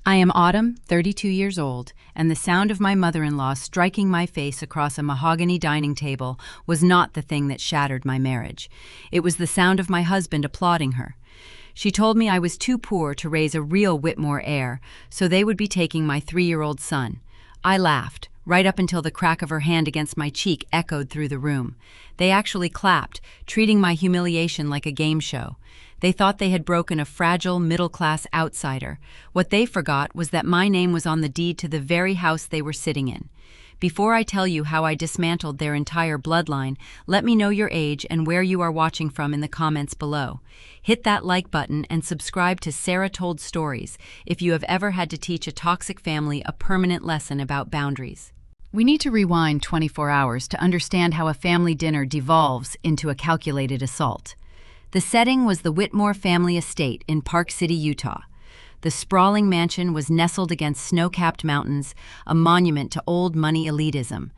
I am Autumn, 32 years old, and the sound of my mother-in-law striking my face across a mahogany dining table was not the thing that shattered my marriage. It was the sound of my husband applauding her. She told me I was too poor to raise a real Whitmore heir, so they would be taking my 3-year-old son. I laughed, right up until the crack of her hand against my cheek echoed through the room. They actually clapped, treating my humiliation like a game show. They thought they had broken a fragile, middle-class outsider. What they forgot was that my name was on the deed to the very house they were sitting in. Before I tell you how I dismantled their entire bloodline, let me know your age and where you are watching from in the comments below. Hit that like button and subscribe to Sarah Told Stories if you have ever had to teach a toxic family a permanent lesson about boundaries. We need to rewind 24 hours to understand how a family dinner devolves into a calculated assault. The setting was the Whitmore family estate in Park City, Utah. The sprawling mansion was nestled against snow-capped mountains, a monument to old money elitism.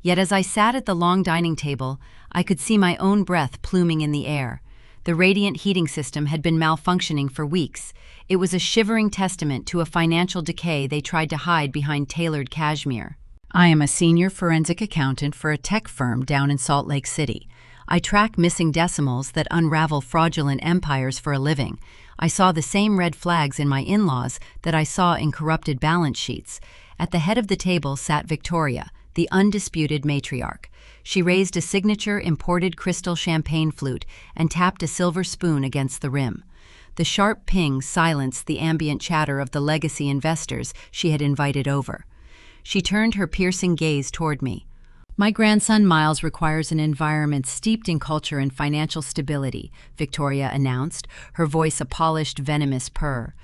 Yet as I sat at the long dining table, I could see my own breath pluming in the air. The radiant heating system had been malfunctioning for weeks. It was a shivering testament to a financial decay they tried to hide behind tailored cashmere. I am a senior forensic accountant for a tech firm down in Salt Lake City. I track missing decimals that unravel fraudulent empires for a living. I saw the same red flags in my in-laws that I saw in corrupted balance sheets. At the head of the table sat Victoria, the undisputed matriarch. She raised a signature imported crystal champagne flute and tapped a silver spoon against the rim. The sharp ping silenced the ambient chatter of the legacy investors she had invited over. She turned her piercing gaze toward me. "My grandson Miles requires an environment steeped in culture and financial stability," Victoria announced, her voice a polished, venomous purr.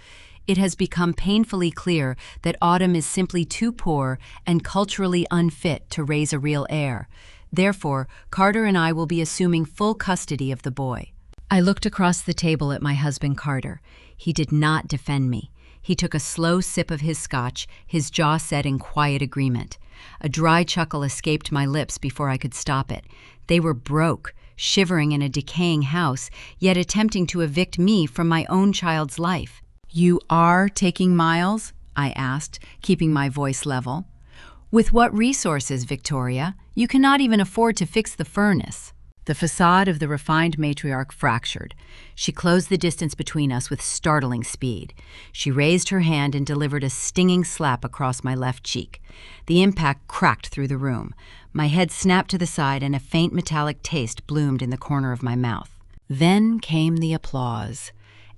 "It has become painfully clear that Autumn is simply too poor and culturally unfit to raise a real heir. Therefore, Carter and I will be assuming full custody of the boy." I looked across the table at my husband Carter. He did not defend me. He took a slow sip of his scotch, his jaw set in quiet agreement. A dry chuckle escaped my lips before I could stop it. They were broke, shivering in a decaying house, yet attempting to evict me from my own child's life. "You are taking Miles?" I asked, keeping my voice level. "With what resources, Victoria? You cannot even afford to fix the furnace." The facade of the refined matriarch fractured. She closed the distance between us with startling speed. She raised her hand and delivered a stinging slap across my left cheek. The impact cracked through the room. My head snapped to the side and a faint metallic taste bloomed in the corner of my mouth. Then came the applause.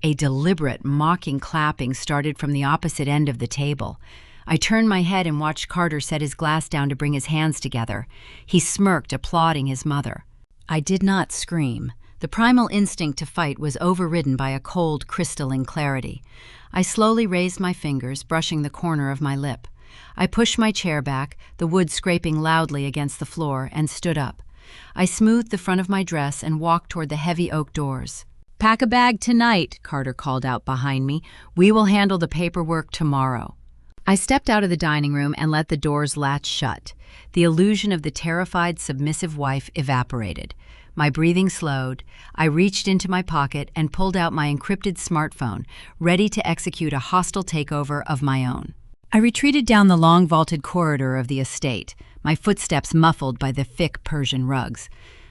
A deliberate, mocking clapping started from the opposite end of the table. I turned my head and watched Carter set his glass down to bring his hands together. He smirked, applauding his mother. I did not scream. The primal instinct to fight was overridden by a cold, crystalline clarity. I slowly raised my fingers, brushing the corner of my lip. I pushed my chair back, the wood scraping loudly against the floor, and stood up. I smoothed the front of my dress and walked toward the heavy oak doors. "Pack a bag tonight," Carter called out behind me. "We will handle the paperwork tomorrow." I stepped out of the dining room and let the doors latch shut. The illusion of the terrified, submissive wife evaporated. My breathing slowed. I reached into my pocket and pulled out my encrypted smartphone, ready to execute a hostile takeover of my own. I retreated down the long vaulted corridor of the estate, my footsteps muffled by the thick Persian rugs.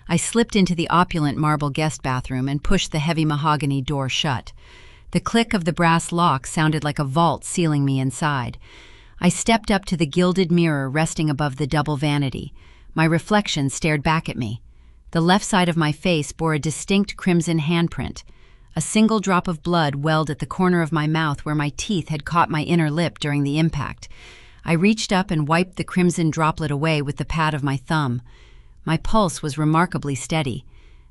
I slipped into the opulent marble guest bathroom and pushed the heavy mahogany door shut. The click of the brass lock sounded like a vault sealing me inside. I stepped up to the gilded mirror resting above the double vanity. My reflection stared back at me. The left side of my face bore a distinct crimson handprint. A single drop of blood welled at the corner of my mouth where my teeth had caught my inner lip during the impact. I reached up and wiped the crimson droplet away with the pad of my thumb. My pulse was remarkably steady.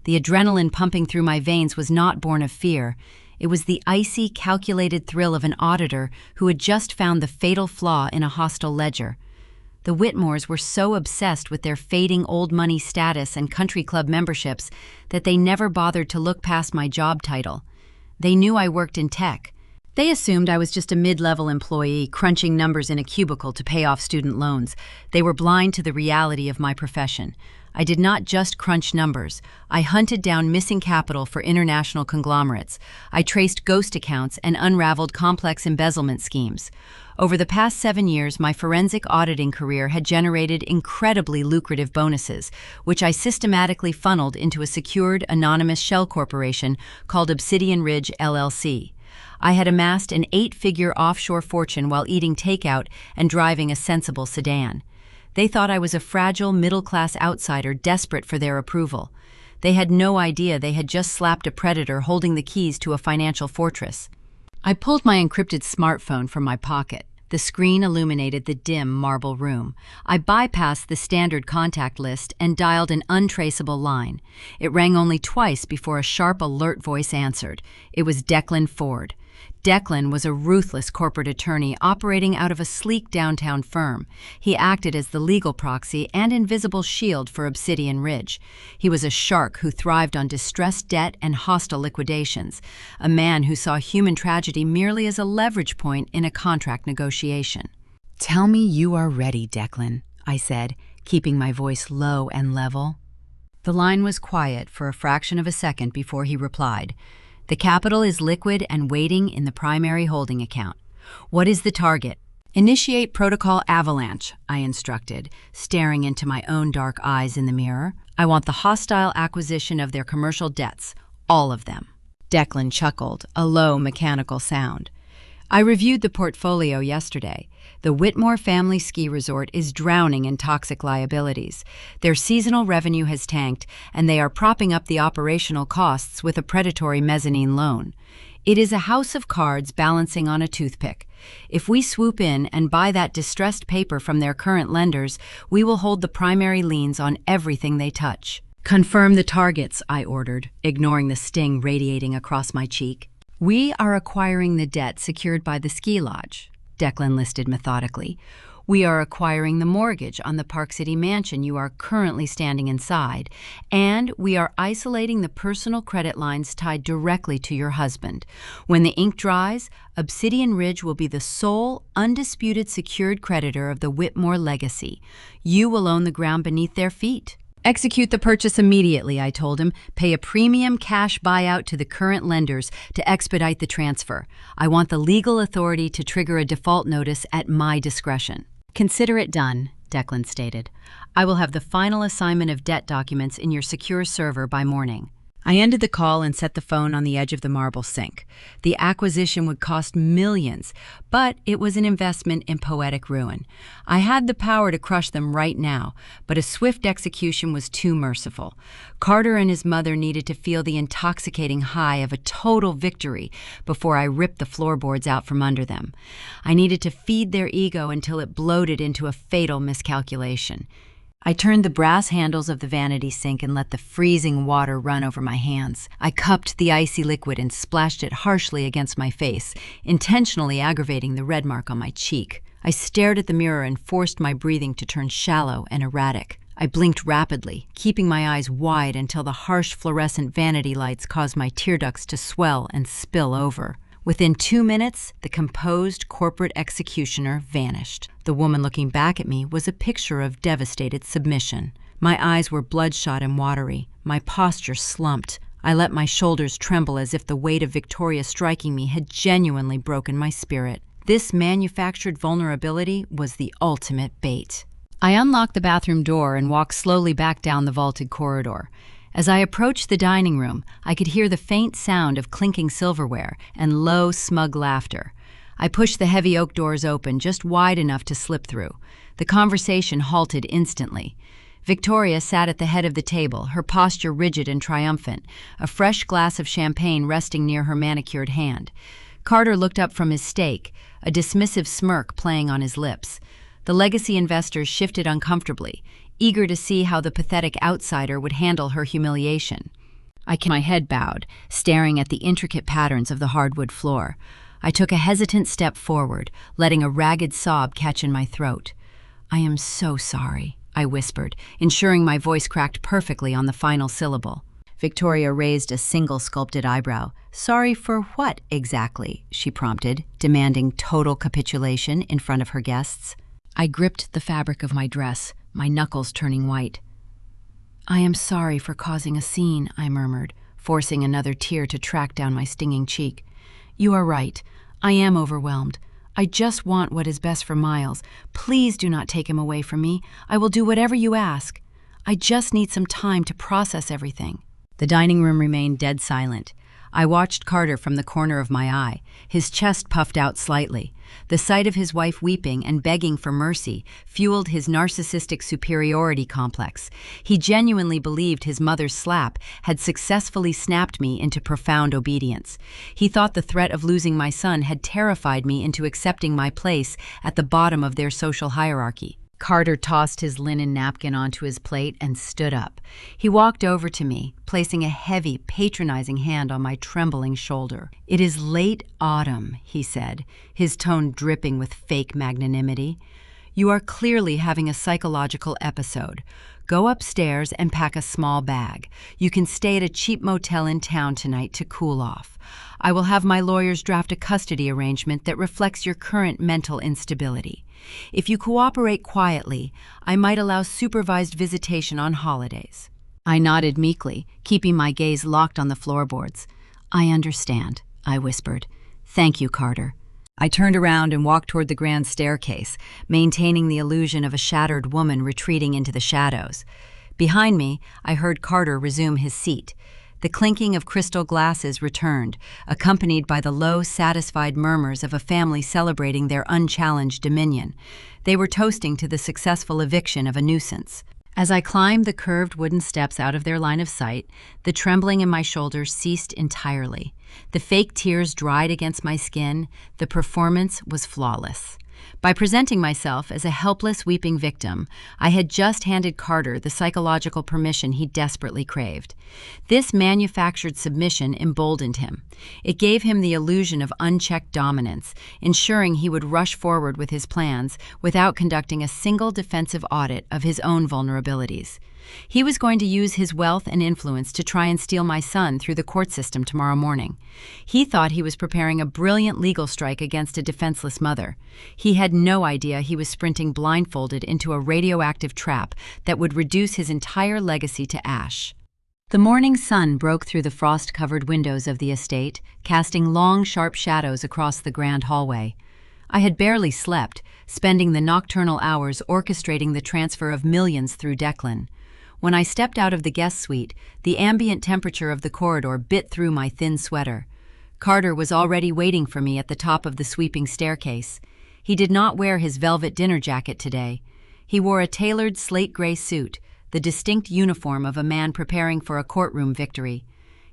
The adrenaline pumping through my veins was not born of fear. It was the icy, calculated thrill of an auditor who had just found the fatal flaw in a hostile ledger. The Whitmores were so obsessed with their fading old money status and country club memberships that they never bothered to look past my job title. They knew I worked in tech. They assumed I was just a mid-level employee crunching numbers in a cubicle to pay off student loans. They were blind to the reality of my profession. I did not just crunch numbers. I hunted down missing capital for international conglomerates. I traced ghost accounts and unraveled complex embezzlement schemes. Over the past 7 years, my forensic auditing career had generated incredibly lucrative bonuses, which I systematically funneled into a secured, anonymous shell corporation called Obsidian Ridge LLC. I had amassed an 8-figure offshore fortune while eating takeout and driving a sensible sedan. They thought I was a fragile, middle-class outsider desperate for their approval. They had no idea they had just slapped a predator holding the keys to a financial fortress. I pulled my encrypted smartphone from my pocket. The screen illuminated the dim marble room. I bypassed the standard contact list and dialed an untraceable line. It rang only twice before a sharp, alert voice answered. It was Declan Ford. Declan was a ruthless corporate attorney operating out of a sleek downtown firm. He acted as the legal proxy and invisible shield for Obsidian Ridge. He was a shark who thrived on distressed debt and hostile liquidations, a man who saw human tragedy merely as a leverage point in a contract negotiation. "Tell me you are ready, Declan," I said, keeping my voice low and level. The line was quiet for a fraction of a second before he replied. "The capital is liquid and waiting in the primary holding account. What is the target?" "Initiate Protocol Avalanche," I instructed, staring into my own dark eyes in the mirror. "I want the hostile acquisition of their commercial debts, all of them." Declan chuckled, a low mechanical sound. "I reviewed the portfolio yesterday. The Whitmore Family Ski Resort is drowning in toxic liabilities. Their seasonal revenue has tanked, and they are propping up the operational costs with a predatory mezzanine loan. It is a house of cards balancing on a toothpick. If we swoop in and buy that distressed paper from their current lenders, we will hold the primary liens on everything they touch." "Confirm the targets," I ordered, ignoring the sting radiating across my cheek. "We are acquiring the debt secured by the ski lodge," Declan listed methodically. "We are acquiring the mortgage on the Park City mansion you are currently standing inside, and we are isolating the personal credit lines tied directly to your husband. When the ink dries, Obsidian Ridge will be the sole, undisputed secured creditor of the Whitmore legacy. You will own the ground beneath their feet." "Execute the purchase immediately," I told him. "Pay a premium cash buyout to the current lenders to expedite the transfer. I want the legal authority to trigger a default notice at my discretion." "Consider it done," Declan stated. "I will have the final assignment of debt documents in your secure server by morning." I ended the call and set the phone on the edge of the marble sink. The acquisition would cost millions, but it was an investment in poetic ruin. I had the power to crush them right now, but a swift execution was too merciful. Carter and his mother needed to feel the intoxicating high of a total victory before I ripped the floorboards out from under them. I needed to feed their ego until it bloated into a fatal miscalculation. I turned the brass handles of the vanity sink and let the freezing water run over my hands. I cupped the icy liquid and splashed it harshly against my face, intentionally aggravating the red mark on my cheek. I stared at the mirror and forced my breathing to turn shallow and erratic. I blinked rapidly, keeping my eyes wide until the harsh fluorescent vanity lights caused my tear ducts to swell and spill over. Within 2 minutes, the composed corporate executioner vanished. The woman looking back at me was a picture of devastated submission. My eyes were bloodshot and watery. My posture slumped. I let my shoulders tremble as if the weight of Victoria striking me had genuinely broken my spirit. This manufactured vulnerability was the ultimate bait. I unlocked the bathroom door and walked slowly back down the vaulted corridor. As I approached the dining room, I could hear the faint sound of clinking silverware and low, smug laughter. I pushed the heavy oak doors open just wide enough to slip through. The conversation halted instantly. Victoria sat at the head of the table, her posture rigid and triumphant, a fresh glass of champagne resting near her manicured hand. Carter looked up from his steak, a dismissive smirk playing on his lips. The legacy investors shifted uncomfortably, eager to see how the pathetic outsider would handle her humiliation. I kept my head bowed, staring at the intricate patterns of the hardwood floor. I took a hesitant step forward, letting a ragged sob catch in my throat. "I am so sorry," I whispered, ensuring my voice cracked perfectly on the final syllable. Victoria raised a single sculpted eyebrow. "Sorry for what, exactly?" she prompted, demanding total capitulation in front of her guests. I gripped the fabric of my dress, my knuckles turning white. "I am sorry for causing a scene," I murmured, forcing another tear to track down my stinging cheek. "You are right. I am overwhelmed. I just want what is best for Miles. Please do not take him away from me. I will do whatever you ask. I just need some time to process everything." The dining room remained dead silent. I watched Carter from the corner of my eye, his chest puffed out slightly. The sight of his wife weeping and begging for mercy fueled his narcissistic superiority complex. He genuinely believed his mother's slap had successfully snapped me into profound obedience. He thought the threat of losing my son had terrified me into accepting my place at the bottom of their social hierarchy. Carter tossed his linen napkin onto his plate and stood up. He walked over to me, placing a heavy, patronizing hand on my trembling shoulder. "It is late autumn," he said, his tone dripping with fake magnanimity. "You are clearly having a psychological episode. Go upstairs and pack a small bag. You can stay at a cheap motel in town tonight to cool off. I will have my lawyers draft a custody arrangement that reflects your current mental instability. If you cooperate quietly, I might allow supervised visitation on holidays." I nodded meekly, keeping my gaze locked on the floorboards. "I understand," I whispered. "Thank you, Carter." I turned around and walked toward the grand staircase, maintaining the illusion of a shattered woman retreating into the shadows. Behind me, I heard Carter resume his seat. The clinking of crystal glasses returned, accompanied by the low, satisfied murmurs of a family celebrating their unchallenged dominion. They were toasting to the successful eviction of a nuisance. As I climbed the curved wooden steps out of their line of sight, the trembling in my shoulders ceased entirely. The fake tears dried against my skin. The performance was flawless. By presenting myself as a helpless, weeping victim, I had just handed Carter the psychological permission he desperately craved. This manufactured submission emboldened him. It gave him the illusion of unchecked dominance, ensuring he would rush forward with his plans without conducting a single defensive audit of his own vulnerabilities. He was going to use his wealth and influence to try and steal my son through the court system tomorrow morning. He thought he was preparing a brilliant legal strike against a defenseless mother. He had no idea he was sprinting blindfolded into a radioactive trap that would reduce his entire legacy to ash. The morning sun broke through the frost-covered windows of the estate, casting long, sharp shadows across the grand hallway. I had barely slept, spending the nocturnal hours orchestrating the transfer of millions through Declan. When I stepped out of the guest suite, the ambient temperature of the corridor bit through my thin sweater. Carter was already waiting for me at the top of the sweeping staircase. He did not wear his velvet dinner jacket today. He wore a tailored slate gray suit, the distinct uniform of a man preparing for a courtroom victory.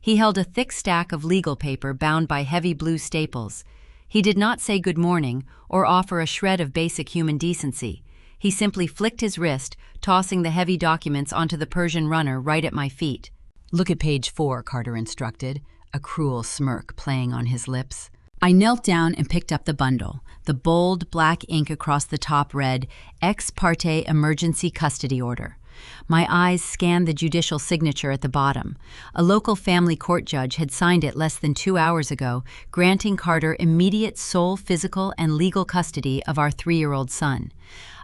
He held a thick stack of legal paper bound by heavy blue staples. He did not say good morning or offer a shred of basic human decency. He simply flicked his wrist, tossing the heavy documents onto the Persian runner right at my feet. "Look at page 4, Carter instructed, a cruel smirk playing on his lips. I knelt down and picked up the bundle. The bold, black ink across the top read, "Ex parte emergency custody order." My eyes scanned the judicial signature at the bottom. A local family court judge had signed it less than 2 hours ago, granting Carter immediate sole physical and legal custody of our 3-year-old son.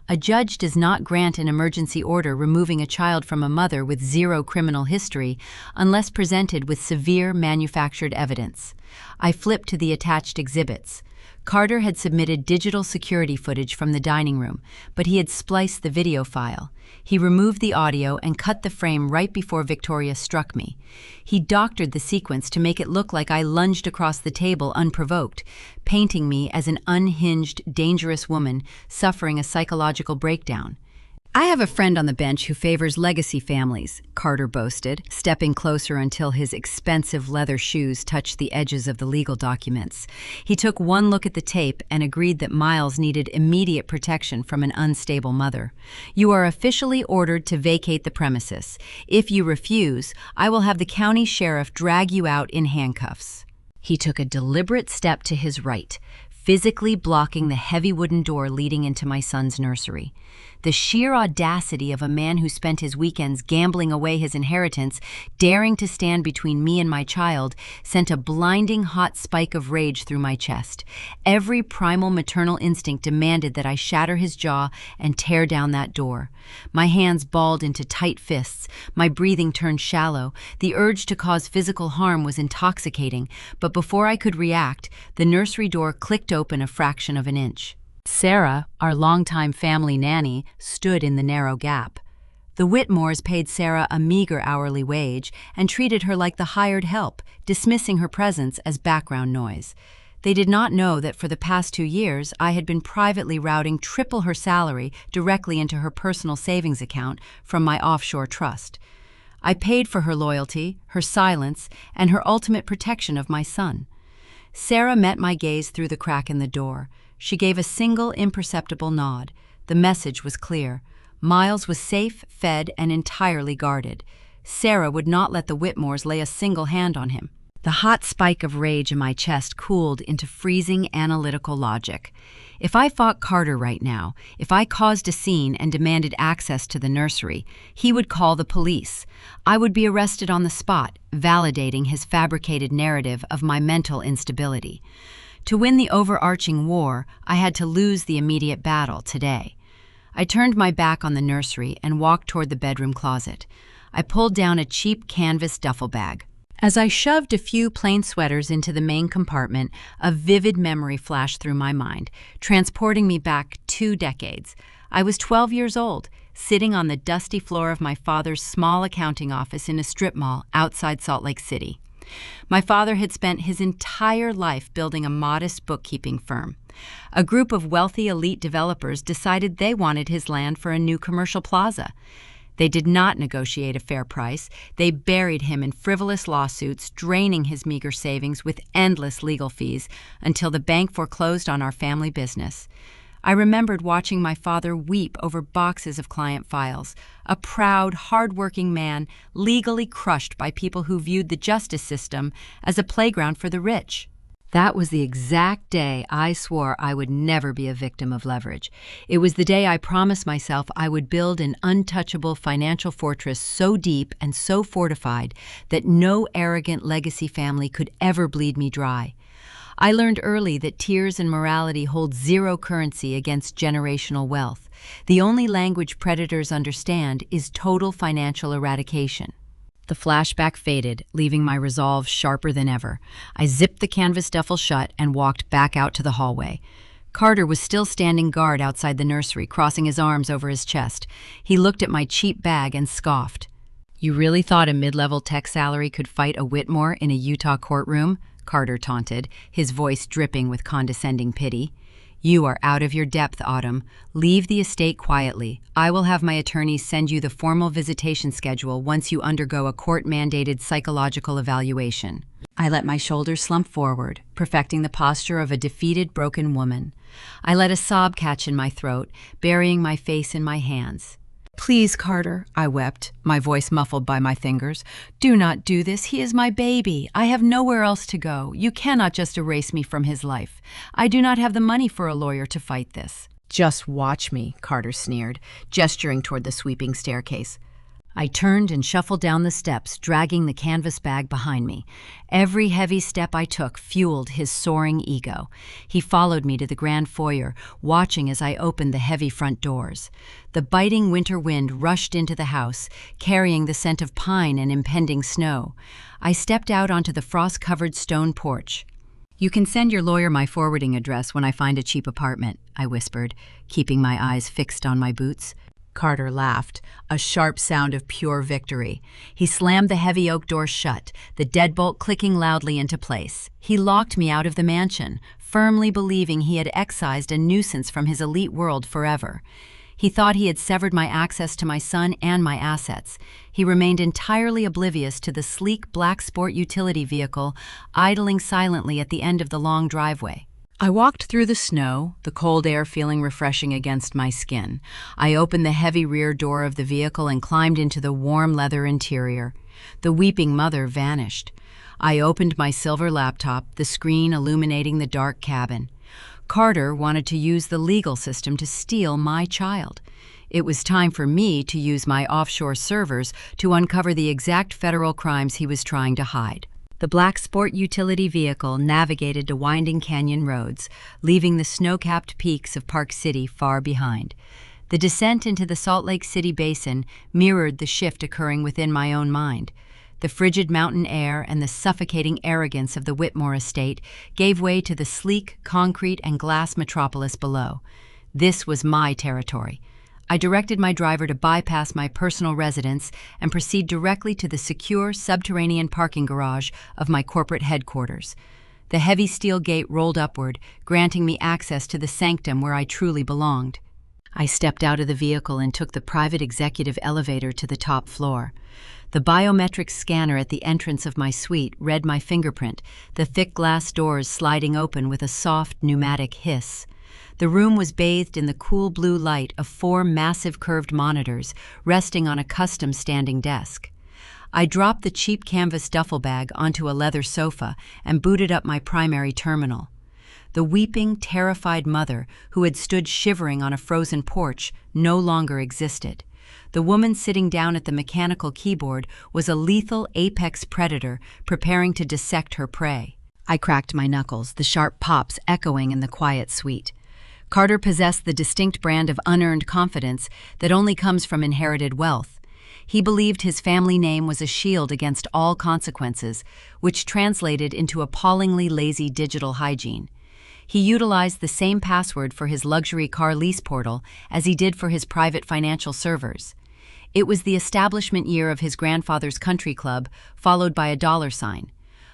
A judge does not grant an emergency order removing a child from a mother with 0 criminal history unless presented with severe manufactured evidence. I flipped to the attached exhibits. Carter had submitted digital security footage from the dining room, but he had spliced the video file. He removed the audio and cut the frame right before Victoria struck me. He doctored the sequence to make it look like I lunged across the table unprovoked, painting me as an unhinged, dangerous woman suffering a psychological breakdown. "I have a friend on the bench who favors legacy families," Carter boasted, stepping closer until his expensive leather shoes touched the edges of the legal documents. He took one look at the tape and agreed that Miles needed immediate protection from an unstable mother. "You are officially ordered to vacate the premises. If you refuse, I will have the county sheriff drag you out in handcuffs." He took a deliberate step to his right, physically blocking the heavy wooden door leading into my son's nursery. The sheer audacity of a man who spent his weekends gambling away his inheritance, daring to stand between me and my child, sent a blinding hot spike of rage through my chest. Every primal maternal instinct demanded that I shatter his jaw and tear down that door. My hands balled into tight fists, my breathing turned shallow. The urge to cause physical harm was intoxicating, but before I could react, the nursery door clicked open a fraction of an inch. Sarah, our longtime family nanny, stood in the narrow gap. The Whitmores paid Sarah a meager hourly wage and treated her like the hired help, dismissing her presence as background noise. They did not know that for the past 2 years I had been privately routing triple her salary directly into her personal savings account from my offshore trust. I paid for her loyalty, her silence, and her ultimate protection of my son. Sarah met my gaze through the crack in the door. She gave a single imperceptible nod. The message was clear. Miles was safe, fed, and entirely guarded. Sarah would not let the Whitmores lay a single hand on him. The hot spike of rage in my chest cooled into freezing analytical logic. If I fought Carter right now, if I caused a scene and demanded access to the nursery, he would call the police. I would be arrested on the spot, validating his fabricated narrative of my mental instability. To win the overarching war, I had to lose the immediate battle today. I turned my back on the nursery and walked toward the bedroom closet. I pulled down a cheap canvas duffel bag. As I shoved a few plain sweaters into the main compartment, a vivid memory flashed through my mind, transporting me back 2 decades. I was 12 years old, sitting on the dusty floor of my father's small accounting office in a strip mall outside Salt Lake City. My father had spent his entire life building a modest bookkeeping firm. A group of wealthy elite developers decided they wanted his land for a new commercial plaza. They did not negotiate a fair price. They buried him in frivolous lawsuits, draining his meager savings with endless legal fees until the bank foreclosed on our family business. I remembered watching my father weep over boxes of client files, a proud, hard-working man legally crushed by people who viewed the justice system as a playground for the rich. That was the exact day I swore I would never be a victim of leverage. It was the day I promised myself I would build an untouchable financial fortress so deep and so fortified that no arrogant legacy family could ever bleed me dry. I learned early that tears and morality hold zero currency against generational wealth. The only language predators understand is total financial eradication. The flashback faded, leaving my resolve sharper than ever. I zipped the canvas duffel shut and walked back out to the hallway. Carter was still standing guard outside the nursery, crossing his arms over his chest. He looked at my cheap bag and scoffed. "You really thought a mid-level tech salary could fight a Whitmore in a Utah courtroom?" Carter taunted, his voice dripping with condescending pity. "You are out of your depth, Autumn. Leave the estate quietly. I will have my attorneys send you the formal visitation schedule once you undergo a court-mandated psychological evaluation." I let my shoulders slump forward, perfecting the posture of a defeated, broken woman. I let a sob catch in my throat, burying my face in my hands. "Please, Carter," I wept, my voice muffled by my fingers. "Do not do this. He is my baby. I have nowhere else to go. You cannot just erase me from his life. I do not have the money for a lawyer to fight this." "Just watch me," Carter sneered, gesturing toward the sweeping staircase. I turned and shuffled down the steps, dragging the canvas bag behind me. Every heavy step I took fueled his soaring ego. He followed me to the grand foyer, watching as I opened the heavy front doors. The biting winter wind rushed into the house, carrying the scent of pine and impending snow. I stepped out onto the frost-covered stone porch. "You can send your lawyer my forwarding address when I find a cheap apartment," I whispered, keeping my eyes fixed on my boots. Carter laughed, a sharp sound of pure victory. He slammed the heavy oak door shut, the deadbolt clicking loudly into place. He locked me out of the mansion, firmly believing he had excised a nuisance from his elite world forever. He thought he had severed my access to my son and my assets. He remained entirely oblivious to the sleek black sport utility vehicle idling silently at the end of the long driveway. I walked through the snow, the cold air feeling refreshing against my skin. I opened the heavy rear door of the vehicle and climbed into the warm leather interior. The weeping mother vanished. I opened my silver laptop, the screen illuminating the dark cabin. Carter wanted to use the legal system to steal my child. It was time for me to use my offshore servers to uncover the exact federal crimes he was trying to hide. The black sport utility vehicle navigated to winding canyon roads, leaving the snow-capped peaks of Park City far behind. The descent into the Salt Lake City basin mirrored the shift occurring within my own mind. The frigid mountain air and the suffocating arrogance of the Whitmore estate gave way to the sleek concrete and glass metropolis below. This was my territory. I directed my driver to bypass my personal residence and proceed directly to the secure subterranean parking garage of my corporate headquarters. The heavy steel gate rolled upward, granting me access to the sanctum where I truly belonged. I stepped out of the vehicle and took the private executive elevator to the top floor. The biometric scanner at the entrance of my suite read my fingerprint, the thick glass doors sliding open with a soft pneumatic hiss. The room was bathed in the cool blue light of 4 massive curved monitors resting on a custom standing desk. I dropped the cheap canvas duffel bag onto a leather sofa and booted up my primary terminal. The weeping, terrified mother who had stood shivering on a frozen porch no longer existed. The woman sitting down at the mechanical keyboard was a lethal apex predator preparing to dissect her prey. I cracked my knuckles, the sharp pops echoing in the quiet suite. Carter possessed the distinct brand of unearned confidence that only comes from inherited wealth. He believed his family name was a shield against all consequences, which translated into appallingly lazy digital hygiene. He utilized the same password for his luxury car lease portal as he did for his private financial servers. It was the establishment year of his grandfather's country club, followed by a $sign,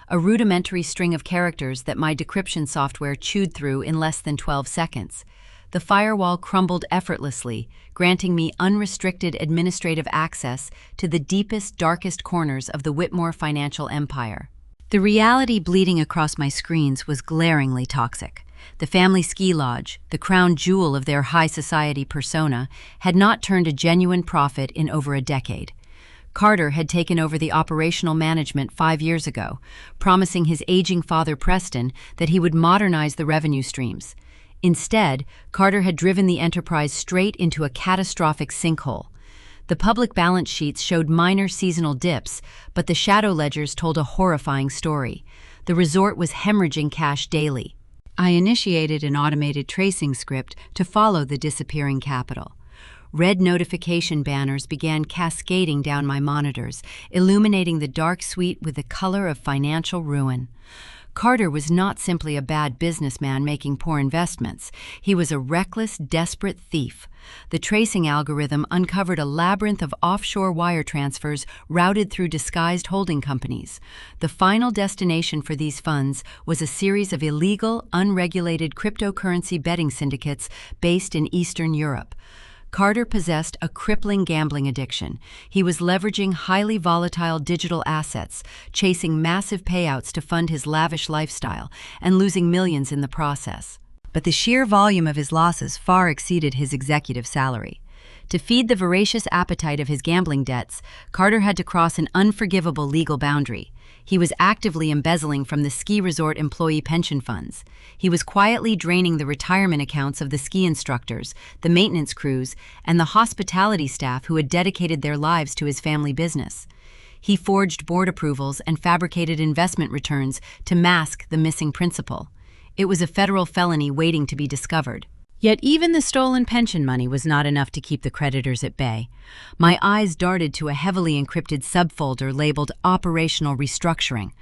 a rudimentary string of characters that my decryption software chewed through in less than 12 seconds. The firewall crumbled effortlessly, granting me unrestricted administrative access to the deepest, darkest corners of the Whitmore financial empire. The reality bleeding across my screens was glaringly toxic. The family ski lodge, the crown jewel of their high society persona, had not turned a genuine profit in over a decade. Carter had taken over the operational management 5 years ago, promising his aging father Preston that he would modernize the revenue streams. Instead, Carter had driven the enterprise straight into a catastrophic sinkhole. The public balance sheets showed minor seasonal dips, but the shadow ledgers told a horrifying story. The resort was hemorrhaging cash daily. I initiated an automated tracing script to follow the disappearing capital. Red notification banners began cascading down my monitors, illuminating the dark suite with the color of financial ruin. Carter was not simply a bad businessman making poor investments. He was a reckless, desperate thief. The tracing algorithm uncovered a labyrinth of offshore wire transfers routed through disguised holding companies. The final destination for these funds was a series of illegal, unregulated cryptocurrency betting syndicates based in Eastern Europe. Carter possessed a crippling gambling addiction. He was leveraging highly volatile digital assets, chasing massive payouts to fund his lavish lifestyle, and losing millions in the process. But the sheer volume of his losses far exceeded his executive salary. To feed the voracious appetite of his gambling debts, Carter had to cross an unforgivable legal boundary. He was actively embezzling from the ski resort employee pension funds. He was quietly draining the retirement accounts of the ski instructors, the maintenance crews, and the hospitality staff who had dedicated their lives to his family business. He forged board approvals and fabricated investment returns to mask the missing principal. It was a federal felony waiting to be discovered. Yet even the stolen pension money was not enough to keep the creditors at bay. My eyes darted to a heavily encrypted subfolder labeled Operational Restructuring.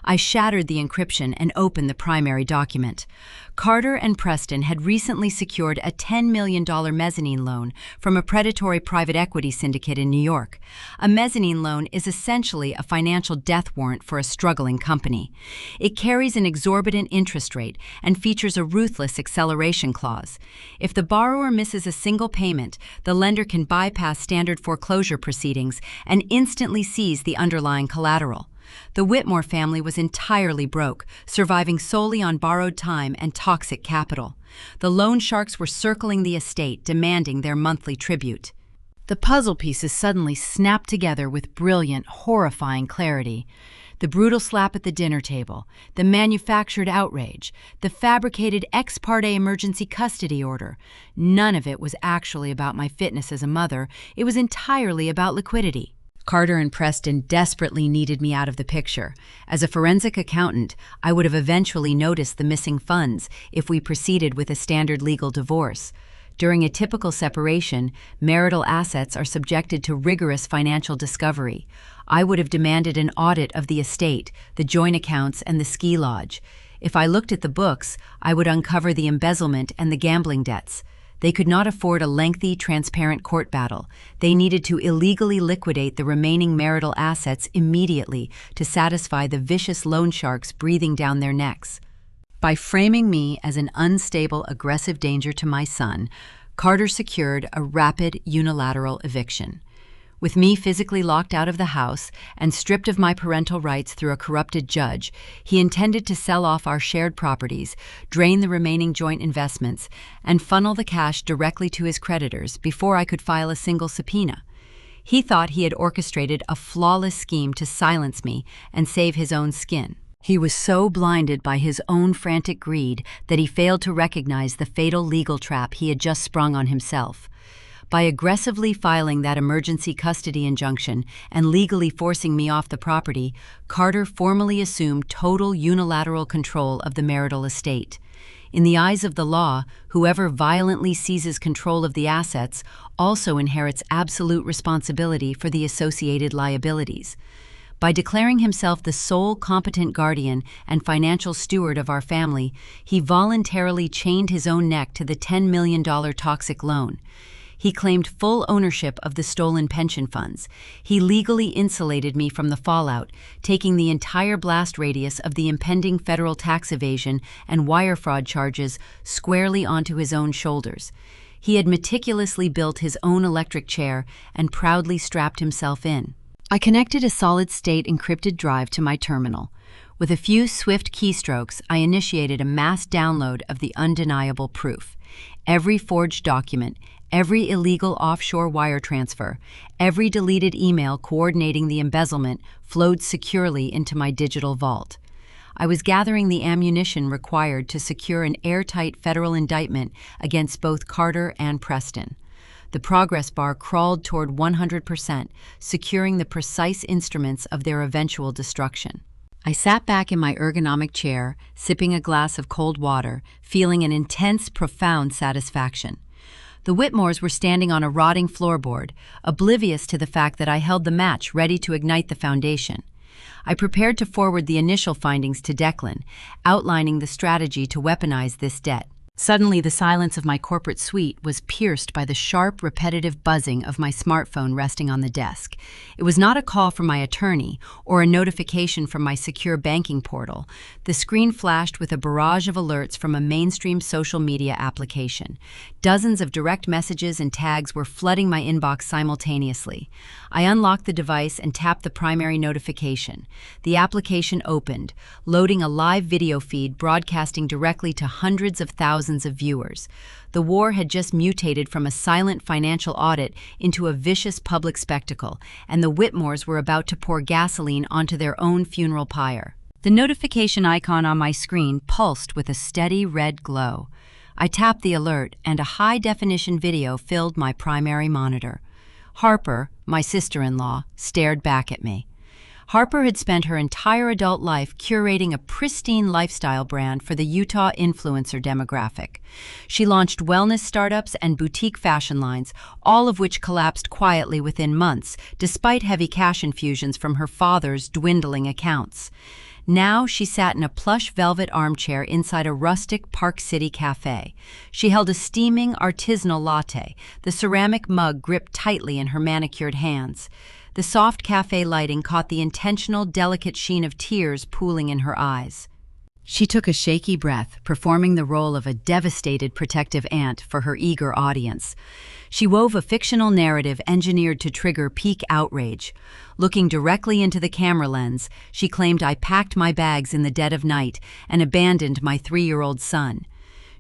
I shattered the encryption and opened the primary document. Carter and Preston had recently secured a $10 million mezzanine loan from a predatory private equity syndicate in New York. A mezzanine loan is essentially a financial death warrant for a struggling company. It carries an exorbitant interest rate and features a ruthless acceleration clause. If the borrower misses a single payment, the lender can bypass standard foreclosure proceedings and instantly seize the underlying collateral. The Whitmore family was entirely broke, surviving solely on borrowed time and toxic capital. The loan sharks were circling the estate, demanding their monthly tribute. The puzzle pieces suddenly snapped together with brilliant, horrifying clarity. The brutal slap at the dinner table, the manufactured outrage, the fabricated ex parte emergency custody order. None of it was actually about my fitness as a mother. It was entirely about liquidity. Carter and Preston desperately needed me out of the picture. As a forensic accountant, I would have eventually noticed the missing funds if we proceeded with a standard legal divorce. During a typical separation, marital assets are subjected to rigorous financial discovery. I would have demanded an audit of the estate, the joint accounts, and the ski lodge. If I looked at the books, I would uncover the embezzlement and the gambling debts. They could not afford a lengthy, transparent court battle. They needed to illegally liquidate the remaining marital assets immediately to satisfy the vicious loan sharks breathing down their necks. By framing me as an unstable, aggressive danger to my son, Carter secured a rapid, unilateral eviction. With me physically locked out of the house and stripped of my parental rights through a corrupted judge, he intended to sell off our shared properties, drain the remaining joint investments, and funnel the cash directly to his creditors before I could file a single subpoena. He thought he had orchestrated a flawless scheme to silence me and save his own skin. He was so blinded by his own frantic greed that he failed to recognize the fatal legal trap he had just sprung on himself. By aggressively filing that emergency custody injunction and legally forcing me off the property, Carter formally assumed total unilateral control of the marital estate. In the eyes of the law, whoever violently seizes control of the assets also inherits absolute responsibility for the associated liabilities. By declaring himself the sole competent guardian and financial steward of our family, he voluntarily chained his own neck to the $10 million toxic loan. He claimed full ownership of the stolen pension funds. He legally insulated me from the fallout, taking the entire blast radius of the impending federal tax evasion and wire fraud charges squarely onto his own shoulders. He had meticulously built his own electric chair and proudly strapped himself in. I connected a solid-state encrypted drive to my terminal. With a few swift keystrokes, I initiated a mass download of the undeniable proof. Every forged document, every illegal offshore wire transfer, every deleted email coordinating the embezzlement flowed securely into my digital vault. I was gathering the ammunition required to secure an airtight federal indictment against both Carter and Preston. The progress bar crawled toward 100%, securing the precise instruments of their eventual destruction. I sat back in my ergonomic chair, sipping a glass of cold water, feeling an intense, profound satisfaction. The Whitmores were standing on a rotting floorboard, oblivious to the fact that I held the match ready to ignite the foundation. I prepared to forward the initial findings to Declan, outlining the strategy to weaponize this debt. Suddenly, the silence of my corporate suite was pierced by the sharp, repetitive buzzing of my smartphone resting on the desk. It was not a call from my attorney or a notification from my secure banking portal. The screen flashed with a barrage of alerts from a mainstream social media application. Dozens of direct messages and tags were flooding my inbox simultaneously. I unlocked the device and tapped the primary notification. The application opened, loading a live video feed broadcasting directly to hundreds of thousands of viewers. The war had just mutated from a silent financial audit into a vicious public spectacle, and the Whitmores were about to pour gasoline onto their own funeral pyre. The notification icon on my screen pulsed with a steady red glow. I tapped the alert, and a high-definition video filled my primary monitor. Harper, my sister-in-law, stared back at me. Harper had spent her entire adult life curating a pristine lifestyle brand for the Utah influencer demographic. She launched wellness startups and boutique fashion lines, all of which collapsed quietly within months, despite heavy cash infusions from her father's dwindling accounts. Now she sat in a plush velvet armchair inside a rustic Park City cafe. She held a steaming artisanal latte, the ceramic mug gripped tightly in her manicured hands. The soft cafe lighting caught the intentional, delicate sheen of tears pooling in her eyes. She took a shaky breath, performing the role of a devastated protective aunt for her eager audience. She wove a fictional narrative engineered to trigger peak outrage. Looking directly into the camera lens, she claimed I packed my bags in the dead of night and abandoned my 3-year-old son.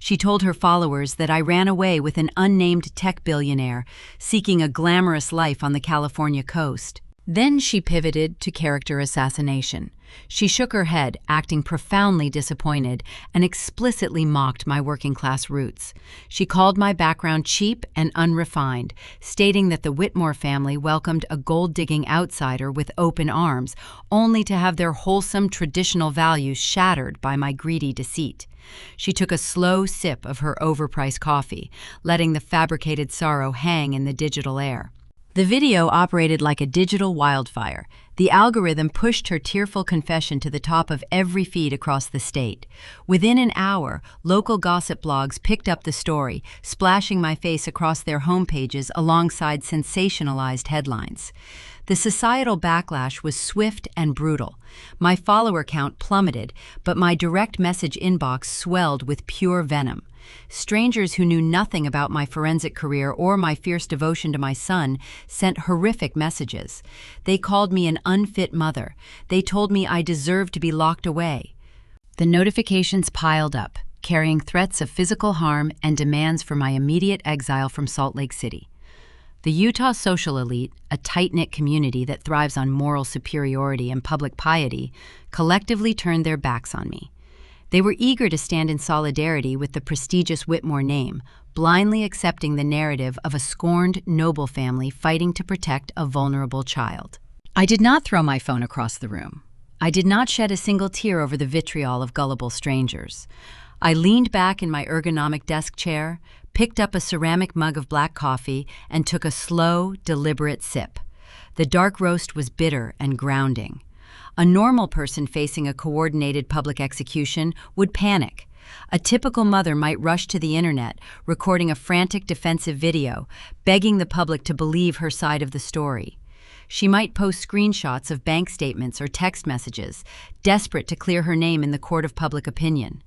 She told her followers that I ran away with an unnamed tech billionaire, seeking a glamorous life on the California coast. Then she pivoted to character assassination. She shook her head, acting profoundly disappointed, and explicitly mocked my working-class roots. She called my background cheap and unrefined, stating that the Whitmore family welcomed a gold-digging outsider with open arms, only to have their wholesome traditional values shattered by my greedy deceit. She took a slow sip of her overpriced coffee, letting the fabricated sorrow hang in the digital air. The video operated like a digital wildfire. The algorithm pushed her tearful confession to the top of every feed across the state. Within an hour, local gossip blogs picked up the story, splashing my face across their homepages alongside sensationalized headlines. The societal backlash was swift and brutal. My follower count plummeted, but my direct message inbox swelled with pure venom. Strangers who knew nothing about my forensic career or my fierce devotion to my son sent horrific messages. They called me an unfit mother. They told me I deserved to be locked away. The notifications piled up, carrying threats of physical harm and demands for my immediate exile from Salt Lake City. The Utah social elite, a tight-knit community that thrives on moral superiority and public piety, collectively turned their backs on me. They were eager to stand in solidarity with the prestigious Whitmore name, blindly accepting the narrative of a scorned, noble family fighting to protect a vulnerable child. I did not throw my phone across the room. I did not shed a single tear over the vitriol of gullible strangers. I leaned back in my ergonomic desk chair, picked up a ceramic mug of black coffee, and took a slow, deliberate sip. The dark roast was bitter and grounding. A normal person facing a coordinated public execution would panic. A typical mother might rush to the internet, recording a frantic defensive video, begging the public to believe her side of the story. She might post screenshots of bank statements or text messages, desperate to clear her name in the court of public opinion.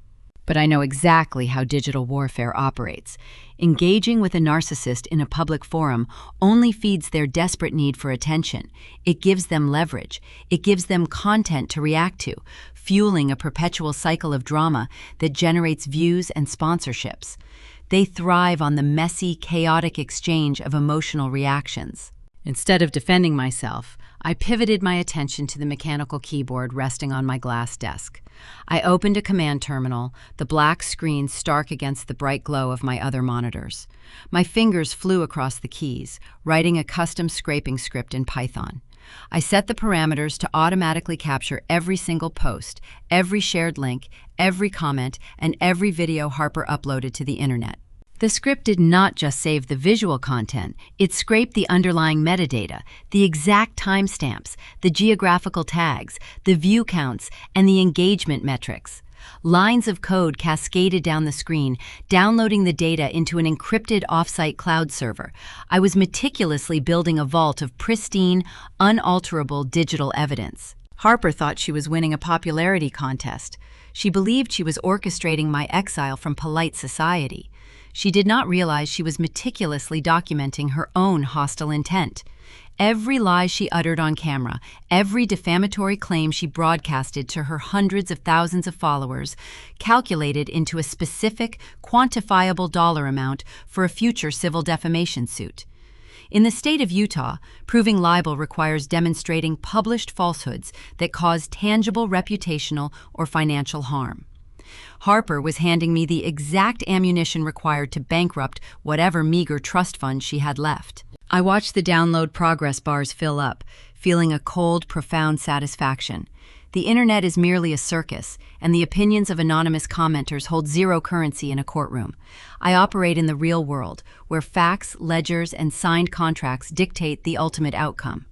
But I know exactly how digital warfare operates. Engaging with a narcissist in a public forum only feeds their desperate need for attention. It gives them leverage. It gives them content to react to, fueling a perpetual cycle of drama that generates views and sponsorships. They thrive on the messy, chaotic exchange of emotional reactions. Instead of defending myself, I pivoted my attention to the mechanical keyboard resting on my glass desk. I opened a command terminal, the black screen stark against the bright glow of my other monitors. My fingers flew across the keys, writing a custom scraping script in Python. I set the parameters to automatically capture every single post, every shared link, every comment, and every video Harper uploaded to the internet. The script did not just save the visual content, it scraped the underlying metadata, the exact timestamps, the geographical tags, the view counts, and the engagement metrics. Lines of code cascaded down the screen, downloading the data into an encrypted off-site cloud server. I was meticulously building a vault of pristine, unalterable digital evidence. Harper thought she was winning a popularity contest. She believed she was orchestrating my exile from polite society. She did not realize she was meticulously documenting her own hostile intent. Every lie she uttered on camera, every defamatory claim she broadcasted to her hundreds of thousands of followers, calculated into a specific, quantifiable dollar amount for a future civil defamation suit. In the state of Utah, proving libel requires demonstrating published falsehoods that cause tangible reputational or financial harm. Harper was handing me the exact ammunition required to bankrupt whatever meager trust fund she had left. I watched the download progress bars fill up, feeling a cold, profound satisfaction. The internet is merely a circus, and the opinions of anonymous commenters hold zero currency in a courtroom. I operate in the real world, where facts, ledgers, and signed contracts dictate the ultimate outcome.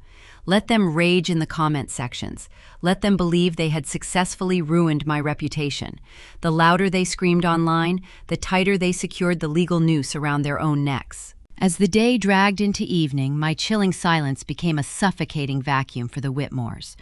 Let them rage in the comment sections. Let them believe they had successfully ruined my reputation. The louder they screamed online, the tighter they secured the legal noose around their own necks. As the day dragged into evening, my chilling silence became a suffocating vacuum for the Whitmores.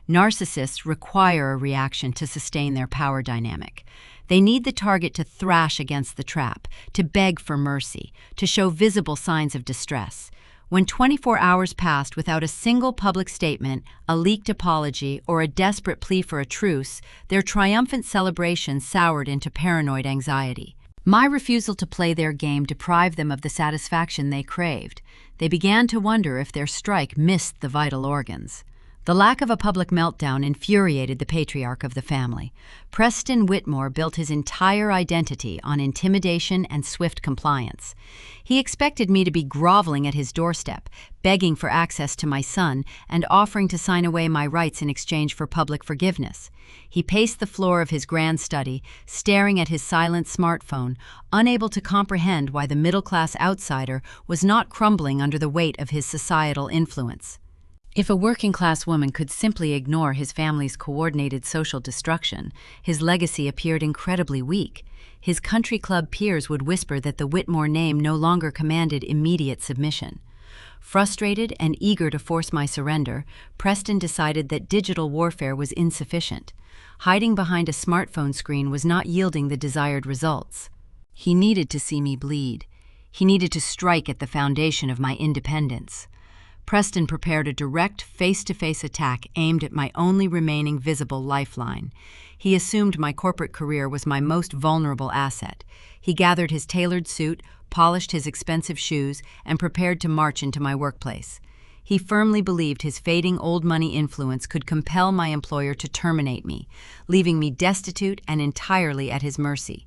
Narcissists require a reaction to sustain their power dynamic. They need the target to thrash against the trap, to beg for mercy, to show visible signs of distress. When 24 hours passed without a single public statement, a leaked apology, or a desperate plea for a truce, their triumphant celebration soured into paranoid anxiety. My refusal to play their game deprived them of the satisfaction they craved. They began to wonder if their strike missed the vital organs. The lack of a public meltdown infuriated the patriarch of the family. Preston Whitmore built his entire identity on intimidation and swift compliance. He expected me to be groveling at his doorstep, begging for access to my son, and offering to sign away my rights in exchange for public forgiveness. He paced the floor of his grand study, staring at his silent smartphone, unable to comprehend why the middle-class outsider was not crumbling under the weight of his societal influence. If a working-class woman could simply ignore his family's coordinated social destruction, his legacy appeared incredibly weak. His country club peers would whisper that the Whitmore name no longer commanded immediate submission. Frustrated and eager to force my surrender, Preston decided that digital warfare was insufficient. Hiding behind a smartphone screen was not yielding the desired results. He needed to see me bleed. He needed to strike at the foundation of my independence. Preston prepared a direct, face-to-face attack aimed at my only remaining visible lifeline. He assumed my corporate career was my most vulnerable asset. He gathered his tailored suit, polished his expensive shoes, and prepared to march into my workplace. He firmly believed his fading old money influence could compel my employer to terminate me, leaving me destitute and entirely at his mercy.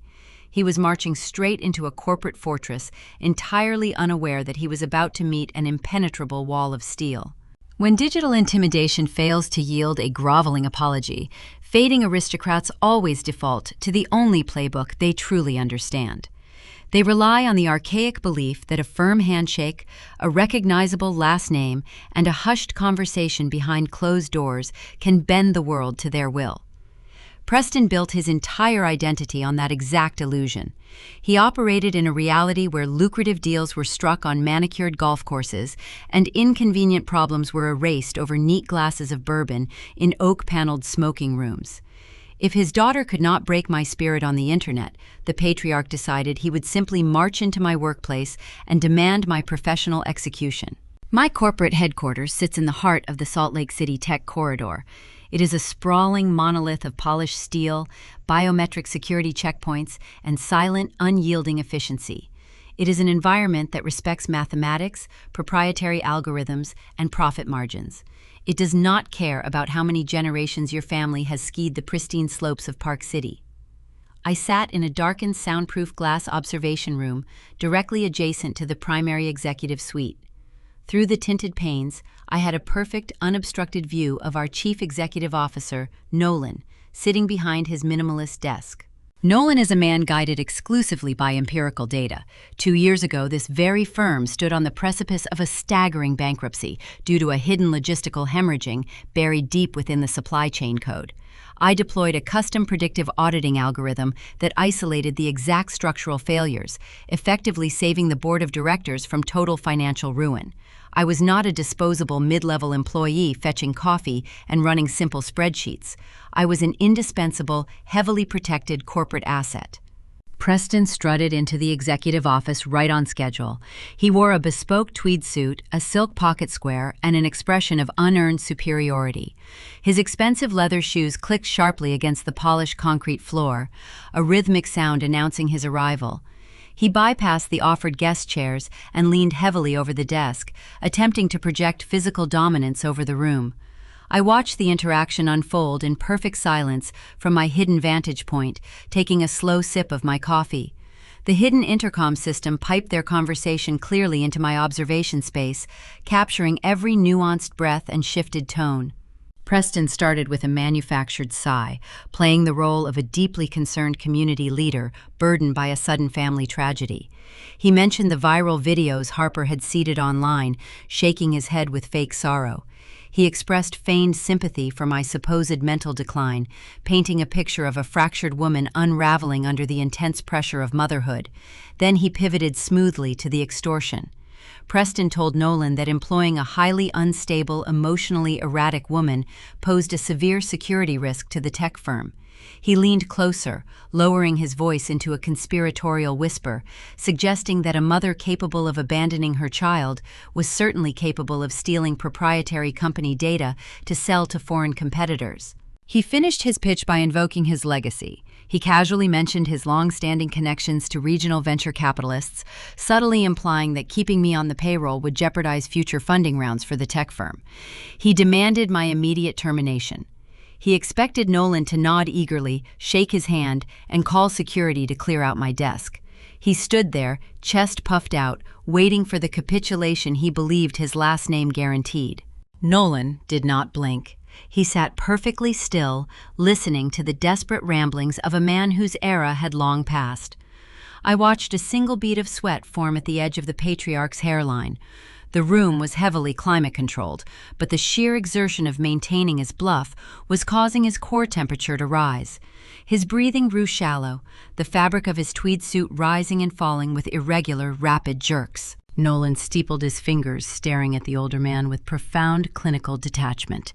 He was marching straight into a corporate fortress, entirely unaware that he was about to meet an impenetrable wall of steel. When digital intimidation fails to yield a groveling apology, fading aristocrats always default to the only playbook they truly understand. They rely on the archaic belief that a firm handshake, a recognizable last name, and a hushed conversation behind closed doors can bend the world to their will. Preston built his entire identity on that exact illusion. He operated in a reality where lucrative deals were struck on manicured golf courses and inconvenient problems were erased over neat glasses of bourbon in oak-paneled smoking rooms. If his daughter could not break my spirit on the internet, the patriarch decided he would simply march into my workplace and demand my professional execution. My corporate headquarters sits in the heart of the Salt Lake City Tech Corridor. It is a sprawling monolith of polished steel, biometric security checkpoints, and silent, unyielding efficiency. It is an environment that respects mathematics, proprietary algorithms, and profit margins. It does not care about how many generations your family has skied the pristine slopes of Park City. I sat in a darkened, soundproof glass observation room directly adjacent to the primary executive suite. Through the tinted panes, I had a perfect, unobstructed view of our chief executive officer, Nolan, sitting behind his minimalist desk. Nolan is a man guided exclusively by empirical data. 2 years ago, this very firm stood on the precipice of a staggering bankruptcy due to a hidden logistical hemorrhaging buried deep within the supply chain code. I deployed a custom predictive auditing algorithm that isolated the exact structural failures, effectively saving the board of directors from total financial ruin. I was not a disposable mid-level employee fetching coffee and running simple spreadsheets. I was an indispensable, heavily protected corporate asset. Preston strutted into the executive office right on schedule. He wore a bespoke tweed suit, a silk pocket square, and an expression of unearned superiority. His expensive leather shoes clicked sharply against the polished concrete floor, a rhythmic sound announcing his arrival. He bypassed the offered guest chairs and leaned heavily over the desk, attempting to project physical dominance over the room. I watched the interaction unfold in perfect silence from my hidden vantage point, taking a slow sip of my coffee. The hidden intercom system piped their conversation clearly into my observation space, capturing every nuanced breath and shifted tone. Preston started with a manufactured sigh, playing the role of a deeply concerned community leader burdened by a sudden family tragedy. He mentioned the viral videos Harper had seeded online, shaking his head with fake sorrow. He expressed feigned sympathy for my supposed mental decline, painting a picture of a fractured woman unraveling under the intense pressure of motherhood. Then he pivoted smoothly to the extortion. Preston told Nolan that employing a highly unstable, emotionally erratic woman posed a severe security risk to the tech firm. He leaned closer, lowering his voice into a conspiratorial whisper, suggesting that a mother capable of abandoning her child was certainly capable of stealing proprietary company data to sell to foreign competitors. He finished his pitch by invoking his legacy. He casually mentioned his long-standing connections to regional venture capitalists, subtly implying that keeping me on the payroll would jeopardize future funding rounds for the tech firm. He demanded my immediate termination. He expected Nolan to nod eagerly, shake his hand, and call security to clear out my desk. He stood there, chest puffed out, waiting for the capitulation he believed his last name guaranteed. Nolan did not blink. He sat perfectly still, listening to the desperate ramblings of a man whose era had long passed. I watched a single bead of sweat form at the edge of the patriarch's hairline. The room was heavily climate-controlled, but the sheer exertion of maintaining his bluff was causing his core temperature to rise. His breathing grew shallow, the fabric of his tweed suit rising and falling with irregular, rapid jerks. Nolan steepled his fingers, staring at the older man with profound clinical detachment.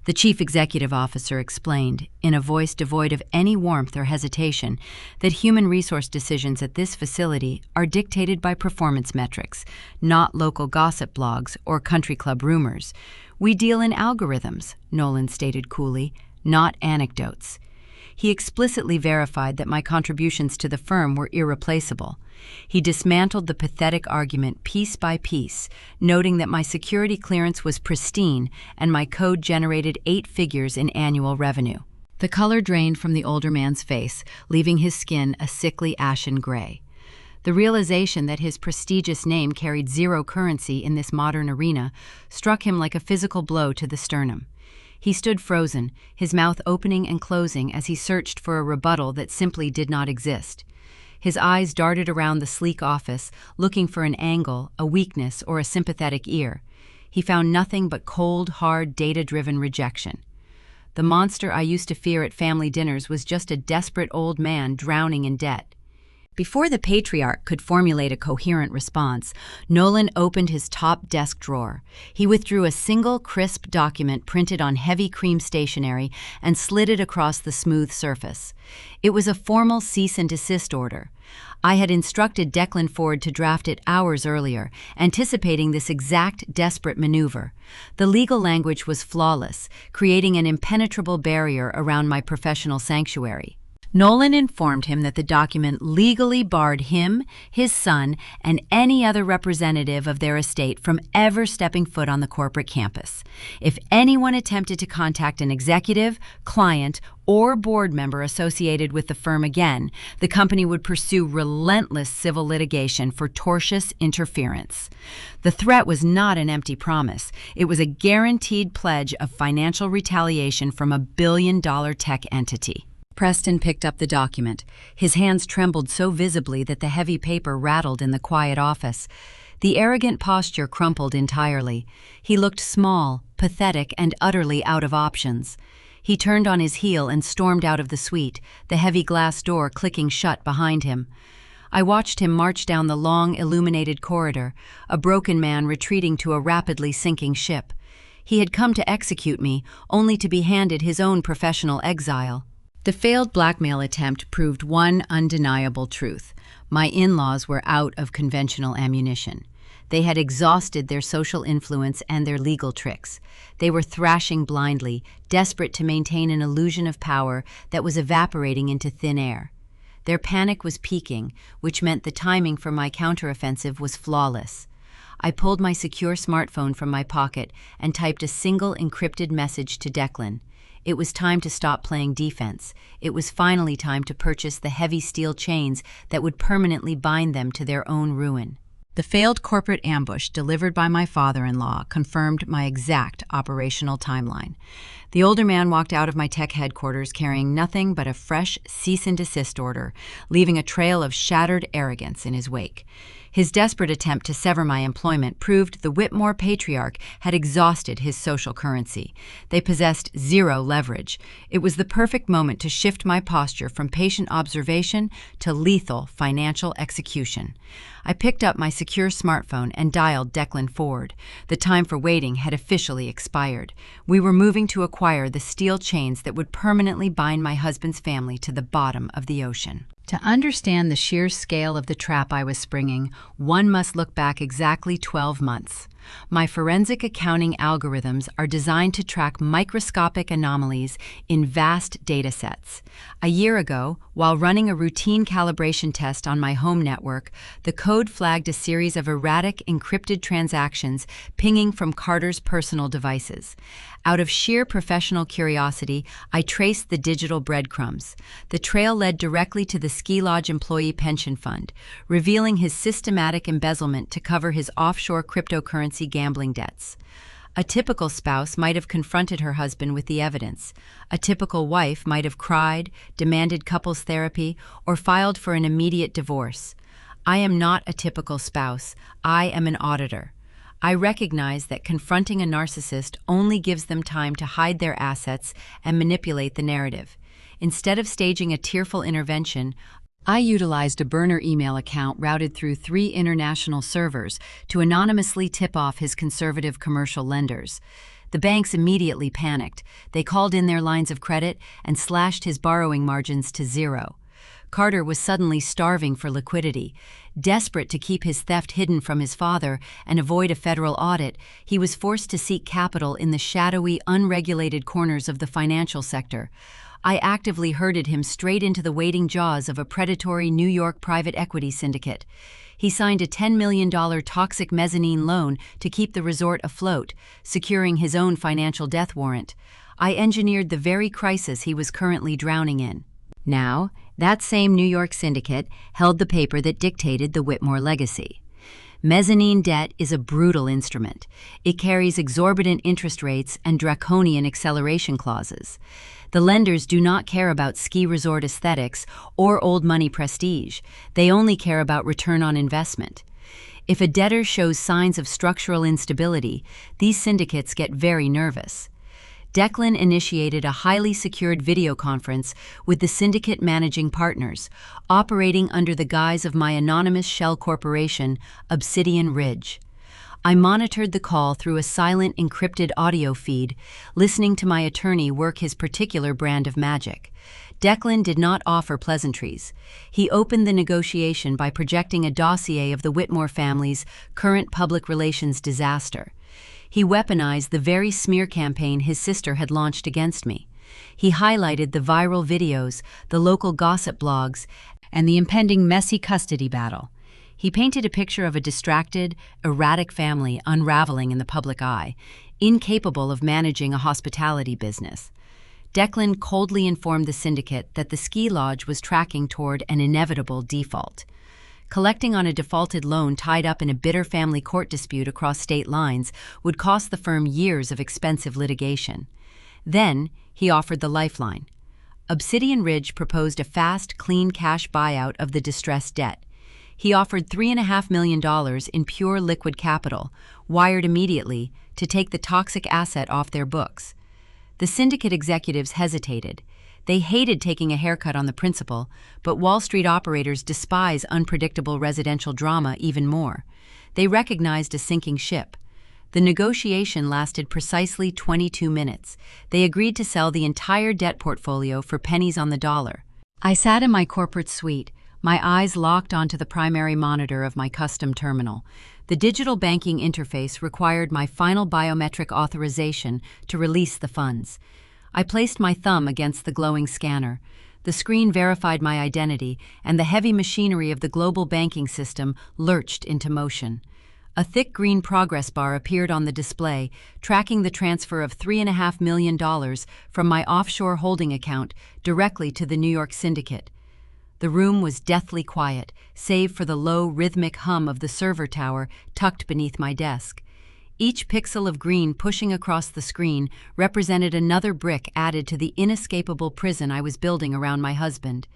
The chief executive officer explained, in a voice devoid of any warmth or hesitation, that human resource decisions at this facility are dictated by performance metrics, not local gossip blogs or country club rumors. "We deal in algorithms," Nolan stated coolly, "not anecdotes." He explicitly verified that my contributions to the firm were irreplaceable. He dismantled the pathetic argument piece by piece, noting that my security clearance was pristine and my code generated 8 figures in annual revenue. The color drained from the older man's face, leaving his skin a sickly ashen gray. The realization that his prestigious name carried zero currency in this modern arena struck him like a physical blow to the sternum. He stood frozen, his mouth opening and closing as he searched for a rebuttal that simply did not exist. His eyes darted around the sleek office, looking for an angle, a weakness, or a sympathetic ear. He found nothing but cold, hard, data-driven rejection. The monster I used to fear at family dinners was just a desperate old man drowning in debt. Before the patriarch could formulate a coherent response, Nolan opened his top desk drawer. He withdrew a single, crisp document printed on heavy cream stationery and slid it across the smooth surface. It was a formal cease and desist order. I had instructed Declan Ford to draft it hours earlier, anticipating this exact desperate maneuver. The legal language was flawless, creating an impenetrable barrier around my professional sanctuary. Nolan informed him that the document legally barred him, his son, and any other representative of their estate from ever stepping foot on the corporate campus. If anyone attempted to contact an executive, client, or board member associated with the firm again, the company would pursue relentless civil litigation for tortious interference. The threat was not an empty promise. It was a guaranteed pledge of financial retaliation from a billion-dollar tech entity. Preston picked up the document. His hands trembled so visibly that the heavy paper rattled in the quiet office. The arrogant posture crumpled entirely. He looked small, pathetic, and utterly out of options. He turned on his heel and stormed out of the suite, the heavy glass door clicking shut behind him. I watched him march down the long, illuminated corridor, a broken man retreating to a rapidly sinking ship. He had come to execute me, only to be handed his own professional exile. The failed blackmail attempt proved one undeniable truth. My in-laws were out of conventional ammunition. They had exhausted their social influence and their legal tricks. They were thrashing blindly, desperate to maintain an illusion of power that was evaporating into thin air. Their panic was peaking, which meant the timing for my counteroffensive was flawless. I pulled my secure smartphone from my pocket and typed a single encrypted message to Declan. It was time to stop playing defense. It was finally time to purchase the heavy steel chains that would permanently bind them to their own ruin. The failed corporate ambush delivered by my father-in-law confirmed my exact operational timeline. The older man walked out of my tech headquarters carrying nothing but a fresh cease and desist order, leaving a trail of shattered arrogance in his wake. His desperate attempt to sever my employment proved the Whitmore patriarch had exhausted his social currency. They possessed zero leverage. It was the perfect moment to shift my posture from patient observation to lethal financial execution. I picked up my secure smartphone and dialed Declan Ford. The time for waiting had officially expired. We were moving to acquire the steel chains that would permanently bind my husband's family to the bottom of the ocean. To understand the sheer scale of the trap I was springing, one must look back exactly 12 months. My forensic accounting algorithms are designed to track microscopic anomalies in vast datasets. A year ago, while running a routine calibration test on my home network, the code flagged a series of erratic encrypted transactions pinging from Carter's personal devices. Out of sheer professional curiosity, I traced the digital breadcrumbs. The trail led directly to the ski lodge employee pension fund, revealing his systematic embezzlement to cover his offshore cryptocurrency gambling debts. A typical spouse might have confronted her husband with the evidence. A typical wife might have cried, demanded couples therapy, or filed for an immediate divorce. I am not a typical spouse. I am an auditor. I recognize that confronting a narcissist only gives them time to hide their assets and manipulate the narrative. Instead of staging a tearful intervention, I utilized a burner email account routed through 3 international servers to anonymously tip off his conservative commercial lenders. The banks immediately panicked. They called in their lines of credit and slashed his borrowing margins to 0. Carter was suddenly starving for liquidity. Desperate to keep his theft hidden from his father and avoid a federal audit, he was forced to seek capital in the shadowy, unregulated corners of the financial sector. I actively herded him straight into the waiting jaws of a predatory New York private equity syndicate. He signed a $10 million toxic mezzanine loan to keep the resort afloat, securing his own financial death warrant. I engineered the very crisis he was currently drowning in. Now, that same New York syndicate held the paper that dictated the Whitmore legacy. Mezzanine debt is a brutal instrument. It carries exorbitant interest rates and draconian acceleration clauses. The lenders do not care about ski resort aesthetics or old money prestige. They only care about return on investment. If a debtor shows signs of structural instability, these syndicates get very nervous. Declan initiated a highly secured video conference with the syndicate managing partners, operating under the guise of my anonymous shell corporation, Obsidian Ridge. I monitored the call through a silent encrypted audio feed, listening to my attorney work his particular brand of magic. Declan did not offer pleasantries. He opened the negotiation by projecting a dossier of the Whitmore family's current public relations disaster. He weaponized the very smear campaign his sister had launched against me. He highlighted the viral videos, the local gossip blogs, and the impending messy custody battle. He painted a picture of a distracted, erratic family unraveling in the public eye, incapable of managing a hospitality business. Declan coldly informed the syndicate that the ski lodge was tracking toward an inevitable default. Collecting on a defaulted loan tied up in a bitter family court dispute across state lines would cost the firm years of expensive litigation. Then, he offered the lifeline. Obsidian Ridge proposed a fast, clean cash buyout of the distressed debt. He offered $3.5 million in pure liquid capital, wired immediately, to take the toxic asset off their books. The syndicate executives hesitated. They hated taking a haircut on the principal, but Wall Street operators despise unpredictable residential drama even more. They recognized a sinking ship. The negotiation lasted precisely 22 minutes. They agreed to sell the entire debt portfolio for pennies on the dollar. I sat in my corporate suite, my eyes locked onto the primary monitor of my custom terminal. The digital banking interface required my final biometric authorization to release the funds. I placed my thumb against the glowing scanner. The screen verified my identity, and the heavy machinery of the global banking system lurched into motion. A thick green progress bar appeared on the display, tracking the transfer of $3.5 million from my offshore holding account directly to the New York syndicate. The room was deathly quiet, save for the low, rhythmic hum of the server tower tucked beneath my desk. Each pixel of green pushing across the screen represented another brick added to the inescapable prison I was building around my husband.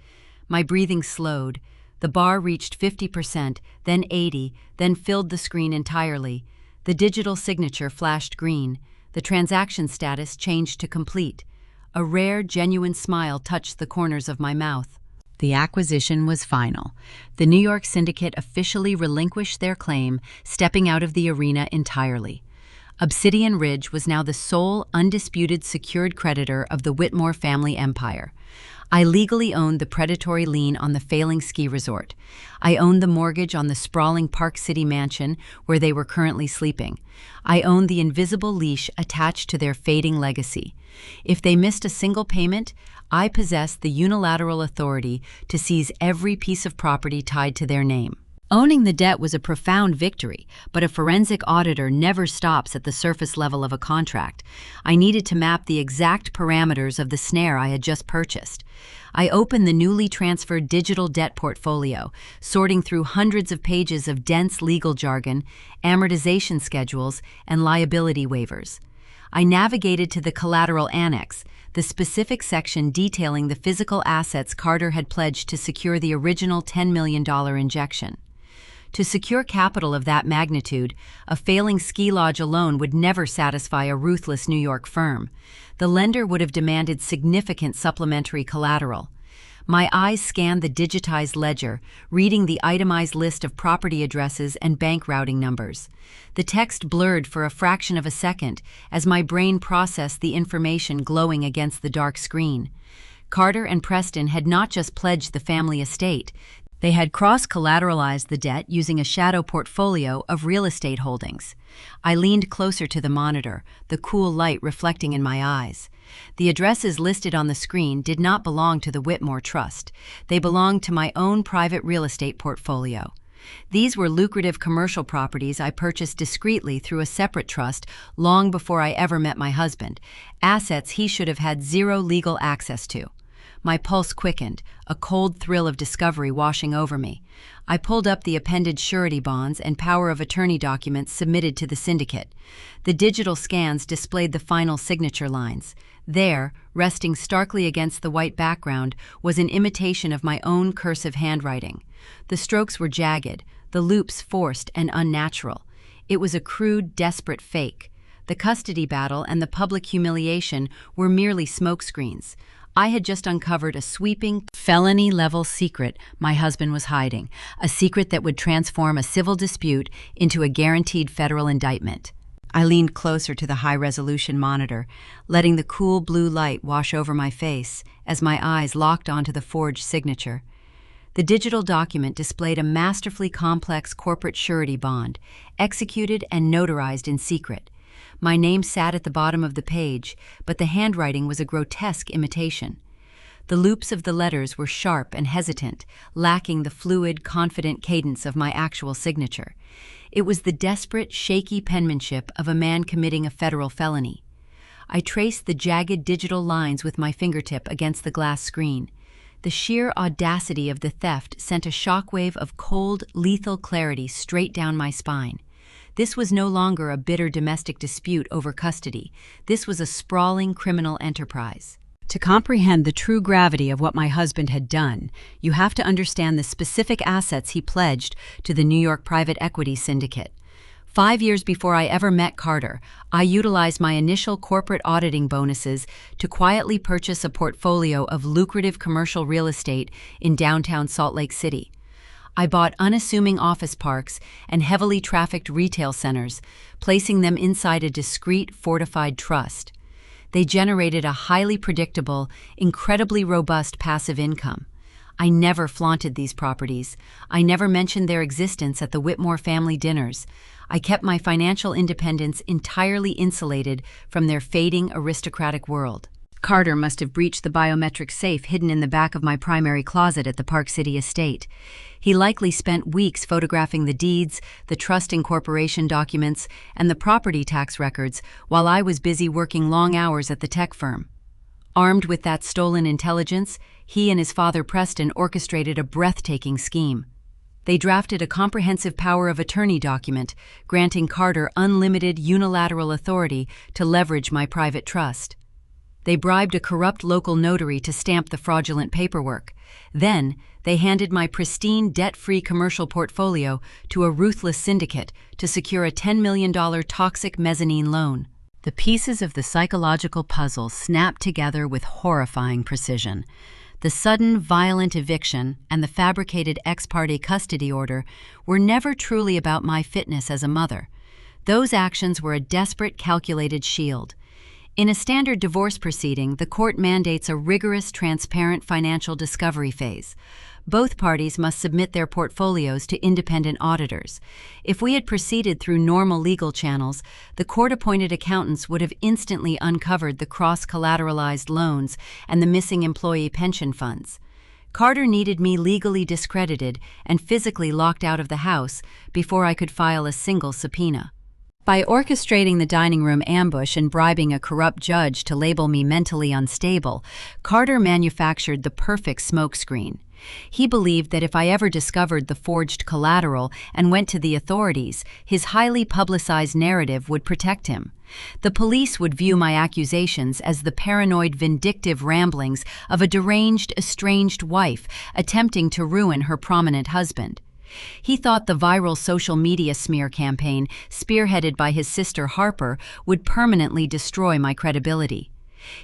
My breathing slowed. The bar reached 50%, then 80%, then filled the screen entirely. The digital signature flashed green. The transaction status changed to complete. A rare, genuine smile touched the corners of my mouth. The acquisition was final. The New York syndicate officially relinquished their claim, stepping out of the arena entirely. Obsidian Ridge was now the sole, undisputed secured creditor of the Whitmore family empire. I legally owned the predatory lien on the failing ski resort. I owned the mortgage on the sprawling Park City mansion where they were currently sleeping. I owned the invisible leash attached to their fading legacy. If they missed a single payment, I possessed the unilateral authority to seize every piece of property tied to their name. Owning the debt was a profound victory, but a forensic auditor never stops at the surface level of a contract. I needed to map the exact parameters of the snare I had just purchased. I opened the newly transferred digital debt portfolio, sorting through hundreds of pages of dense legal jargon, amortization schedules, and liability waivers. I navigated to the collateral annex, the specific section detailing the physical assets Carter had pledged to secure the original $10 million injection. To secure capital of that magnitude, a failing ski lodge alone would never satisfy a ruthless New York firm. The lender would have demanded significant supplementary collateral. My eyes scanned the digitized ledger, reading the itemized list of property addresses and bank routing numbers. The text blurred for a fraction of a second as my brain processed the information glowing against the dark screen. Carter and Preston had not just pledged the family estate. They had cross-collateralized the debt using a shadow portfolio of real estate holdings. I leaned closer to the monitor, the cool light reflecting in my eyes. The addresses listed on the screen did not belong to the Whitmore Trust. They belonged to my own private real estate portfolio. These were lucrative commercial properties I purchased discreetly through a separate trust long before I ever met my husband, assets he should have had zero legal access to. My pulse quickened, a cold thrill of discovery washing over me. I pulled up the appended surety bonds and power of attorney documents submitted to the syndicate. The digital scans displayed the final signature lines. There, resting starkly against the white background, was an imitation of my own cursive handwriting. The strokes were jagged, the loops forced and unnatural. It was a crude, desperate fake. The custody battle and the public humiliation were merely smokescreens. I had just uncovered a sweeping, felony-level secret my husband was hiding, a secret that would transform a civil dispute into a guaranteed federal indictment. I leaned closer to the high-resolution monitor, letting the cool blue light wash over my face as my eyes locked onto the forged signature. The digital document displayed a masterfully complex corporate surety bond, executed and notarized in secret. My name sat at the bottom of the page, but the handwriting was a grotesque imitation. The loops of the letters were sharp and hesitant, lacking the fluid, confident cadence of my actual signature. It was the desperate, shaky penmanship of a man committing a federal felony. I traced the jagged digital lines with my fingertip against the glass screen. The sheer audacity of the theft sent a shockwave of cold, lethal clarity straight down my spine. This was no longer a bitter domestic dispute over custody. This was a sprawling criminal enterprise. To comprehend the true gravity of what my husband had done, you have to understand the specific assets he pledged to the New York private equity syndicate. 5 years before I ever met Carter, I utilized my initial corporate auditing bonuses to quietly purchase a portfolio of lucrative commercial real estate in downtown Salt Lake City. I bought unassuming office parks and heavily trafficked retail centers, placing them inside a discreet, fortified trust. They generated a highly predictable, incredibly robust passive income. I never flaunted these properties. I never mentioned their existence at the Whitmore family dinners. I kept my financial independence entirely insulated from their fading aristocratic world. Carter must have breached the biometric safe hidden in the back of my primary closet at the Park City estate. He likely spent weeks photographing the deeds, the trust incorporation documents, and the property tax records while I was busy working long hours at the tech firm. Armed with that stolen intelligence, he and his father Preston orchestrated a breathtaking scheme. They drafted a comprehensive power of attorney document, granting Carter unlimited unilateral authority to leverage my private trust. They bribed a corrupt local notary to stamp the fraudulent paperwork. Then, they handed my pristine, debt-free commercial portfolio to a ruthless syndicate to secure a $10 million toxic mezzanine loan. The pieces of the psychological puzzle snapped together with horrifying precision. The sudden, violent eviction and the fabricated ex parte custody order were never truly about my fitness as a mother. Those actions were a desperate, calculated shield. In a standard divorce proceeding, the court mandates a rigorous, transparent financial discovery phase. Both parties must submit their portfolios to independent auditors. If we had proceeded through normal legal channels, the court-appointed accountants would have instantly uncovered the cross-collateralized loans and the missing employee pension funds. Carter needed me legally discredited and physically locked out of the house before I could file a single subpoena. By orchestrating the dining room ambush and bribing a corrupt judge to label me mentally unstable, Carter manufactured the perfect smokescreen. He believed that if I ever discovered the forged collateral and went to the authorities, his highly publicized narrative would protect him. The police would view my accusations as the paranoid, vindictive ramblings of a deranged, estranged wife attempting to ruin her prominent husband. He thought the viral social media smear campaign, spearheaded by his sister Harper, would permanently destroy my credibility.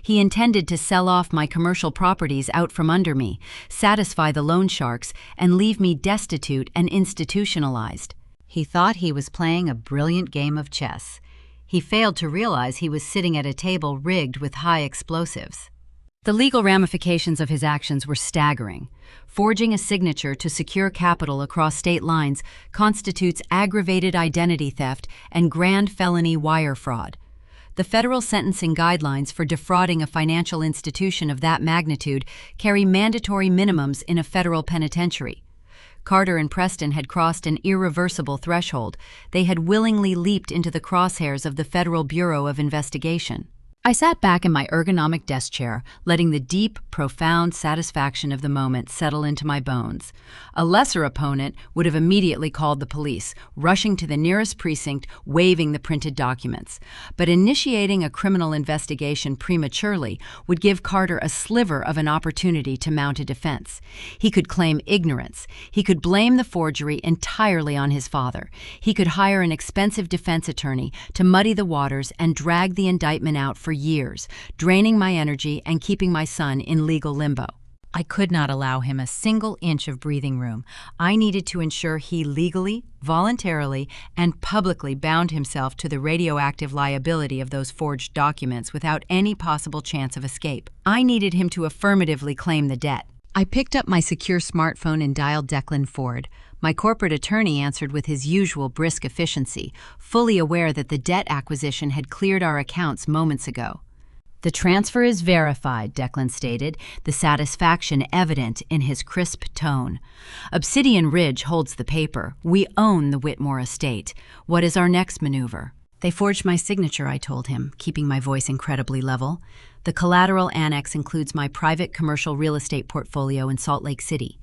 He intended to sell off my commercial properties out from under me, satisfy the loan sharks, and leave me destitute and institutionalized. He thought he was playing a brilliant game of chess. He failed to realize he was sitting at a table rigged with high explosives. The legal ramifications of his actions were staggering. Forging a signature to secure capital across state lines constitutes aggravated identity theft and grand felony wire fraud. The federal sentencing guidelines for defrauding a financial institution of that magnitude carry mandatory minimums in a federal penitentiary. Carter and Preston had crossed an irreversible threshold. They had willingly leaped into the crosshairs of the Federal Bureau of Investigation. I sat back in my ergonomic desk chair, letting the deep, profound satisfaction of the moment settle into my bones. A lesser opponent would have immediately called the police, rushing to the nearest precinct, waving the printed documents. But initiating a criminal investigation prematurely would give Carter a sliver of an opportunity to mount a defense. He could claim ignorance. He could blame the forgery entirely on his father. He could hire an expensive defense attorney to muddy the waters and drag the indictment out for years, draining my energy and keeping my son in legal limbo. I could not allow him a single inch of breathing room. I needed to ensure he legally, voluntarily, and publicly bound himself to the radioactive liability of those forged documents without any possible chance of escape. I needed him to affirmatively claim the debt. I picked up my secure smartphone and dialed Declan Ford. My corporate attorney answered with his usual brisk efficiency, fully aware that the debt acquisition had cleared our accounts moments ago. "The transfer is verified," Declan stated, the satisfaction evident in his crisp tone. "Obsidian Ridge holds the paper. We own the Whitmore estate. What is our next maneuver?" "They forged my signature," I told him, keeping my voice incredibly level. "The collateral annex includes my private commercial real estate portfolio in Salt Lake City.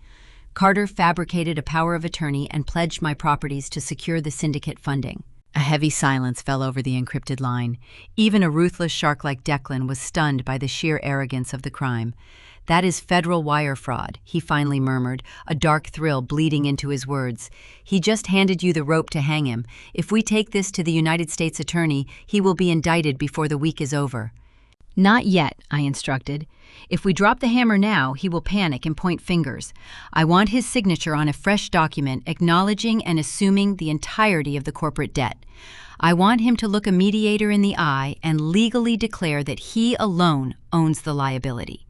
Carter fabricated a power of attorney and pledged my properties to secure the syndicate funding." A heavy silence fell over the encrypted line. Even a ruthless shark like Declan was stunned by the sheer arrogance of the crime. "That is federal wire fraud," he finally murmured, a dark thrill bleeding into his words. "He just handed you the rope to hang him. If we take this to the United States Attorney, he will be indicted before the week is over." "Not yet," I instructed. "If we drop the hammer now, he will panic and point fingers. I want his signature on a fresh document acknowledging and assuming the entirety of the corporate debt. I want him to look a mediator in the eye and legally declare that he alone owns the liability."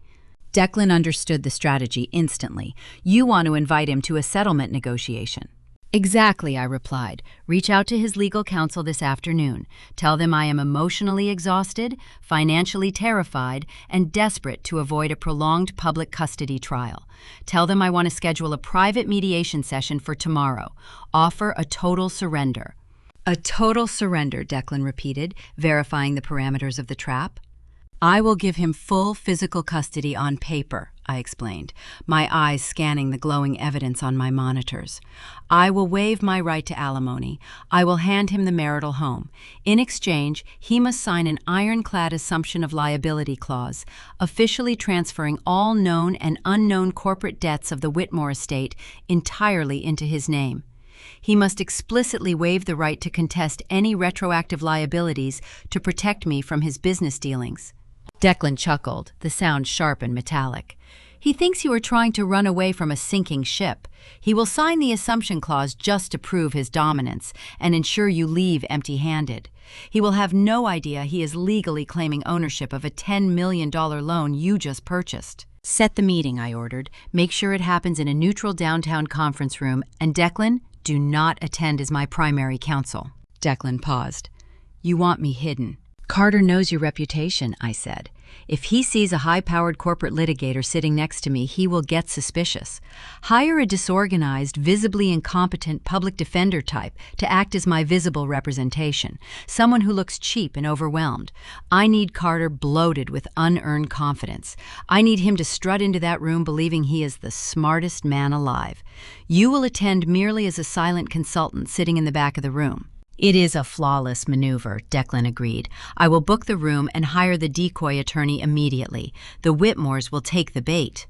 Declan understood the strategy instantly. "You want to invite him to a settlement negotiation." "Exactly," I replied. "Reach out to his legal counsel this afternoon. Tell them I am emotionally exhausted, financially terrified, and desperate to avoid a prolonged public custody trial. Tell them I want to schedule a private mediation session for tomorrow. Offer a total surrender." "A total surrender," Declan repeated, verifying the parameters of the trap. "I will give him full physical custody on paper," I explained, my eyes scanning the glowing evidence on my monitors. "I will waive my right to alimony. I will hand him the marital home. In exchange, he must sign an ironclad assumption of liability clause, officially transferring all known and unknown corporate debts of the Whitmore estate entirely into his name. He must explicitly waive the right to contest any retroactive liabilities to protect me from his business dealings." Declan chuckled, the sound sharp and metallic. He thinks you are trying to run away from a sinking ship. He will sign the assumption clause just to prove his dominance and ensure you leave empty-handed. He will have no idea he is legally claiming ownership of a $10 million loan you just purchased. Set the meeting, I ordered. Make sure it happens in a neutral downtown conference room, and Declan, do not attend as my primary counsel. Declan paused. You want me hidden. Carter knows your reputation, I said. If he sees a high-powered corporate litigator sitting next to me, he will get suspicious. Hire a disorganized, visibly incompetent public defender type to act as my visible representation, someone who looks cheap and overwhelmed. I need Carter bloated with unearned confidence. I need him to strut into that room believing he is the smartest man alive. You will attend merely as a silent consultant sitting in the back of the room. It is a flawless maneuver, Declan agreed. I will book the room and hire the decoy attorney immediately. The Whitmores will take the bait.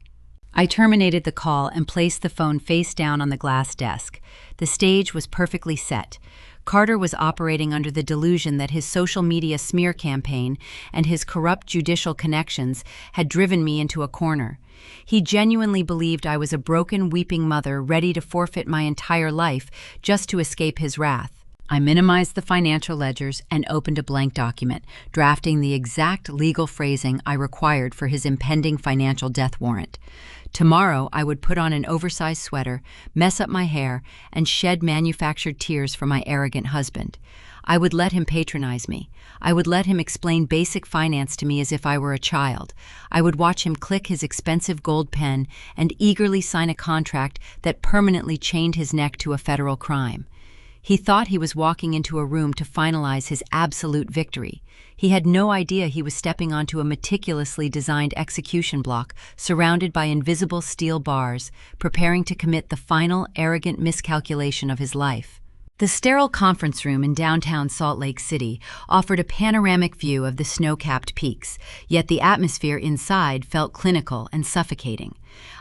I terminated the call and placed the phone face down on the glass desk. The stage was perfectly set. Carter was operating under the delusion that his social media smear campaign and his corrupt judicial connections had driven me into a corner. He genuinely believed I was a broken, weeping mother ready to forfeit my entire life just to escape his wrath. I minimized the financial ledgers and opened a blank document, drafting the exact legal phrasing I required for his impending financial death warrant. Tomorrow, I would put on an oversized sweater, mess up my hair, and shed manufactured tears for my arrogant husband. I would let him patronize me. I would let him explain basic finance to me as if I were a child. I would watch him click his expensive gold pen and eagerly sign a contract that permanently chained his neck to a federal crime. He thought he was walking into a room to finalize his absolute victory. He had no idea he was stepping onto a meticulously designed execution block surrounded by invisible steel bars, preparing to commit the final arrogant miscalculation of his life. The sterile conference room in downtown Salt Lake City offered a panoramic view of the snow-capped peaks, yet the atmosphere inside felt clinical and suffocating.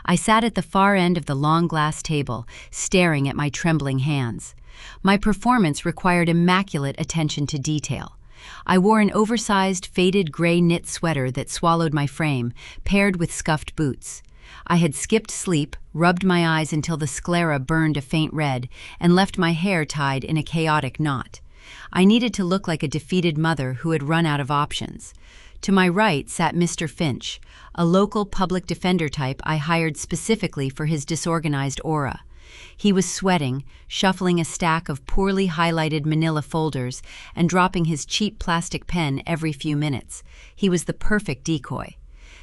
I sat at the far end of the long glass table, staring at my trembling hands. My performance required immaculate attention to detail. I wore an oversized, faded gray knit sweater that swallowed my frame, paired with scuffed boots. I had skipped sleep, rubbed my eyes until the sclera burned a faint red, and left my hair tied in a chaotic knot. I needed to look like a defeated mother who had run out of options. To my right sat Mr. Finch, a local public defender type I hired specifically for his disorganized aura. He was sweating, shuffling a stack of poorly highlighted manila folders and dropping his cheap plastic pen every few minutes. He was the perfect decoy.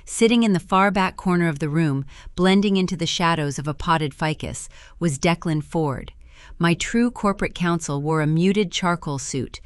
Sitting in the far back corner of the room, blending into the shadows of a potted ficus, was Declan Ford. My true corporate counsel wore a muted charcoal suit,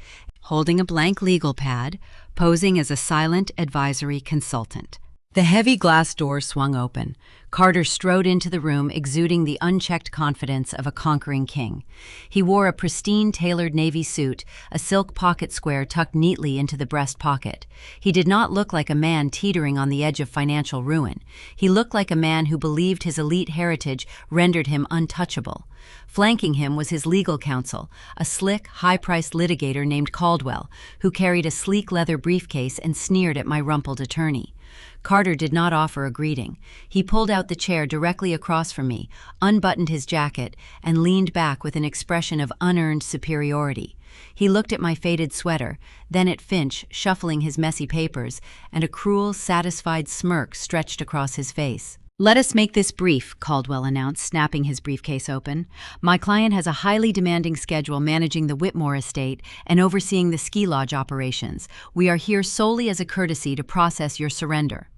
holding a blank legal pad, posing as a silent advisory consultant. The heavy glass door swung open. Carter strode into the room, exuding the unchecked confidence of a conquering king. He wore a pristine tailored navy suit, a silk pocket square tucked neatly into the breast pocket. He did not look like a man teetering on the edge of financial ruin. He looked like a man who believed his elite heritage rendered him untouchable. Flanking him was his legal counsel, a slick, high-priced litigator named Caldwell, who carried a sleek leather briefcase and sneered at my rumpled attorney. Carter did not offer a greeting. He pulled out the chair directly across from me, unbuttoned his jacket, and leaned back with an expression of unearned superiority. He looked at my faded sweater, then at Finch, shuffling his messy papers, and a cruel, satisfied smirk stretched across his face. "Let us make this brief," Caldwell announced, snapping his briefcase open. "My client has a highly demanding schedule managing the Whitmore estate and overseeing the ski lodge operations. We are here solely as a courtesy to process your surrender."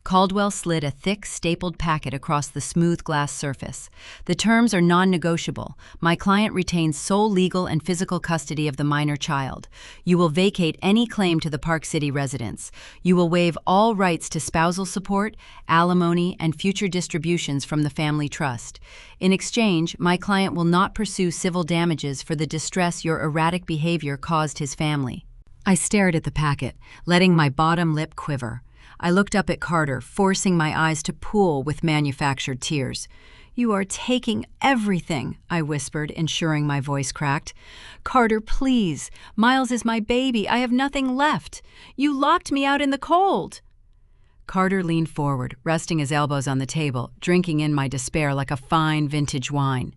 Caldwell slid a thick, stapled packet across the smooth glass surface. "The terms are non-negotiable. My client retains sole legal and physical custody of the minor child. You will vacate any claim to the Park City residence. You will waive all rights to spousal support, alimony, and future distributions from the family trust. In exchange, my client will not pursue civil damages for the distress your erratic behavior caused his family." I stared at the packet, letting my bottom lip quiver. I looked up at Carter, forcing my eyes to pool with manufactured tears. "You are taking everything," I whispered, ensuring my voice cracked. "Carter, please. Miles is my baby. I have nothing left. You locked me out in the cold." Carter leaned forward, resting his elbows on the table, drinking in my despair like a fine vintage wine.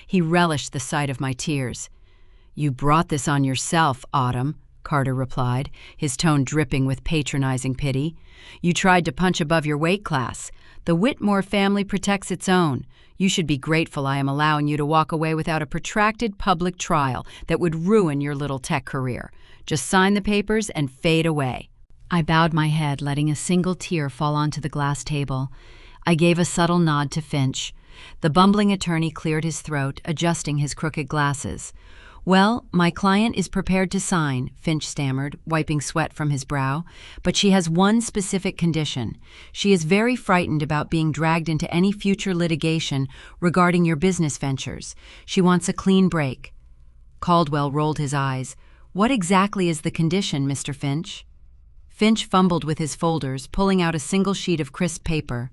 He relished the sight of my tears. "You brought this on yourself, Autumn," Carter replied, his tone dripping with patronizing pity. "You tried to punch above your weight class. The Whitmore family protects its own. You should be grateful I am allowing you to walk away without a protracted public trial that would ruin your little tech career. Just sign the papers and fade away." I bowed my head, letting a single tear fall onto the glass table. I gave a subtle nod to Finch. The bumbling attorney cleared his throat, adjusting his crooked glasses. "Well, my client is prepared to sign," Finch stammered, wiping sweat from his brow. "But she has one specific condition. She is very frightened about being dragged into any future litigation regarding your business ventures. She wants a clean break." Caldwell rolled his eyes. "What exactly is the condition, Mr. Finch?" Finch fumbled with his folders, pulling out a single sheet of crisp paper.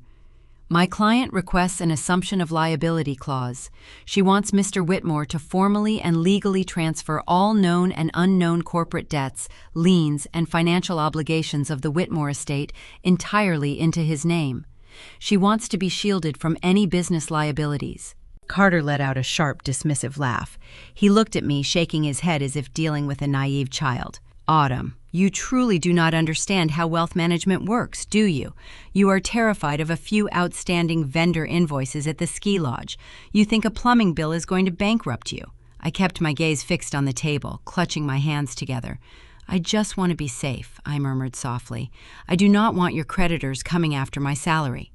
"My client requests an assumption of liability clause. She wants Mr. Whitmore to formally and legally transfer all known and unknown corporate debts, liens, and financial obligations of the Whitmore estate entirely into his name. She wants to be shielded from any business liabilities." Carter let out a sharp, dismissive laugh. He looked at me, shaking his head as if dealing with a naive child. "Autumn, you truly do not understand how wealth management works, do you? You are terrified of a few outstanding vendor invoices at the ski lodge. You think a plumbing bill is going to bankrupt you." I kept my gaze fixed on the table, clutching my hands together. "I just want to be safe," I murmured softly. "I do not want your creditors coming after my salary."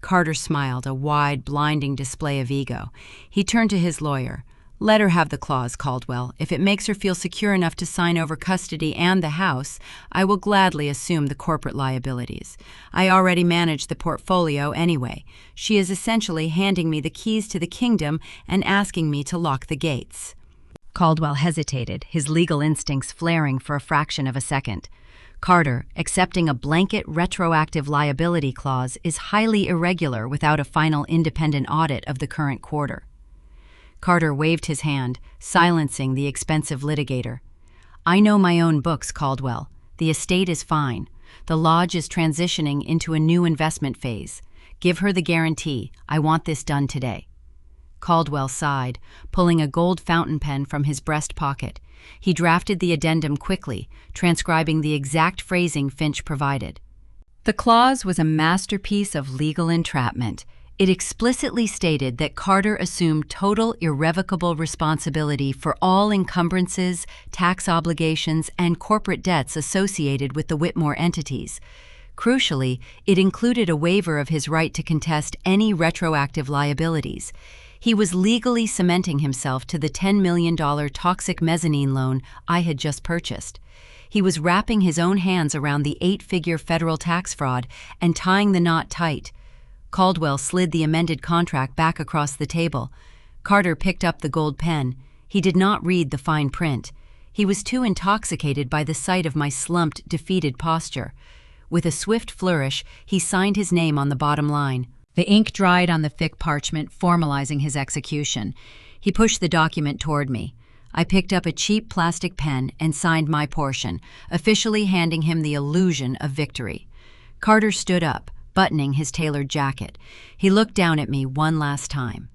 Carter smiled, a wide, blinding display of ego. He turned to his lawyer. "Let her have the clause, Caldwell. If it makes her feel secure enough to sign over custody and the house, I will gladly assume the corporate liabilities. I already manage the portfolio anyway. She is essentially handing me the keys to the kingdom and asking me to lock the gates." Caldwell hesitated, his legal instincts flaring for a fraction of a second. "Carter, accepting a blanket retroactive liability clause is highly irregular without a final independent audit of the current quarter." Carter waved his hand, silencing the expensive litigator. "I know my own books, Caldwell. The estate is fine. The lodge is transitioning into a new investment phase. Give her the guarantee. I want this done today." Caldwell sighed, pulling a gold fountain pen from his breast pocket. He drafted the addendum quickly, transcribing the exact phrasing Finch provided. The clause was a masterpiece of legal entrapment. It explicitly stated that Carter assumed total irrevocable responsibility for all encumbrances, tax obligations, and corporate debts associated with the Whitmore entities. Crucially, it included a waiver of his right to contest any retroactive liabilities. He was legally cementing himself to the $10 million toxic mezzanine loan I had just purchased. He was wrapping his own hands around the 8-figure federal tax fraud and tying the knot tight. Caldwell slid the amended contract back across the table. Carter picked up the gold pen. He did not read the fine print. He was too intoxicated by the sight of my slumped, defeated posture. With a swift flourish, he signed his name on the bottom line. The ink dried on the thick parchment, formalizing his execution. He pushed the document toward me. I picked up a cheap plastic pen and signed my portion, officially handing him the illusion of victory. Carter stood up, buttoning his tailored jacket. He looked down at me one last time.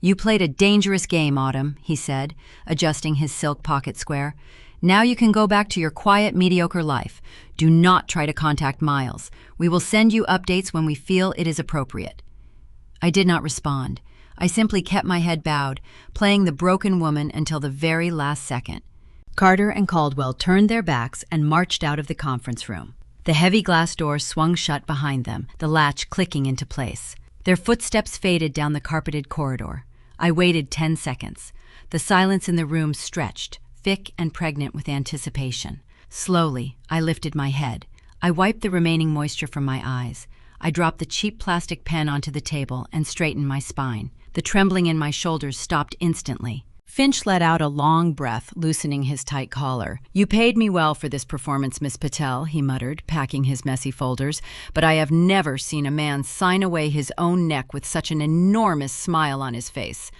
"You played a dangerous game, Autumn," he said, adjusting his silk pocket square. "Now you can go back to your quiet, mediocre life. Do not try to contact Miles. We will send you updates when we feel it is appropriate." I did not respond. I simply kept my head bowed, playing the broken woman until the very last second. Carter and Caldwell turned their backs and marched out of the conference room. The heavy glass door swung shut behind them, the latch clicking into place. Their footsteps faded down the carpeted corridor. I waited 10 seconds. The silence in the room stretched, thick and pregnant with anticipation. Slowly, I lifted my head. I wiped the remaining moisture from my eyes. I dropped the cheap plastic pen onto the table and straightened my spine. The trembling in my shoulders stopped instantly. Finch let out a long breath, loosening his tight collar. "You paid me well for this performance, Miss Patel," he muttered, packing his messy folders, "but I have never seen a man sign away his own neck with such an enormous smile on his face."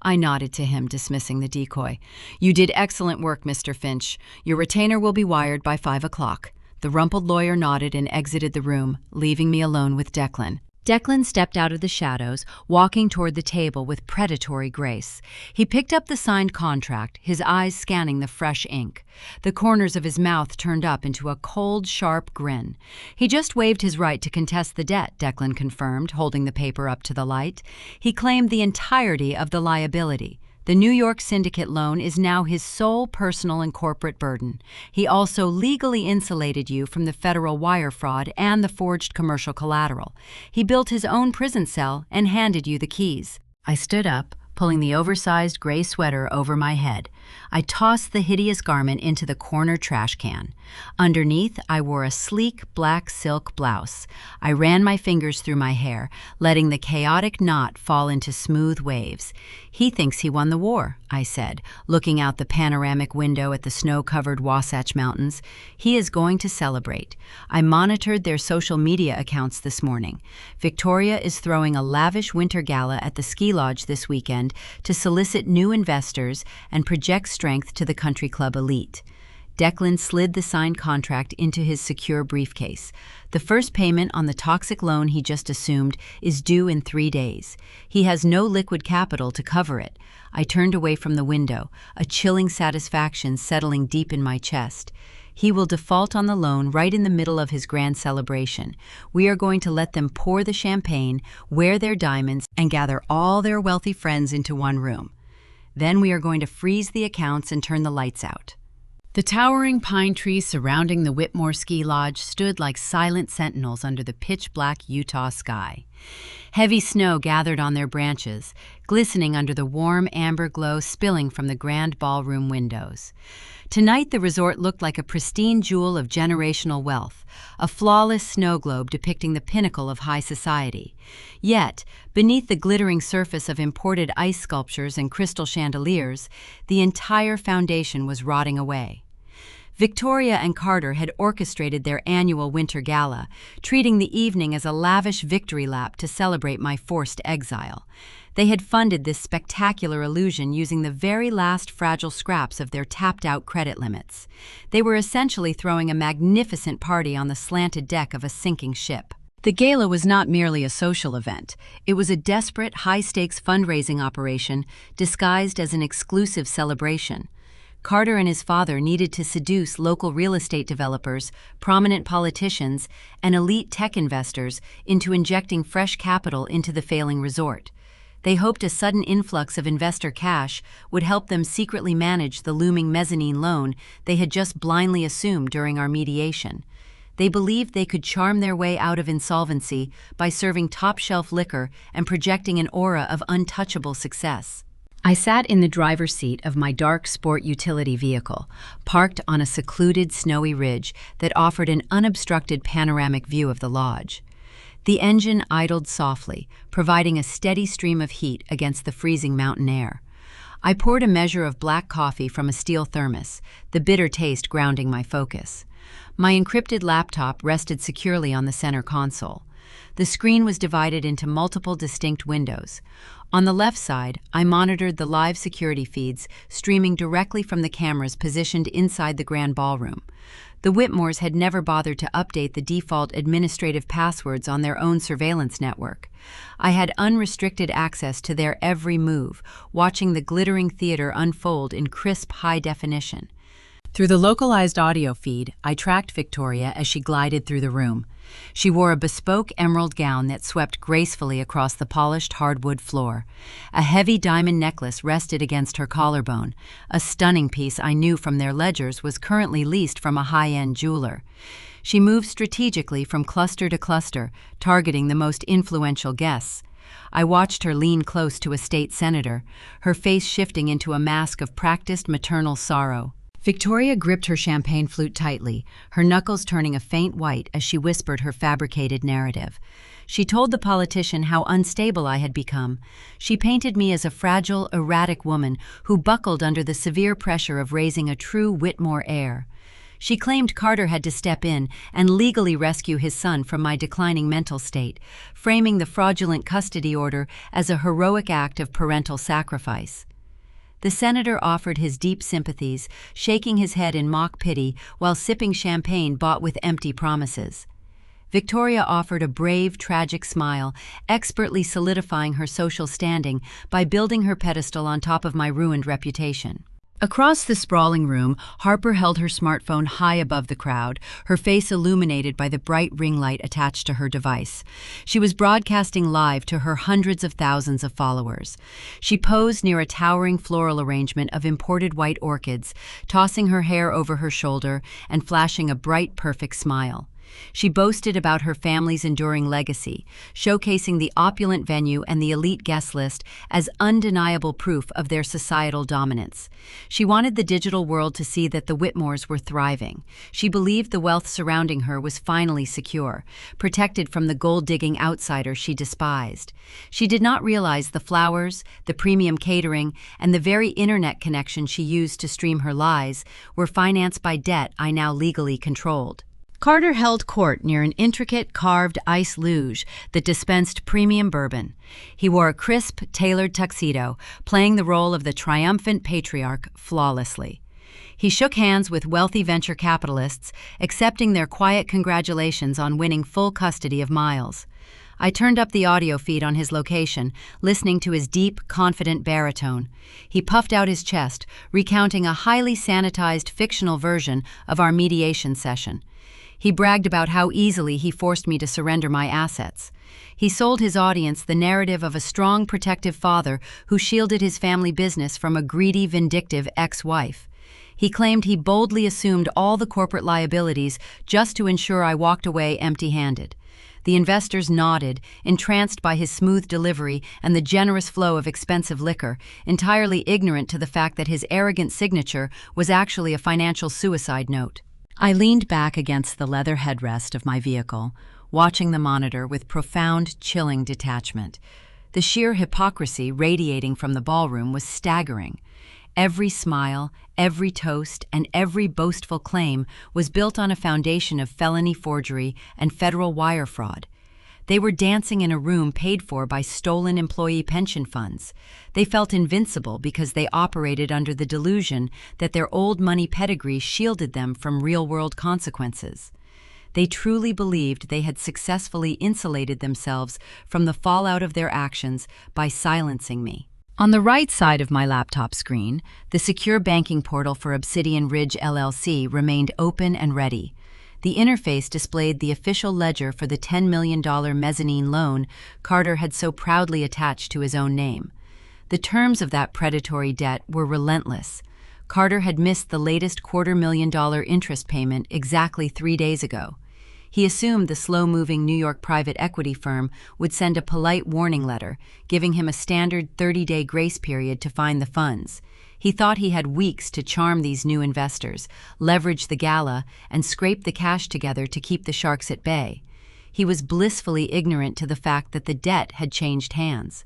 I nodded to him, dismissing the decoy. "You did excellent work, Mr. Finch. Your retainer will be wired by 5 o'clock. The rumpled lawyer nodded and exited the room, leaving me alone with Declan. Declan stepped out of the shadows, walking toward the table with predatory grace. He picked up the signed contract, his eyes scanning the fresh ink. The corners of his mouth turned up into a cold, sharp grin. He just waived his right to contest the debt, Declan confirmed, holding the paper up to the light. He claimed the entirety of the liability. The New York syndicate loan is now his sole personal and corporate burden. He also legally insulated you from the federal wire fraud and the forged commercial collateral. He built his own prison cell and handed you the keys. I stood up, pulling the oversized gray sweater over my head. I tossed the hideous garment into the corner trash can. Underneath, I wore a sleek black silk blouse. I ran my fingers through my hair, letting the chaotic knot fall into smooth waves. "He thinks he won the war," I said, looking out the panoramic window at the snow-covered Wasatch Mountains. "He is going to celebrate." I monitored their social media accounts this morning. Victoria is throwing a lavish winter gala at the ski lodge this weekend to solicit new investors and project strength to the country club elite. Declan slid the signed contract into his secure briefcase. The first payment on the toxic loan he just assumed is due in 3 days. He has no liquid capital to cover it. I turned away from the window, a chilling satisfaction settling deep in my chest. He will default on the loan right in the middle of his grand celebration. We are going to let them pour the champagne, wear their diamonds, and gather all their wealthy friends into one room. Then we are going to freeze the accounts and turn the lights out. The towering pine trees surrounding the Whitmore Ski Lodge stood like silent sentinels under the pitch-black Utah sky. Heavy snow gathered on their branches, glistening under the warm amber glow spilling from the grand ballroom windows. Tonight the resort looked like a pristine jewel of generational wealth, a flawless snow globe depicting the pinnacle of high society. Yet, beneath the glittering surface of imported ice sculptures and crystal chandeliers, the entire foundation was rotting away. Victoria and Carter had orchestrated their annual winter gala, treating the evening as a lavish victory lap to celebrate my forced exile. They had funded this spectacular illusion using the very last fragile scraps of their tapped-out credit limits. They were essentially throwing a magnificent party on the slanted deck of a sinking ship. The gala was not merely a social event. It was a desperate, high-stakes fundraising operation disguised as an exclusive celebration. Carter and his father needed to seduce local real estate developers, prominent politicians, and elite tech investors into injecting fresh capital into the failing resort. They hoped a sudden influx of investor cash would help them secretly manage the looming mezzanine loan they had just blindly assumed during our mediation. They believed they could charm their way out of insolvency by serving top-shelf liquor and projecting an aura of untouchable success. I sat in the driver's seat of my dark sport utility vehicle, parked on a secluded snowy ridge that offered an unobstructed panoramic view of the lodge. The engine idled softly, providing a steady stream of heat against the freezing mountain air. I poured a measure of black coffee from a steel thermos, the bitter taste grounding my focus. My encrypted laptop rested securely on the center console. The screen was divided into multiple distinct windows. On the left side, I monitored the live security feeds streaming directly from the cameras positioned inside the grand ballroom. The Whitmores had never bothered to update the default administrative passwords on their own surveillance network. I had unrestricted access to their every move, watching the glittering theater unfold in crisp high definition. Through the localized audio feed, I tracked Victoria as she glided through the room. She wore a bespoke emerald gown that swept gracefully across the polished hardwood floor. A heavy diamond necklace rested against her collarbone, a stunning piece I knew from their ledgers was currently leased from a high-end jeweler. She moved strategically from cluster to cluster, targeting the most influential guests. I watched her lean close to a state senator, her face shifting into a mask of practiced maternal sorrow. Victoria gripped her champagne flute tightly, her knuckles turning a faint white as she whispered her fabricated narrative. She told the politician how unstable I had become. She painted me as a fragile, erratic woman who buckled under the severe pressure of raising a true Whitmore heir. She claimed Carter had to step in and legally rescue his son from my declining mental state, framing the fraudulent custody order as a heroic act of parental sacrifice. The senator offered his deep sympathies, shaking his head in mock pity while sipping champagne bought with empty promises. Victoria offered a brave, tragic smile, expertly solidifying her social standing by building her pedestal on top of my ruined reputation. Across the sprawling room, Harper held her smartphone high above the crowd, her face illuminated by the bright ring light attached to her device. She was broadcasting live to her hundreds of thousands of followers. She posed near a towering floral arrangement of imported white orchids, tossing her hair over her shoulder and flashing a bright, perfect smile. She boasted about her family's enduring legacy, showcasing the opulent venue and the elite guest list as undeniable proof of their societal dominance. She wanted the digital world to see that the Whitmores were thriving. She believed the wealth surrounding her was finally secure, protected from the gold-digging outsider she despised. She did not realize the flowers, the premium catering, and the very internet connection she used to stream her lies were financed by debt I now legally controlled. Carter held court near an intricate, carved ice luge that dispensed premium bourbon. He wore a crisp, tailored tuxedo, playing the role of the triumphant patriarch flawlessly. He shook hands with wealthy venture capitalists, accepting their quiet congratulations on winning full custody of Miles. I turned up the audio feed on his location, listening to his deep, confident baritone. He puffed out his chest, recounting a highly sanitized fictional version of our mediation session. He bragged about how easily he forced me to surrender my assets. He sold his audience the narrative of a strong, protective father who shielded his family business from a greedy, vindictive ex-wife. He claimed he boldly assumed all the corporate liabilities just to ensure I walked away empty-handed. The investors nodded, entranced by his smooth delivery and the generous flow of expensive liquor, entirely ignorant to the fact that his arrogant signature was actually a financial suicide note. I leaned back against the leather headrest of my vehicle, watching the monitor with profound, chilling detachment. The sheer hypocrisy radiating from the ballroom was staggering. Every smile, every toast, and every boastful claim was built on a foundation of felony forgery and federal wire fraud. They were dancing in a room paid for by stolen employee pension funds. They felt invincible because they operated under the delusion that their old money pedigree shielded them from real-world consequences. They truly believed they had successfully insulated themselves from the fallout of their actions by silencing me. On the right side of my laptop screen, the secure banking portal for Obsidian Ridge LLC remained open and ready. The interface displayed the official ledger for the $10 million mezzanine loan Carter had so proudly attached to his own name. The terms of that predatory debt were relentless. Carter had missed the latest $250,000 interest payment exactly 3 days ago. He assumed the slow-moving New York private equity firm would send a polite warning letter, giving him a standard 30-day grace period to find the funds. He thought he had weeks to charm these new investors, leverage the gala, and scrape the cash together to keep the sharks at bay. He was blissfully ignorant to the fact that the debt had changed hands.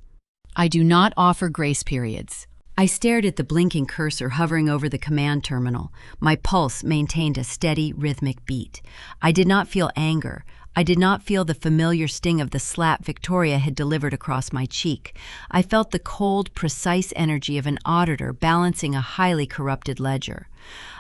I do not offer grace periods. I stared at the blinking cursor hovering over the command terminal. My pulse maintained a steady, rhythmic beat. I did not feel anger. I did not feel the familiar sting of the slap Victoria had delivered across my cheek. I felt the cold, precise energy of an auditor balancing a highly corrupted ledger.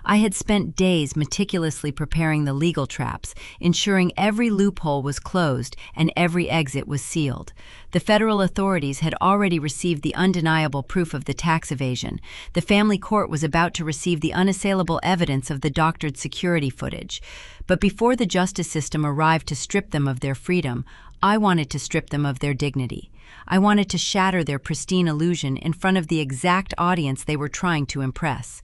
I had spent days meticulously preparing the legal traps, ensuring every loophole was closed and every exit was sealed. The federal authorities had already received the undeniable proof of the tax evasion. The family court was about to receive the unassailable evidence of the doctored security footage. But before the justice system arrived to strip them of their freedom, I wanted to strip them of their dignity. I wanted to shatter their pristine illusion in front of the exact audience they were trying to impress.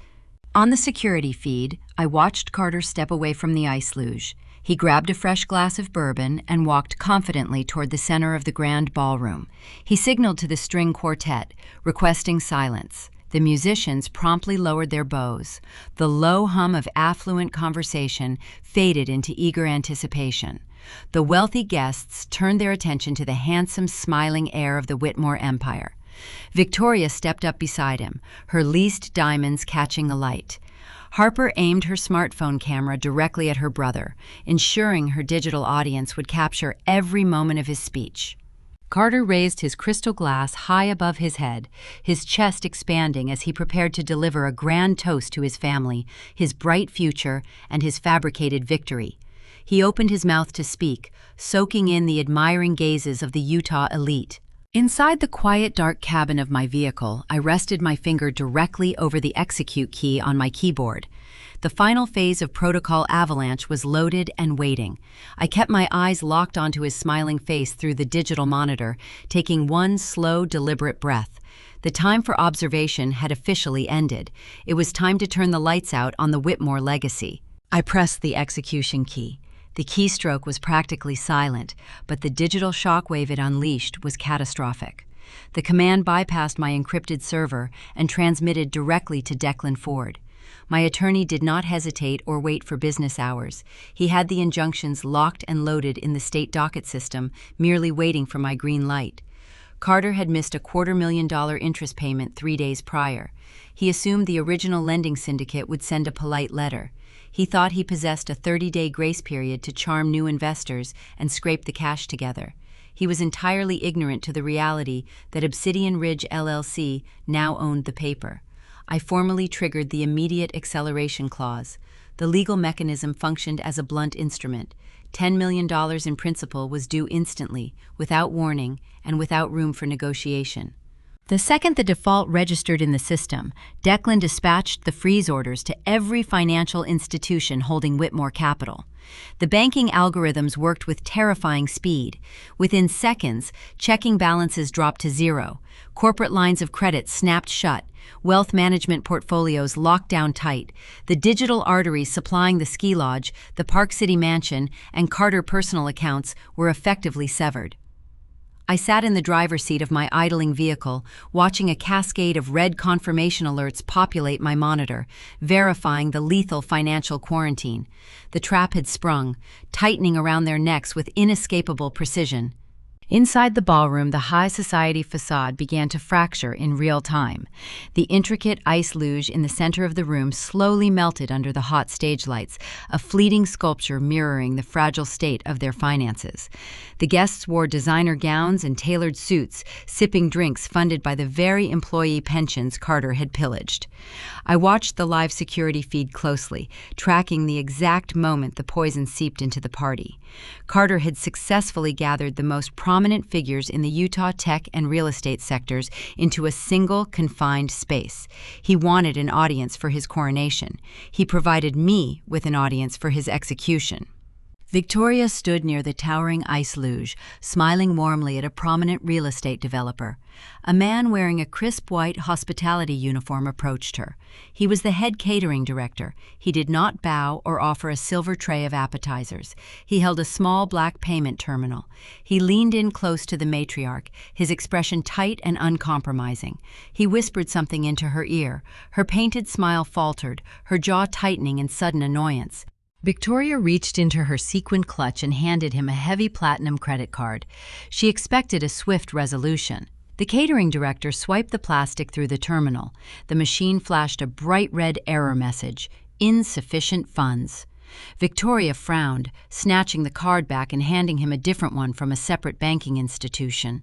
On the security feed, I watched Carter step away from the ice luge. He grabbed a fresh glass of bourbon and walked confidently toward the center of the grand ballroom. He signaled to the string quartet, requesting silence. The musicians promptly lowered their bows. The low hum of affluent conversation faded into eager anticipation. The wealthy guests turned their attention to the handsome, smiling heir of the Whitmore Empire. Victoria stepped up beside him, her leased diamonds catching the light. Harper aimed her smartphone camera directly at her brother, ensuring her digital audience would capture every moment of his speech. Carter raised his crystal glass high above his head, his chest expanding as he prepared to deliver a grand toast to his family, his bright future, and his fabricated victory. He opened his mouth to speak, soaking in the admiring gazes of the Utah elite. Inside the quiet, dark cabin of my vehicle, I rested my finger directly over the execute key on my keyboard. The final phase of Protocol Avalanche was loaded and waiting. I kept my eyes locked onto his smiling face through the digital monitor, taking one slow, deliberate breath. The time for observation had officially ended. It was time to turn the lights out on the Whitmore legacy. I pressed the execution key. The keystroke was practically silent, but the digital shockwave it unleashed was catastrophic. The command bypassed my encrypted server and transmitted directly to Declan Ford. My attorney did not hesitate or wait for business hours. He had the injunctions locked and loaded in the state docket system, merely waiting for my green light. Carter had missed a $250,000 interest payment 3 days prior. He assumed the original lending syndicate would send a polite letter. He thought he possessed a 30-day grace period to charm new investors and scrape the cash together. He was entirely ignorant to the reality that Obsidian Ridge LLC now owned the paper. I formally triggered the immediate acceleration clause. The legal mechanism functioned as a blunt instrument. $10 million in principal was due instantly, without warning, and without room for negotiation. The second the default registered in the system, Declan dispatched the freeze orders to every financial institution holding Whitmore Capital. The banking algorithms worked with terrifying speed. Within seconds, checking balances dropped to zero. Corporate lines of credit snapped shut. Wealth management portfolios locked down tight. The digital arteries supplying the ski lodge, the Park City mansion, and Carter personal accounts were effectively severed. I sat in the driver's seat of my idling vehicle, watching a cascade of red confirmation alerts populate my monitor, verifying the lethal financial quarantine. The trap had sprung, tightening around their necks with inescapable precision. Inside the ballroom, the high society facade began to fracture in real time. The intricate ice luge in the center of the room slowly melted under the hot stage lights, a fleeting sculpture mirroring the fragile state of their finances. The guests wore designer gowns and tailored suits, sipping drinks funded by the very employee pensions Carter had pillaged. I watched the live security feed closely, tracking the exact moment the poison seeped into the party. Carter had successfully gathered the most prominent figures in the Utah tech and real estate sectors into a single confined space. He wanted an audience for his coronation. He provided me with an audience for his execution. Victoria stood near the towering ice luge, smiling warmly at a prominent real estate developer. A man wearing a crisp white hospitality uniform approached her. He was the head catering director. He did not bow or offer a silver tray of appetizers. He held a small black payment terminal. He leaned in close to the matriarch, his expression tight and uncompromising. He whispered something into her ear. Her painted smile faltered, her jaw tightening in sudden annoyance. Victoria reached into her sequined clutch and handed him a heavy platinum credit card. She expected a swift resolution. The catering director swiped the plastic through the terminal. The machine flashed a bright red error message: insufficient funds. Victoria frowned, snatching the card back and handing him a different one from a separate banking institution.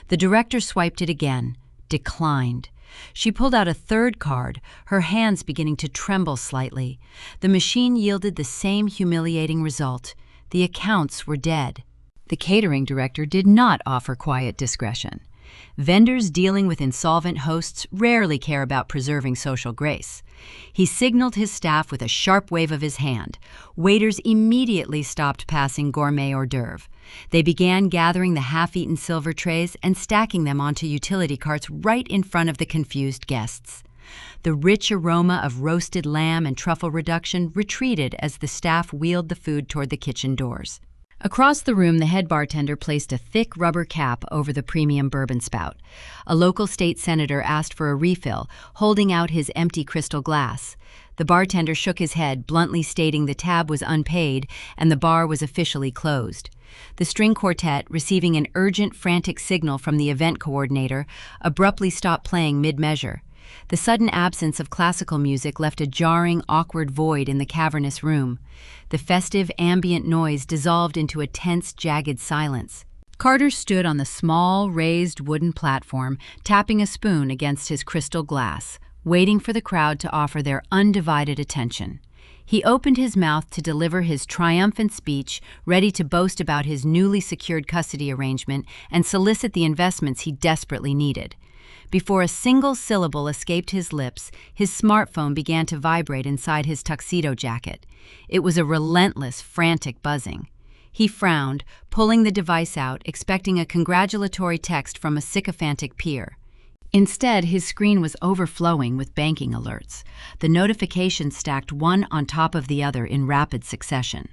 The director swiped it again. Declined. She pulled out a third card, her hands beginning to tremble slightly. The machine yielded the same humiliating result. The accounts were dead. The catering director did not offer quiet discretion. Vendors dealing with insolvent hosts rarely care about preserving social grace. He signaled his staff with a sharp wave of his hand. Waiters immediately stopped passing gourmet hors d'oeuvre. They began gathering the half-eaten silver trays and stacking them onto utility carts right in front of the confused guests. The rich aroma of roasted lamb and truffle reduction retreated as the staff wheeled the food toward the kitchen doors. Across the room, the head bartender placed a thick rubber cap over the premium bourbon spout. A local state senator asked for a refill, holding out his empty crystal glass. The bartender shook his head, bluntly stating the tab was unpaid and the bar was officially closed. The string quartet, receiving an urgent, frantic signal from the event coordinator, abruptly stopped playing mid-measure. The sudden absence of classical music left a jarring, awkward void in the cavernous room. The festive, ambient noise dissolved into a tense, jagged silence. Carter stood on the small, raised wooden platform, tapping a spoon against his crystal glass, waiting for the crowd to offer their undivided attention. He opened his mouth to deliver his triumphant speech, ready to boast about his newly secured custody arrangement and solicit the investments he desperately needed. Before a single syllable escaped his lips, his smartphone began to vibrate inside his tuxedo jacket. It was a relentless, frantic buzzing. He frowned, pulling the device out, expecting a congratulatory text from a sycophantic peer. Instead, his screen was overflowing with banking alerts. The notifications stacked one on top of the other in rapid succession.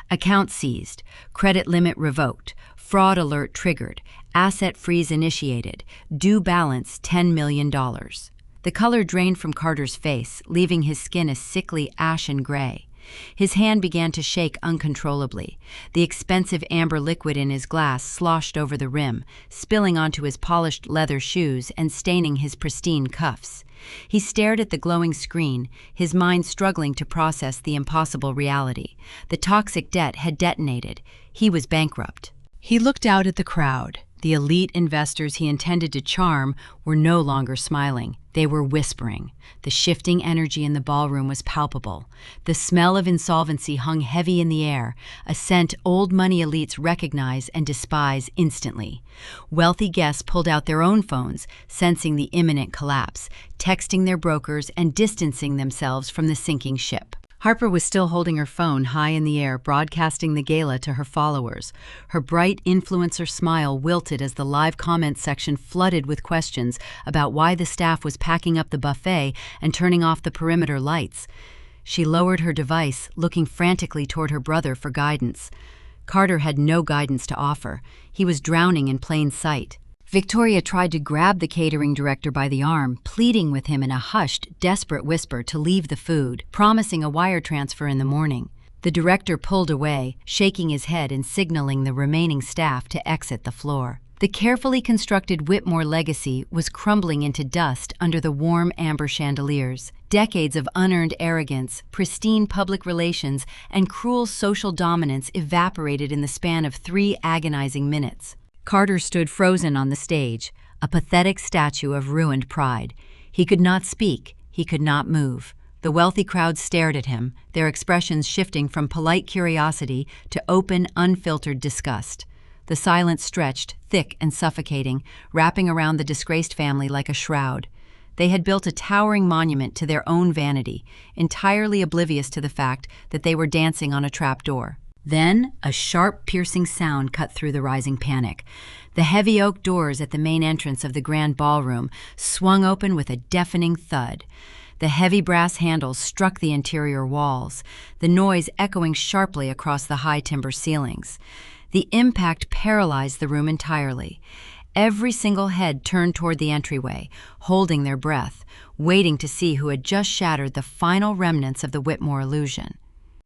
Account seized, credit limit revoked, fraud alert triggered, asset freeze initiated, due balance $10 million. The color drained from Carter's face, leaving his skin a sickly ashen gray. His hand began to shake uncontrollably. The expensive amber liquid in his glass sloshed over the rim, spilling onto his polished leather shoes and staining his pristine cuffs. He stared at the glowing screen, his mind struggling to process the impossible reality. The toxic debt had detonated. He was bankrupt. He looked out at the crowd. The elite investors he intended to charm were no longer smiling. They were whispering. The shifting energy in the ballroom was palpable. The smell of insolvency hung heavy in the air, a scent old money elites recognize and despise instantly. Wealthy guests pulled out their own phones, sensing the imminent collapse, texting their brokers and distancing themselves from the sinking ship. Harper was still holding her phone high in the air, broadcasting the gala to her followers. Her bright influencer smile wilted as the live comment section flooded with questions about why the staff was packing up the buffet and turning off the perimeter lights. She lowered her device, looking frantically toward her brother for guidance. Carter had no guidance to offer. He was drowning in plain sight. Victoria tried to grab the catering director by the arm, pleading with him in a hushed, desperate whisper to leave the food, promising a wire transfer in the morning. The director pulled away, shaking his head and signaling the remaining staff to exit the floor. The carefully constructed Whitmore legacy was crumbling into dust under the warm amber chandeliers. Decades of unearned arrogance, pristine public relations, and cruel social dominance evaporated in the span of 3 agonizing minutes. Carter stood frozen on the stage, a pathetic statue of ruined pride. He could not speak, he could not move. The wealthy crowd stared at him, their expressions shifting from polite curiosity to open, unfiltered disgust. The silence stretched, thick and suffocating, wrapping around the disgraced family like a shroud. They had built a towering monument to their own vanity, entirely oblivious to the fact that they were dancing on a trapdoor. Then, a sharp, piercing sound cut through the rising panic. The heavy oak doors at the main entrance of the grand ballroom swung open with a deafening thud. The heavy brass handles struck the interior walls, the noise echoing sharply across the high timber ceilings. The impact paralyzed the room entirely. Every single head turned toward the entryway, holding their breath, waiting to see who had just shattered the final remnants of the Whitmore illusion.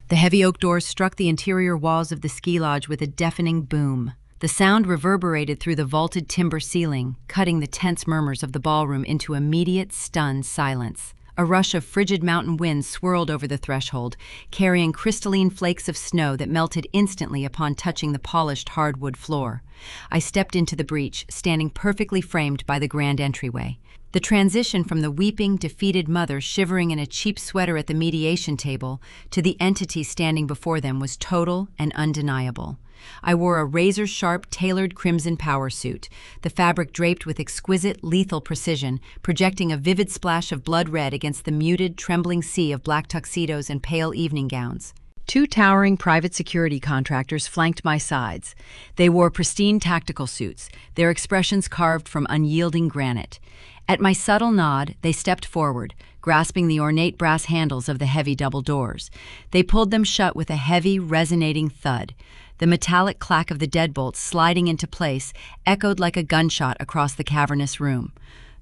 The heavy oak doors struck the interior walls of the ski lodge with a deafening boom. The sound reverberated through the vaulted timber ceiling, cutting the tense murmurs of the ballroom into immediate, stunned silence. A rush of frigid mountain winds swirled over the threshold, carrying crystalline flakes of snow that melted instantly upon touching the polished hardwood floor. I stepped into the breach, standing perfectly framed by the grand entryway. The transition from the weeping, defeated mother shivering in a cheap sweater at the mediation table to the entity standing before them was total and undeniable. I wore a razor-sharp, tailored crimson power suit, the fabric draped with exquisite, lethal precision, projecting a vivid splash of blood red against the muted, trembling sea of black tuxedos and pale evening gowns. 2 towering private security contractors flanked my sides. They wore pristine tactical suits, their expressions carved from unyielding granite. At my subtle nod, they stepped forward, grasping the ornate brass handles of the heavy double doors. They pulled them shut with a heavy, resonating thud. The metallic clack of the deadbolts sliding into place echoed like a gunshot across the cavernous room.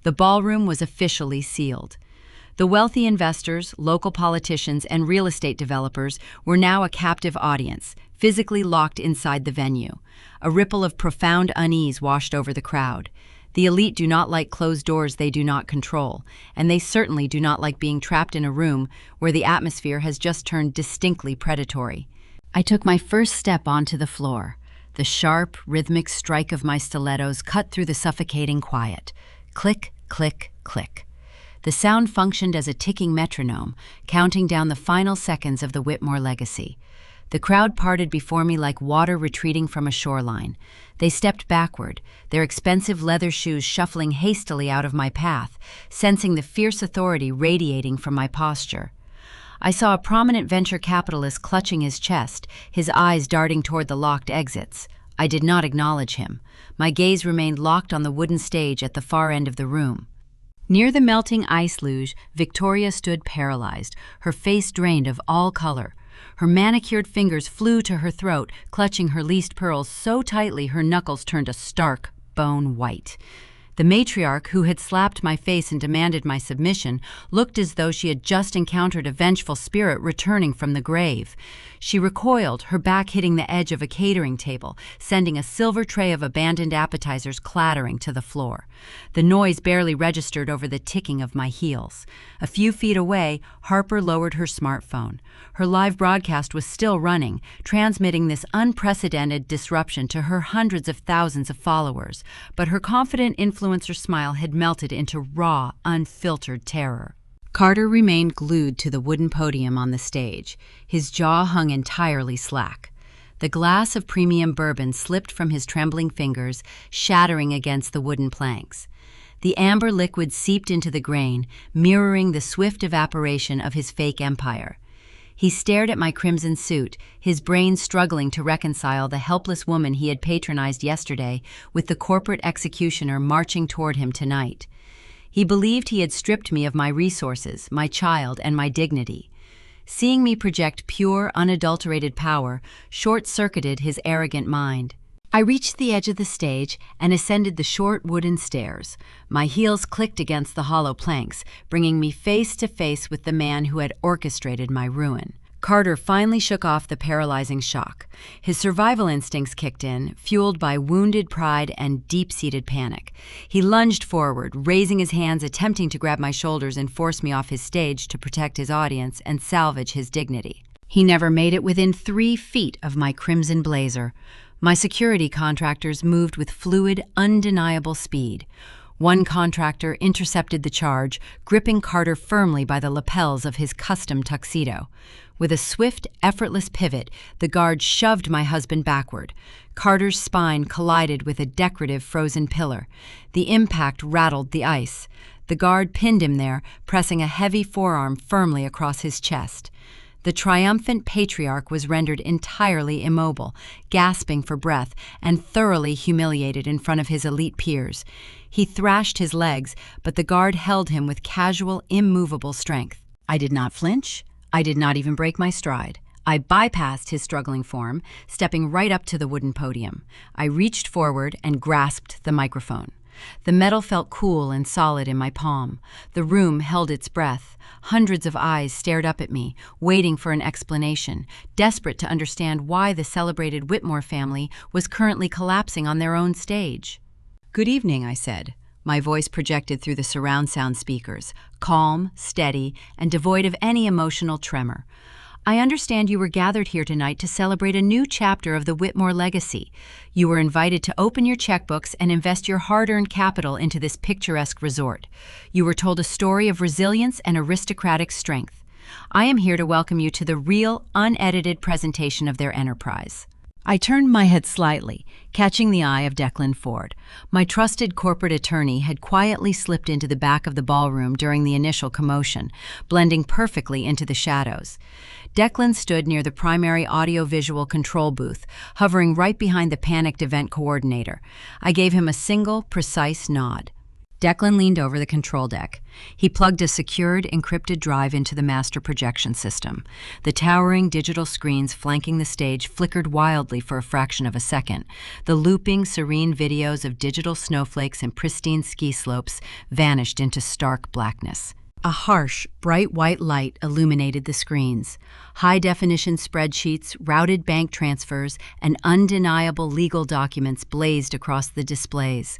The ballroom was officially sealed. The wealthy investors, local politicians, and real estate developers were now a captive audience, physically locked inside the venue. A ripple of profound unease washed over the crowd. The elite do not like closed doors they do not control, and they certainly do not like being trapped in a room where the atmosphere has just turned distinctly predatory. I took my first step onto the floor. The sharp, rhythmic strike of my stilettos cut through the suffocating quiet. Click, click, click. The sound functioned as a ticking metronome, counting down the final seconds of the Whitmore legacy. The crowd parted before me like water retreating from a shoreline. They stepped backward, their expensive leather shoes shuffling hastily out of my path, sensing the fierce authority radiating from my posture. I saw a prominent venture capitalist clutching his chest, his eyes darting toward the locked exits. I did not acknowledge him. My gaze remained locked on the wooden stage at the far end of the room. Near the melting ice luge, Victoria stood paralyzed, her face drained of all color. Her manicured fingers flew to her throat, clutching her leased pearls so tightly her knuckles turned a stark bone white. The matriarch, who had slapped my face and demanded my submission, looked as though she had just encountered a vengeful spirit returning from the grave. She recoiled, her back hitting the edge of a catering table, sending a silver tray of abandoned appetizers clattering to the floor. The noise barely registered over the ticking of my heels. A few feet away, Harper lowered her smartphone. Her live broadcast was still running, transmitting this unprecedented disruption to her hundreds of thousands of followers, but her confident influencer smile had melted into raw, unfiltered terror. Carter remained glued to the wooden podium on the stage. His jaw hung entirely slack. The glass of premium bourbon slipped from his trembling fingers, shattering against the wooden planks. The amber liquid seeped into the grain, mirroring the swift evaporation of his fake empire. He stared at my crimson suit, his brain struggling to reconcile the helpless woman he had patronized yesterday with the corporate executioner marching toward him tonight. He believed he had stripped me of my resources, my child, and my dignity. Seeing me project pure, unadulterated power short-circuited his arrogant mind. I reached the edge of the stage and ascended the short wooden stairs. My heels clicked against the hollow planks, bringing me face to face with the man who had orchestrated my ruin. Carter finally shook off the paralyzing shock. His survival instincts kicked in, fueled by wounded pride and deep-seated panic. He lunged forward, raising his hands, attempting to grab my shoulders and force me off his stage to protect his audience and salvage his dignity. He never made it within 3 feet of my crimson blazer. My security contractors moved with fluid, undeniable speed. One contractor intercepted the charge, gripping Carter firmly by the lapels of his custom tuxedo. With a swift, effortless pivot, the guard shoved my husband backward. Carter's spine collided with a decorative frozen pillar. The impact rattled the ice. The guard pinned him there, pressing a heavy forearm firmly across his chest. The triumphant patriarch was rendered entirely immobile, gasping for breath, and thoroughly humiliated in front of his elite peers. He thrashed his legs, but the guard held him with casual, immovable strength. I did not flinch. I did not even break my stride. I bypassed his struggling form, stepping right up to the wooden podium. I reached forward and grasped the microphone. The metal felt cool and solid in my palm. The room held its breath. Hundreds of eyes stared up at me, waiting for an explanation, desperate to understand why the celebrated Whitmore family was currently collapsing on their own stage. "Good evening," I said. My voice projected through the surround sound speakers, calm, steady, and devoid of any emotional tremor. "I understand you were gathered here tonight to celebrate a new chapter of the Whitmore legacy. You were invited to open your checkbooks and invest your hard-earned capital into this picturesque resort. You were told a story of resilience and aristocratic strength. I am here to welcome you to the real, unedited presentation of their enterprise." I turned my head slightly, catching the eye of Declan Ford. My trusted corporate attorney had quietly slipped into the back of the ballroom during the initial commotion, blending perfectly into the shadows. Declan stood near the primary audio-visual control booth, hovering right behind the panicked event coordinator. I gave him a single, precise nod. Declan leaned over the control deck. He plugged a secured, encrypted drive into the master projection system. The towering digital screens flanking the stage flickered wildly for a fraction of a second. The looping, serene videos of digital snowflakes and pristine ski slopes vanished into stark blackness. A harsh, bright white light illuminated the screens. High-definition spreadsheets, routed bank transfers, and undeniable legal documents blazed across the displays.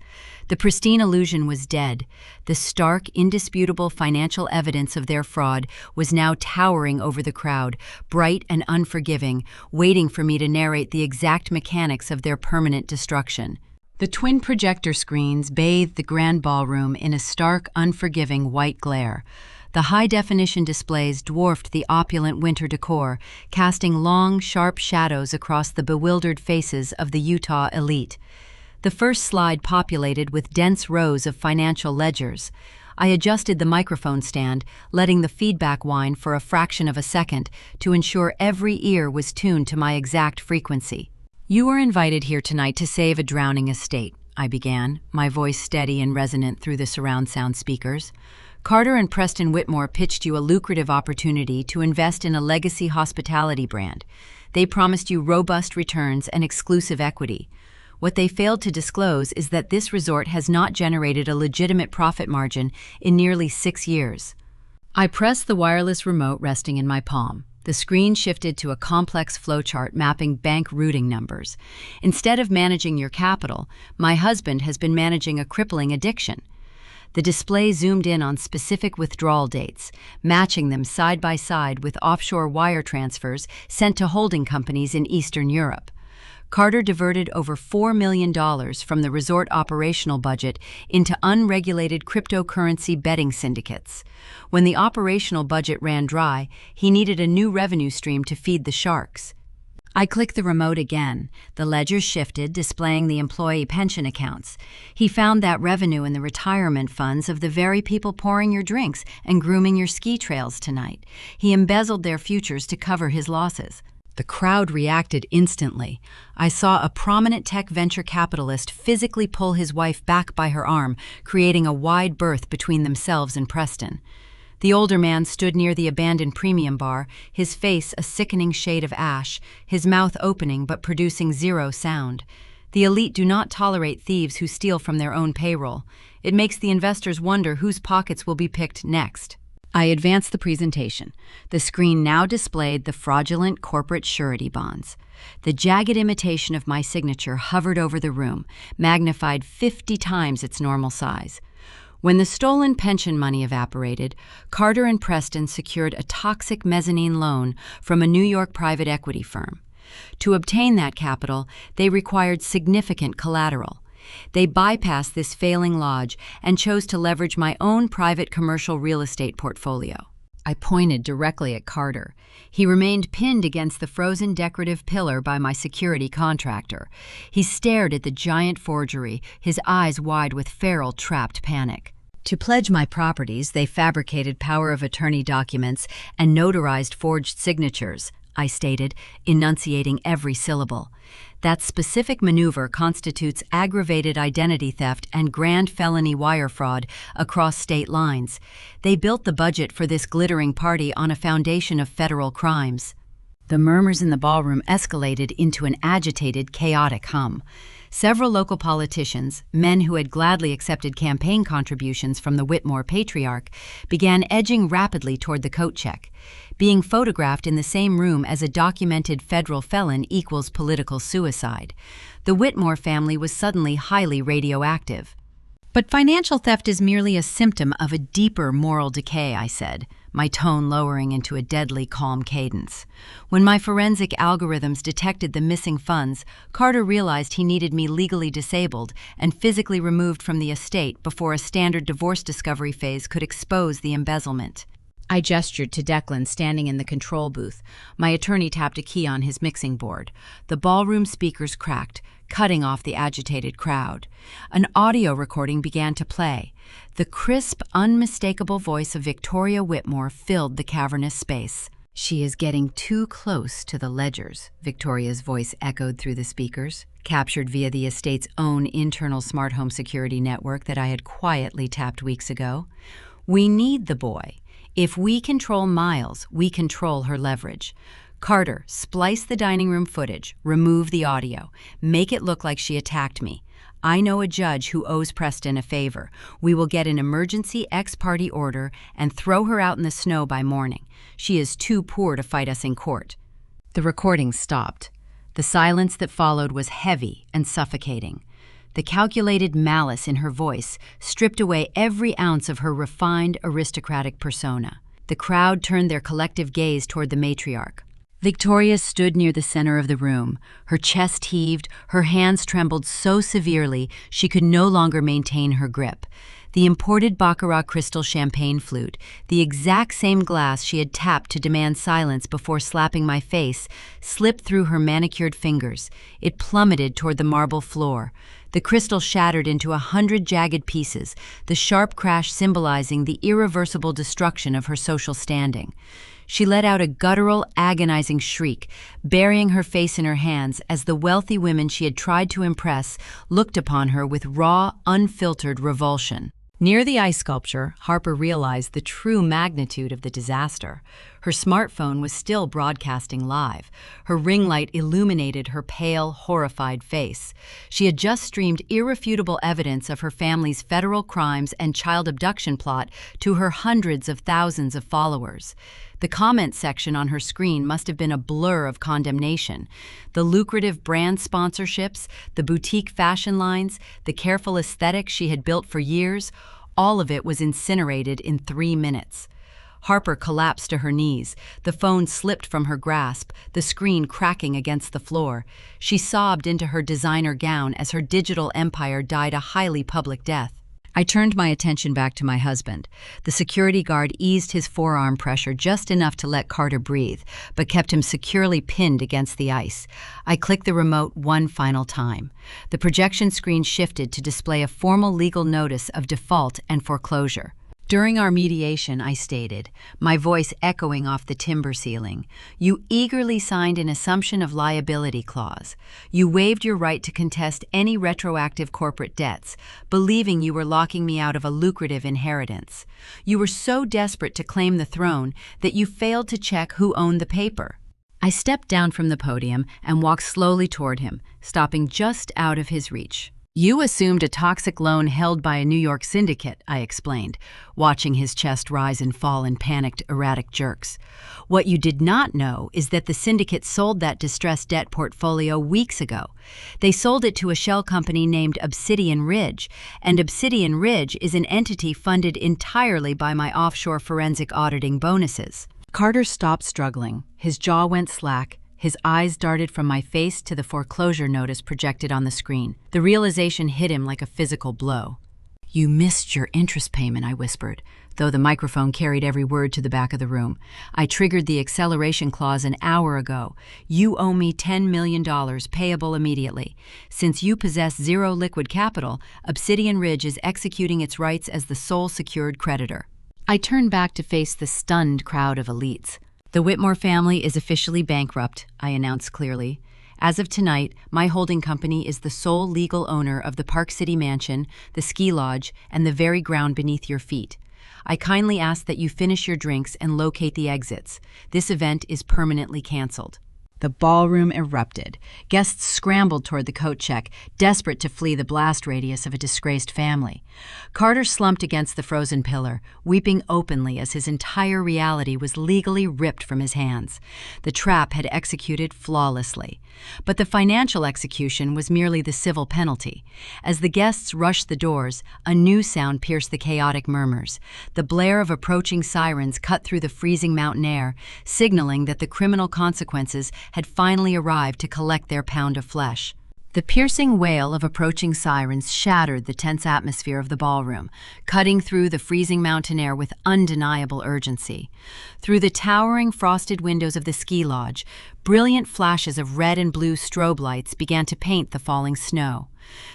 The pristine illusion was dead. The stark, indisputable financial evidence of their fraud was now towering over the crowd, bright and unforgiving, waiting for me to narrate the exact mechanics of their permanent destruction. The twin projector screens bathed the grand ballroom in a stark, unforgiving white glare. The high-definition displays dwarfed the opulent winter decor, casting long, sharp shadows across the bewildered faces of the Utah elite. The first slide populated with dense rows of financial ledgers. I adjusted the microphone stand, letting the feedback whine for a fraction of a second to ensure every ear was tuned to my exact frequency. "You are invited here tonight to save a drowning estate," I began, my voice steady and resonant through the surround sound speakers. "Carter and Preston Whitmore pitched you a lucrative opportunity to invest in a legacy hospitality brand. They promised you robust returns and exclusive equity. What they failed to disclose is that this resort has not generated a legitimate profit margin in nearly 6 years." I pressed the wireless remote resting in my palm. The screen shifted to a complex flowchart mapping bank routing numbers. Instead of managing your capital, my husband has been managing a crippling addiction. The display zoomed in on specific withdrawal dates, matching them side by side with offshore wire transfers sent to holding companies in Eastern Europe. Carter diverted over $4 million from the resort operational budget into unregulated cryptocurrency betting syndicates. When the operational budget ran dry, he needed a new revenue stream to feed the sharks. I clicked the remote again. The ledger shifted, displaying the employee pension accounts. He found that revenue in the retirement funds of the very people pouring your drinks and grooming your ski trails tonight. He embezzled their futures to cover his losses. The crowd reacted instantly. I saw a prominent tech venture capitalist physically pull his wife back by her arm, creating a wide berth between themselves and Preston. The older man stood near the abandoned premium bar, his face a sickening shade of ash, his mouth opening but producing zero sound. The elite do not tolerate thieves who steal from their own payroll. It makes the investors wonder whose pockets will be picked next. I advanced the presentation. The screen now displayed the fraudulent corporate surety bonds. The jagged imitation of my signature hovered over the room, magnified 50 times its normal size. When the stolen pension money evaporated, Carter and Preston secured a toxic mezzanine loan from a New York private equity firm. To obtain that capital, they required significant collateral. They bypassed this failing lodge and chose to leverage my own private commercial real estate portfolio. I pointed directly at Carter. He remained pinned against the frozen decorative pillar by my security contractor. He stared at the giant forgery, his eyes wide with feral, trapped panic. To pledge my properties, they fabricated power of attorney documents and notarized forged signatures, I stated, enunciating every syllable. That specific maneuver constitutes aggravated identity theft and grand felony wire fraud across state lines. They built the budget for this glittering party on a foundation of federal crimes. The murmurs in the ballroom escalated into an agitated, chaotic hum. Several local politicians, men who had gladly accepted campaign contributions from the Whitmore patriarch, began edging rapidly toward the coat check. Being photographed in the same room as a documented federal felon equals political suicide. The Whitmore family was suddenly highly radioactive. But financial theft is merely a symptom of a deeper moral decay, I said, my tone lowering into a deadly calm cadence. When my forensic algorithms detected the missing funds, Carter realized he needed me legally disabled and physically removed from the estate before a standard divorce discovery phase could expose the embezzlement. I gestured to Declan standing in the control booth. My attorney tapped a key on his mixing board. The ballroom speakers cracked, cutting off the agitated crowd. An audio recording began to play. The crisp, unmistakable voice of Victoria Whitmore filled the cavernous space. "She is getting too close to the ledgers," Victoria's voice echoed through the speakers, captured via the estate's own internal smart home security network that I had quietly tapped weeks ago. "We need the boy. If we control Miles, we control her leverage. Carter, splice the dining room footage, remove the audio, make it look like she attacked me. I know a judge who owes Preston a favor. We will get an emergency ex-parte order and throw her out in the snow by morning. She is too poor to fight us in court." The recording stopped. The silence that followed was heavy and suffocating. The calculated malice in her voice stripped away every ounce of her refined, aristocratic persona. The crowd turned their collective gaze toward the matriarch. Victoria stood near the center of the room. Her chest heaved, her hands trembled so severely she could no longer maintain her grip. The imported Baccarat crystal champagne flute, the exact same glass she had tapped to demand silence before slapping my face, slipped through her manicured fingers. It plummeted toward the marble floor. The crystal shattered into 100 jagged pieces, the sharp crash symbolizing the irreversible destruction of her social standing. She let out a guttural, agonizing shriek, burying her face in her hands as the wealthy women she had tried to impress looked upon her with raw, unfiltered revulsion. Near the ice sculpture, Harper realized the true magnitude of the disaster. Her smartphone was still broadcasting live. Her ring light illuminated her pale, horrified face. She had just streamed irrefutable evidence of her family's federal crimes and child abduction plot to her hundreds of thousands of followers. The comment section on her screen must have been a blur of condemnation. The lucrative brand sponsorships, the boutique fashion lines, the careful aesthetic she had built for years, all of it was incinerated in 3 minutes. Harper collapsed to her knees. The phone slipped from her grasp, the screen cracking against the floor. She sobbed into her designer gown as her digital empire died a highly public death. I turned my attention back to my husband. The security guard eased his forearm pressure just enough to let Carter breathe, but kept him securely pinned against the ice. I clicked the remote one final time. The projection screen shifted to display a formal legal notice of default and foreclosure. During our mediation, I stated, my voice echoing off the timber ceiling, "You eagerly signed an assumption of liability clause. You waived your right to contest any retroactive corporate debts, believing you were locking me out of a lucrative inheritance. You were so desperate to claim the throne that you failed to check who owned the paper." I stepped down from the podium and walked slowly toward him, stopping just out of his reach. "You assumed a toxic loan held by a New York syndicate," I explained, watching his chest rise and fall in panicked, erratic jerks. "What you did not know is that the syndicate sold that distressed debt portfolio weeks ago. They sold it to a shell company named Obsidian Ridge, and Obsidian Ridge is an entity funded entirely by my offshore forensic auditing bonuses." Carter stopped struggling. His jaw went slack. His eyes darted from my face to the foreclosure notice projected on the screen. The realization hit him like a physical blow. "You missed your interest payment," I whispered, though the microphone carried every word to the back of the room. "I triggered the acceleration clause an hour ago. You owe me $10 million, payable immediately. Since you possess zero liquid capital, Obsidian Ridge is executing its rights as the sole secured creditor." I turned back to face the stunned crowd of elites. "The Whitmore family is officially bankrupt," I announced clearly. "As of tonight, my holding company is the sole legal owner of the Park City Mansion, the ski lodge, and the very ground beneath your feet. I kindly ask that you finish your drinks and locate the exits. This event is permanently canceled." The ballroom erupted. Guests scrambled toward the coat check, desperate to flee the blast radius of a disgraced family. Carter slumped against the frozen pillar, weeping openly as his entire reality was legally ripped from his hands. The trap had executed flawlessly. But the financial execution was merely the civil penalty. As the guests rushed the doors, a new sound pierced the chaotic murmurs. The blare of approaching sirens cut through the freezing mountain air, signaling that the criminal consequences had finally arrived to collect their pound of flesh. The piercing wail of approaching sirens shattered the tense atmosphere of the ballroom, cutting through the freezing mountain air with undeniable urgency. Through the towering frosted windows of the ski lodge, brilliant flashes of red and blue strobe lights began to paint the falling snow.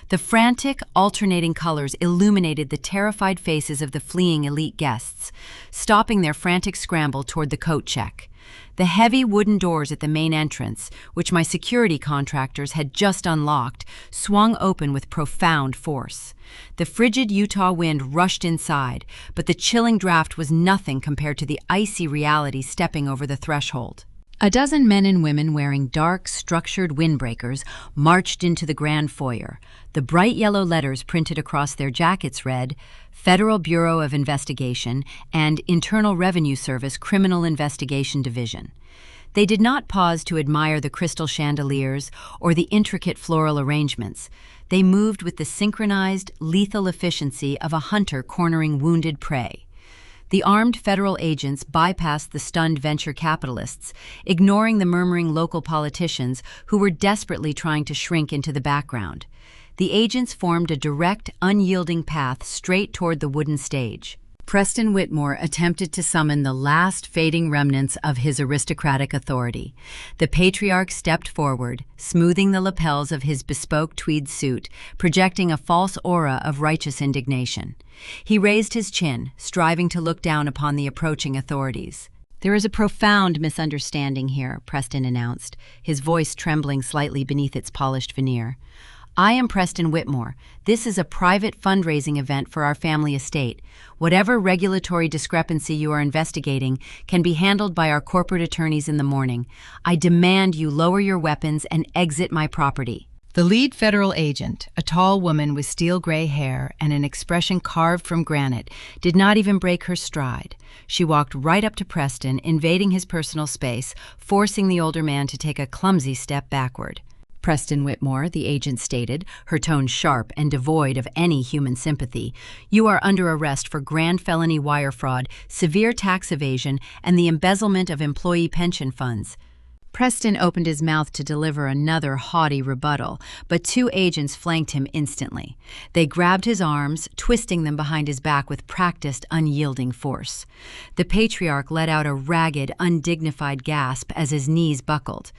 The frantic, alternating colors illuminated the terrified faces of the fleeing elite guests, stopping their frantic scramble toward the coat check. The heavy wooden doors at the main entrance, which my security contractors had just unlocked, swung open with profound force. The frigid Utah wind rushed inside, but the chilling draft was nothing compared to the icy reality stepping over the threshold. A dozen men and women wearing dark, structured windbreakers marched into the grand foyer. The bright yellow letters printed across their jackets read, Federal Bureau of Investigation and Internal Revenue Service Criminal Investigation Division. They did not pause to admire the crystal chandeliers or the intricate floral arrangements. They moved with the synchronized, lethal efficiency of a hunter cornering wounded prey. The armed federal agents bypassed the stunned venture capitalists, ignoring the murmuring local politicians who were desperately trying to shrink into the background. The agents formed a direct, unyielding path straight toward the wooden stage. Preston Whitmore attempted to summon the last fading remnants of his aristocratic authority. The patriarch stepped forward, smoothing the lapels of his bespoke tweed suit, projecting a false aura of righteous indignation. He raised his chin, striving to look down upon the approaching authorities. "There is a profound misunderstanding here," Preston announced, his voice trembling slightly beneath its polished veneer. "I am Preston Whitmore. This is a private fundraising event for our family estate. Whatever regulatory discrepancy you are investigating can be handled by our corporate attorneys in the morning. I demand you lower your weapons and exit my property." The lead federal agent, a tall woman with steel-gray hair and an expression carved from granite, did not even break her stride. She walked right up to Preston, invading his personal space, forcing the older man to take a clumsy step backward. "Preston Whitmore," the agent stated, her tone sharp and devoid of any human sympathy, "you are under arrest for grand felony wire fraud, severe tax evasion, and the embezzlement of employee pension funds." Preston opened his mouth to deliver another haughty rebuttal, but two agents flanked him instantly. They grabbed his arms, twisting them behind his back with practiced, unyielding force. The patriarch let out a ragged, undignified gasp as his knees buckled.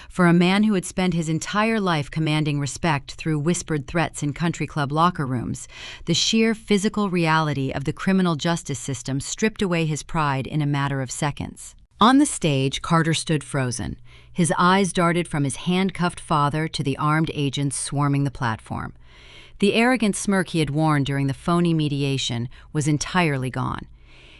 For a man who had spent his entire life commanding respect through whispered threats in country club locker rooms, the sheer physical reality of the criminal justice system stripped away his pride in a matter of seconds. On the stage, Carter stood frozen. His eyes darted from his handcuffed father to the armed agents swarming the platform. The arrogant smirk he had worn during the phony mediation was entirely gone.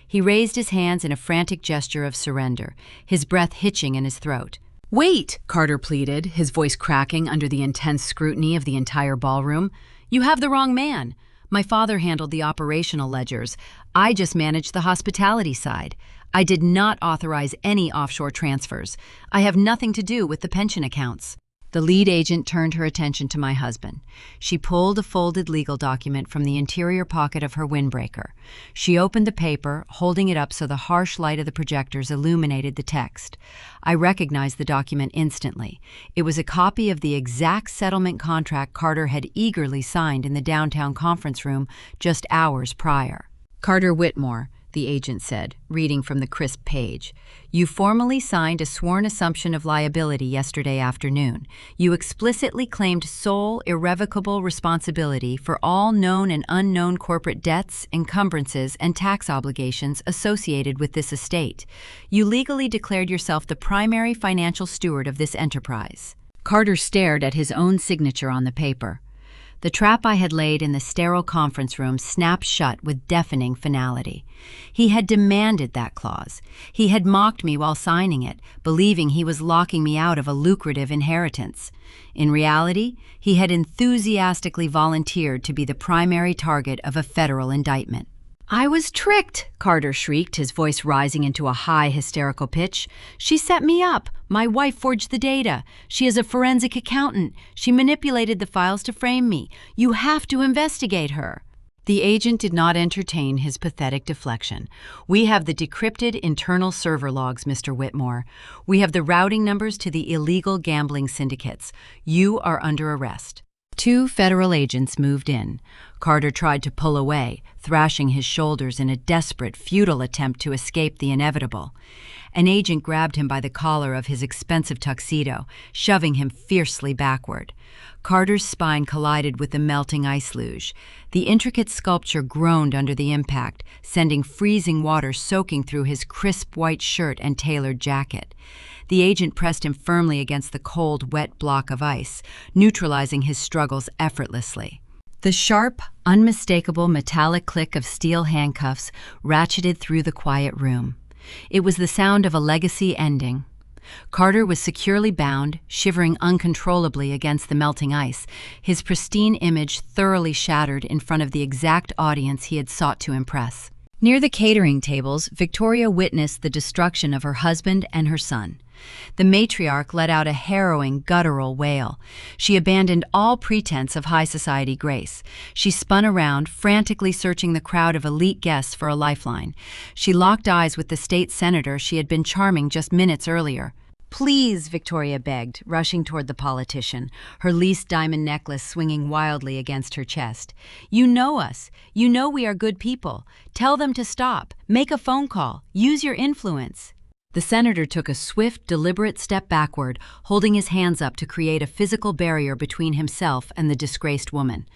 He raised his hands in a frantic gesture of surrender, his breath hitching in his throat. "Wait," Carter pleaded, his voice cracking under the intense scrutiny of the entire ballroom. "You have the wrong man. My father handled the operational ledgers. I just managed the hospitality side. I did not authorize any offshore transfers. I have nothing to do with the pension accounts." The lead agent turned her attention to my husband. She pulled a folded legal document from the interior pocket of her windbreaker. She opened the paper, holding it up so the harsh light of the projectors illuminated the text. I recognized the document instantly. It was a copy of the exact settlement contract Carter had eagerly signed in the downtown conference room just hours prior. "Carter Whitmore," the agent said, reading from the crisp page. "You formally signed a sworn assumption of liability yesterday afternoon. You explicitly claimed sole, irrevocable responsibility for all known and unknown corporate debts, encumbrances, and tax obligations associated with this estate. You legally declared yourself the primary financial steward of this enterprise." Carter stared at his own signature on the paper. The trap I had laid in the sterile conference room snapped shut with deafening finality. He had demanded that clause. He had mocked me while signing it, believing he was locking me out of a lucrative inheritance. In reality, he had enthusiastically volunteered to be the primary target of a federal indictment. "I was tricked," Carter shrieked, his voice rising into a high, hysterical pitch. "She set me up. My wife forged the data. She is a forensic accountant. She manipulated the files to frame me. You have to investigate her." The agent did not entertain his pathetic deflection. "We have the decrypted internal server logs, Mr. Whitmore. We have the routing numbers to the illegal gambling syndicates. You are under arrest." Two federal agents moved in. Carter tried to pull away, thrashing his shoulders in a desperate, futile attempt to escape the inevitable. An agent grabbed him by the collar of his expensive tuxedo, shoving him fiercely backward. Carter's spine collided with the melting ice luge. The intricate sculpture groaned under the impact, sending freezing water soaking through his crisp white shirt and tailored jacket. The agent pressed him firmly against the cold, wet block of ice, neutralizing his struggles effortlessly. The sharp, unmistakable metallic click of steel handcuffs ratcheted through the quiet room. It was the sound of a legacy ending. Carter was securely bound, shivering uncontrollably against the melting ice, his pristine image thoroughly shattered in front of the exact audience he had sought to impress. Near the catering tables, Victoria witnessed the destruction of her husband and her son. The matriarch let out a harrowing, guttural wail. She abandoned all pretense of high society grace. She spun around, frantically searching the crowd of elite guests for a lifeline. She locked eyes with the state senator she had been charming just minutes earlier. "Please," Victoria begged, rushing toward the politician, her leased diamond necklace swinging wildly against her chest. "You know us. You know we are good people. Tell them to stop. Make a phone call. Use your influence." The senator took a swift, deliberate step backward, holding his hands up to create a physical barrier between himself and the disgraced woman.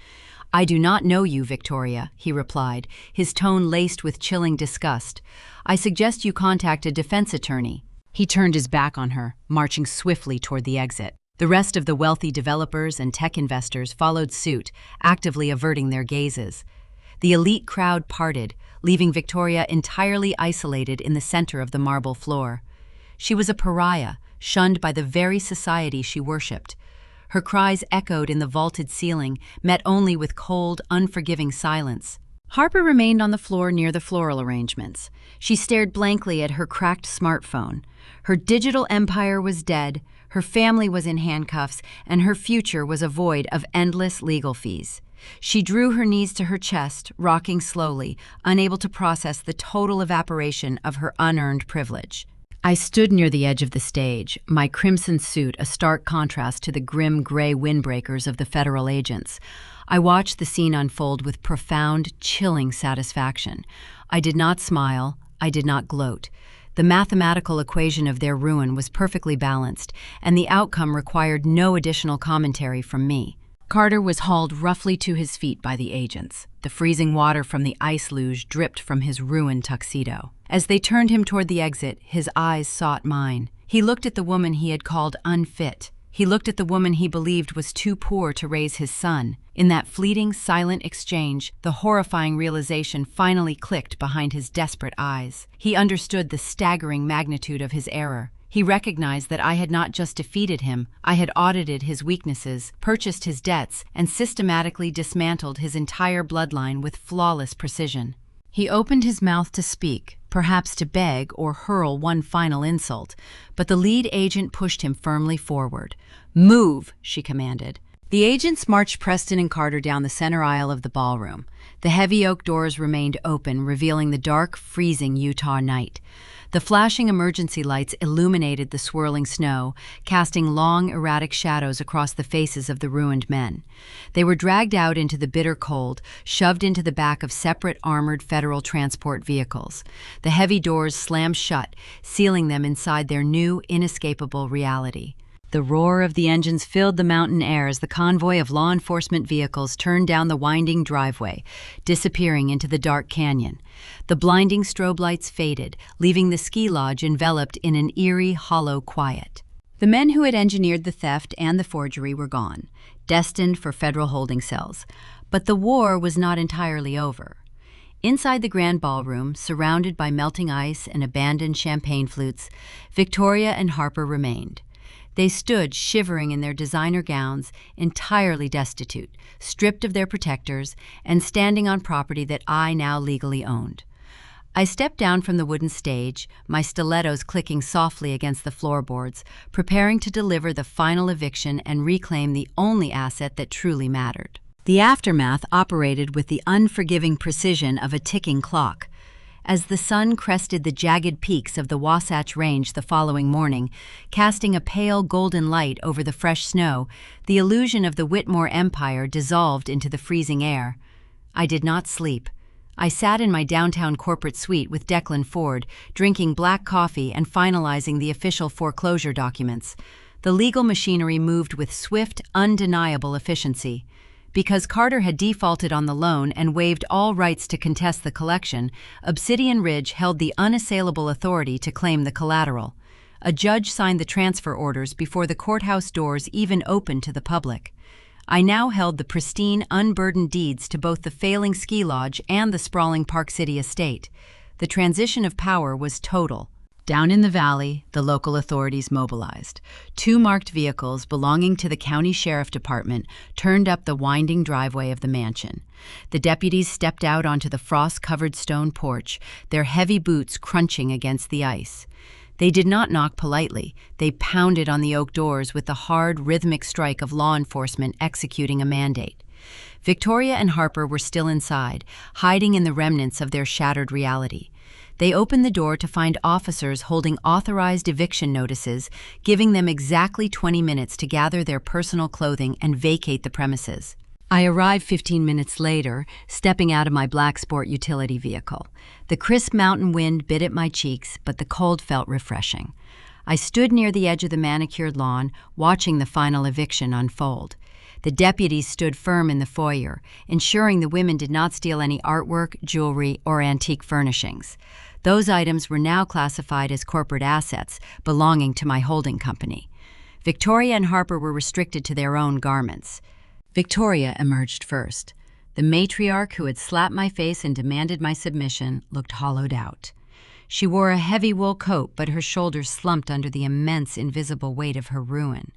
"I do not know you, Victoria," he replied, his tone laced with chilling disgust. "I suggest you contact a defense attorney." He turned his back on her, marching swiftly toward the exit. The rest of the wealthy developers and tech investors followed suit, actively averting their gazes. The elite crowd parted, leaving Victoria entirely isolated in the center of the marble floor. She was a pariah, shunned by the very society she worshipped. Her cries echoed in the vaulted ceiling, met only with cold, unforgiving silence. Harper remained on the floor near the floral arrangements. She stared blankly at her cracked smartphone. Her digital empire was dead, her family was in handcuffs, and her future was a void of endless legal fees. She drew her knees to her chest, rocking slowly, unable to process the total evaporation of her unearned privilege. I stood near the edge of the stage, my crimson suit a stark contrast to the grim gray windbreakers of the federal agents. I watched the scene unfold with profound, chilling satisfaction. I did not smile, I did not gloat. The mathematical equation of their ruin was perfectly balanced, and the outcome required no additional commentary from me. Carter was hauled roughly to his feet by the agents. The freezing water from the ice luge dripped from his ruined tuxedo. As they turned him toward the exit, his eyes sought mine. He looked at the woman he had called unfit. He looked at the woman he believed was too poor to raise his son. In that fleeting, silent exchange, the horrifying realization finally clicked behind his desperate eyes. He understood the staggering magnitude of his error. He recognized that I had not just defeated him, I had audited his weaknesses, purchased his debts, and systematically dismantled his entire bloodline with flawless precision. He opened his mouth to speak, perhaps to beg or hurl one final insult, but the lead agent pushed him firmly forward. "Move," she commanded. The agents marched Preston and Carter down the center aisle of the ballroom. The heavy oak doors remained open, revealing the dark, freezing Utah night. The flashing emergency lights illuminated the swirling snow, casting long, erratic shadows across the faces of the ruined men. They were dragged out into the bitter cold, shoved into the back of separate armored federal transport vehicles. The heavy doors slammed shut, sealing them inside their new, inescapable reality. The roar of the engines filled the mountain air as the convoy of law enforcement vehicles turned down the winding driveway, disappearing into the dark canyon. The blinding strobe lights faded, leaving the ski lodge enveloped in an eerie, hollow quiet. The men who had engineered the theft and the forgery were gone, destined for federal holding cells. But the war was not entirely over. Inside the grand ballroom, surrounded by melting ice and abandoned champagne flutes, Victoria and Harper remained. They stood shivering in their designer gowns, entirely destitute, stripped of their protectors, and standing on property that I now legally owned. I stepped down from the wooden stage, my stilettos clicking softly against the floorboards, preparing to deliver the final eviction and reclaim the only asset that truly mattered. The aftermath operated with the unforgiving precision of a ticking clock. As the sun crested the jagged peaks of the Wasatch Range the following morning, casting a pale golden light over the fresh snow, the illusion of the Whitmore Empire dissolved into the freezing air. I did not sleep. I sat in my downtown corporate suite with Declan Ford, drinking black coffee and finalizing the official foreclosure documents. The legal machinery moved with swift, undeniable efficiency. Because Carter had defaulted on the loan and waived all rights to contest the collection, Obsidian Ridge held the unassailable authority to claim the collateral. A judge signed the transfer orders before the courthouse doors even opened to the public. I now held the pristine, unburdened deeds to both the failing ski lodge and the sprawling Park City estate. The transition of power was total. Down in the valley, the local authorities mobilized. Two marked vehicles belonging to the county sheriff department turned up the winding driveway of the mansion. The deputies stepped out onto the frost-covered stone porch, their heavy boots crunching against the ice. They did not knock politely. They pounded on the oak doors with the hard, rhythmic strike of law enforcement executing a mandate. Victoria and Harper were still inside, hiding in the remnants of their shattered reality. They opened the door to find officers holding authorized eviction notices, giving them exactly 20 minutes to gather their personal clothing and vacate the premises. I arrived 15 minutes later, stepping out of my black sport utility vehicle. The crisp mountain wind bit at my cheeks, but the cold felt refreshing. I stood near the edge of the manicured lawn, watching the final eviction unfold. The deputies stood firm in the foyer, ensuring the women did not steal any artwork, jewelry, or antique furnishings. Those items were now classified as corporate assets belonging to my holding company. Victoria and Harper were restricted to their own garments. Victoria emerged first. The matriarch who had slapped my face and demanded my submission looked hollowed out. She wore a heavy wool coat, but her shoulders slumped under the immense invisible weight of her ruin.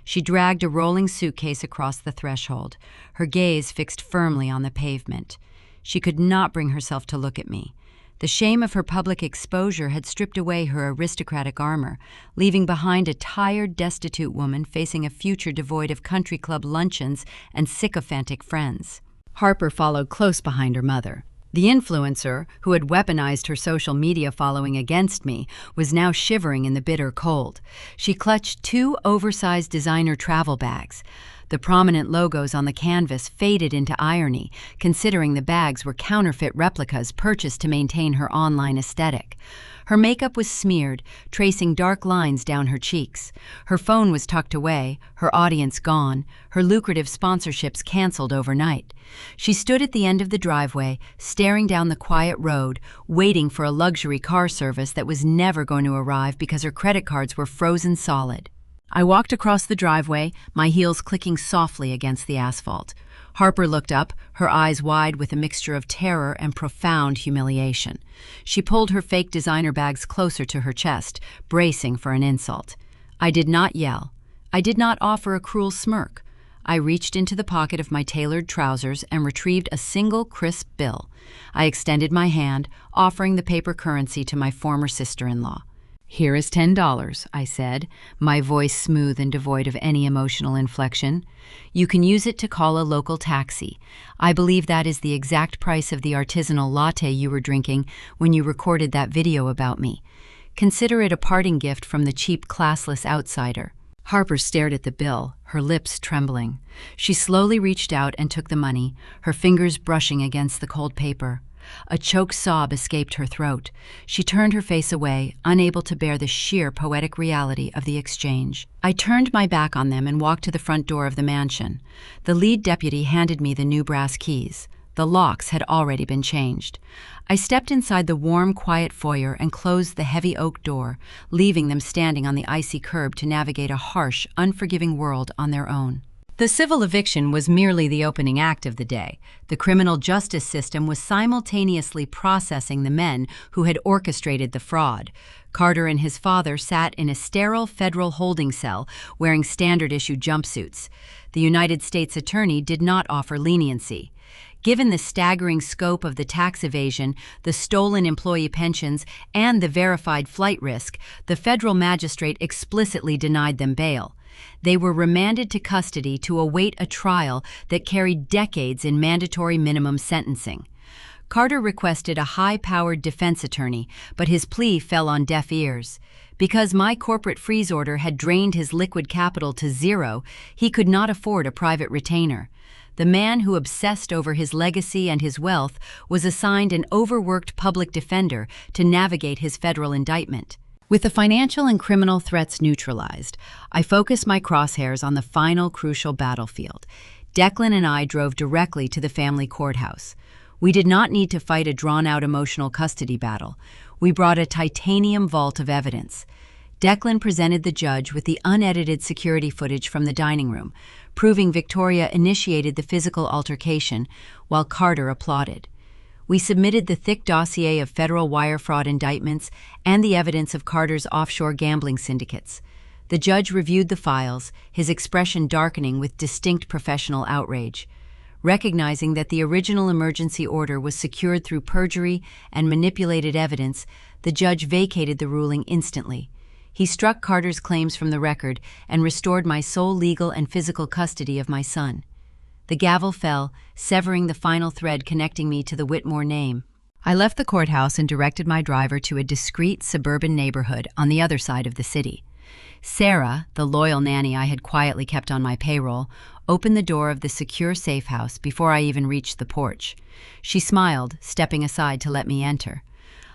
She dragged a rolling suitcase across the threshold, her gaze fixed firmly on the pavement. She could not bring herself to look at me. The shame of her public exposure had stripped away her aristocratic armor, leaving behind a tired, destitute woman facing a future devoid of country club luncheons and sycophantic friends. Harper followed close behind her mother. The influencer, who had weaponized her social media following against me, was now shivering in the bitter cold. She clutched two oversized designer travel bags. The prominent logos on the canvas faded into irony, considering the bags were counterfeit replicas purchased to maintain her online aesthetic. Her makeup was smeared, tracing dark lines down her cheeks. Her phone was tucked away, her audience gone, her lucrative sponsorships canceled overnight. She stood at the end of the driveway, staring down the quiet road, waiting for a luxury car service that was never going to arrive because her credit cards were frozen solid. I walked across the driveway, my heels clicking softly against the asphalt. Harper looked up, her eyes wide with a mixture of terror and profound humiliation. She pulled her fake designer bags closer to her chest, bracing for an insult. I did not yell. I did not offer a cruel smirk. I reached into the pocket of my tailored trousers and retrieved a single crisp bill. I extended my hand, offering the paper currency to my former sister-in-law. "Here is $10, I said, my voice smooth and devoid of any emotional inflection. "You can use it to call a local taxi. I believe that is the exact price of the artisanal latte you were drinking when you recorded that video about me. Consider it a parting gift from the cheap, classless outsider." Harper stared at the bill, her lips trembling. She slowly reached out and took the money, her fingers brushing against the cold paper. A choked sob escaped her throat. She turned her face away, unable to bear the sheer poetic reality of the exchange. I turned my back on them and walked to the front door of the mansion. The lead deputy handed me the new brass keys. The locks had already been changed. I stepped inside the warm, quiet foyer and closed the heavy oak door, leaving them standing on the icy curb to navigate a harsh, unforgiving world on their own. The civil eviction was merely the opening act of the day. The criminal justice system was simultaneously processing the men who had orchestrated the fraud. Carter and his father sat in a sterile federal holding cell wearing standard-issue jumpsuits. The United States Attorney did not offer leniency. Given the staggering scope of the tax evasion, the stolen employee pensions, and the verified flight risk, the federal magistrate explicitly denied them bail. They were remanded to custody to await a trial that carried decades in mandatory minimum sentencing. Carter requested a high-powered defense attorney, but his plea fell on deaf ears. Because my corporate freeze order had drained his liquid capital to zero, he could not afford a private retainer. The man who obsessed over his legacy and his wealth was assigned an overworked public defender to navigate his federal indictment. With the financial and criminal threats neutralized, I focused my crosshairs on the final crucial battlefield. Declan and I drove directly to the family courthouse. We did not need to fight a drawn-out emotional custody battle. We brought a titanium vault of evidence. Declan presented the judge with the unedited security footage from the dining room, proving Victoria initiated the physical altercation, while Carter applauded. We submitted the thick dossier of federal wire fraud indictments and the evidence of Carter's offshore gambling syndicates. The judge reviewed the files, his expression darkening with distinct professional outrage. Recognizing that the original emergency order was secured through perjury and manipulated evidence, the judge vacated the ruling instantly. He struck Carter's claims from the record and restored my sole legal and physical custody of my son. The gavel fell, severing the final thread connecting me to the Whitmore name. I left the courthouse and directed my driver to a discreet suburban neighborhood on the other side of the city. Sarah, the loyal nanny I had quietly kept on my payroll, opened the door of the secure safe house before I even reached the porch. She smiled, stepping aside to let me enter.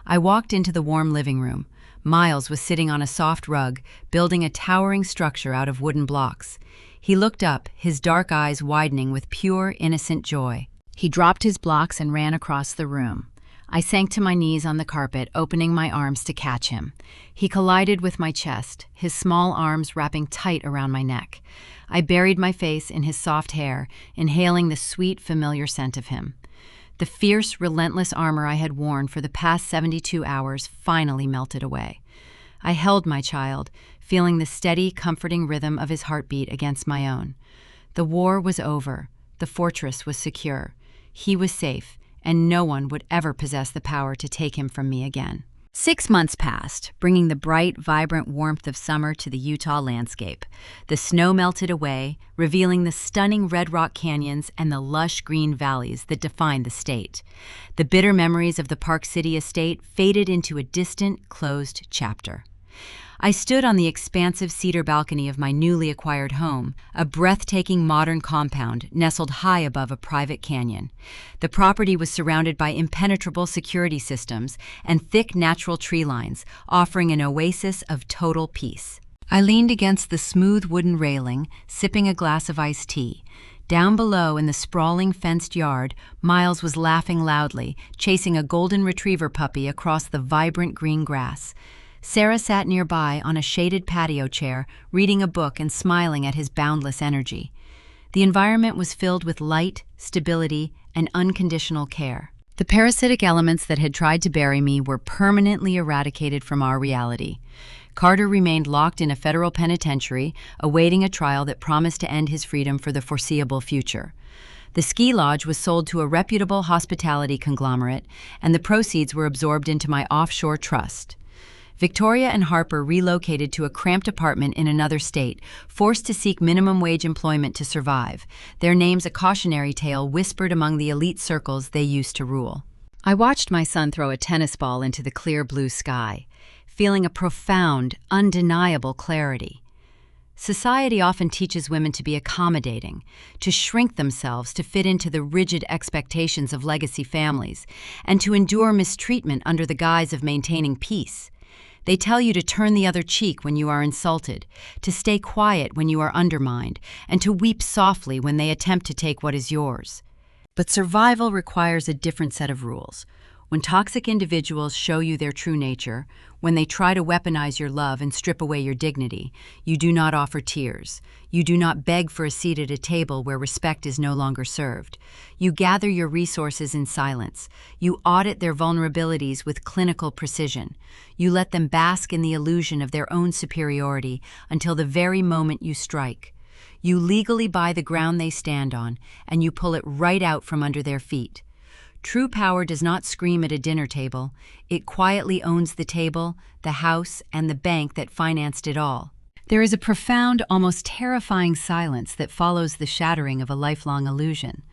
I walked into the warm living room. Miles was sitting on a soft rug, building a towering structure out of wooden blocks. He looked up, his dark eyes widening with pure, innocent joy. He dropped his blocks and ran across the room. I sank to my knees on the carpet, opening my arms to catch him. He collided with my chest, his small arms wrapping tight around my neck. I buried my face in his soft hair, inhaling the sweet, familiar scent of him. The fierce, relentless armor I had worn for the past 72 hours finally melted away. I held my child, feeling the steady, comforting rhythm of his heartbeat against my own. The war was over. The fortress was secure. He was safe, and no one would ever possess the power to take him from me again. 6 months passed, bringing the bright, vibrant warmth of summer to the Utah landscape. The snow melted away, revealing the stunning red rock canyons and the lush green valleys that define the state. The bitter memories of the Park City estate faded into a distant, closed chapter. I stood on the expansive cedar balcony of my newly acquired home, a breathtaking modern compound nestled high above a private canyon. The property was surrounded by impenetrable security systems and thick natural tree lines, offering an oasis of total peace. I leaned against the smooth wooden railing, sipping a glass of iced tea. Down below in the sprawling fenced yard, Miles was laughing loudly, chasing a golden retriever puppy across the vibrant green grass. Sarah sat nearby on a shaded patio chair, reading a book and smiling at his boundless energy. The environment was filled with light, stability, and unconditional care. The parasitic elements that had tried to bury me were permanently eradicated from our reality. Carter remained locked in a federal penitentiary, awaiting a trial that promised to end his freedom for the foreseeable future. The ski lodge was sold to a reputable hospitality conglomerate, and the proceeds were absorbed into my offshore trust. Victoria and Harper relocated to a cramped apartment in another state, forced to seek minimum wage employment to survive, their names a cautionary tale whispered among the elite circles they used to rule. I watched my son throw a tennis ball into the clear blue sky, feeling a profound, undeniable clarity. Society often teaches women to be accommodating, to shrink themselves to fit into the rigid expectations of legacy families, and to endure mistreatment under the guise of maintaining peace. They tell you to turn the other cheek when you are insulted, to stay quiet when you are undermined, and to weep softly when they attempt to take what is yours. But survival requires a different set of rules. When toxic individuals show you their true nature, when they try to weaponize your love and strip away your dignity, you do not offer tears. You do not beg for a seat at a table where respect is no longer served. You gather your resources in silence. You audit their vulnerabilities with clinical precision. You let them bask in the illusion of their own superiority until the very moment you strike. You legally buy the ground they stand on, and you pull it right out from under their feet. True power does not scream at a dinner table. It quietly owns the table, the house, and the bank that financed it all. There is a profound, almost terrifying silence that follows the shattering of a lifelong illusion.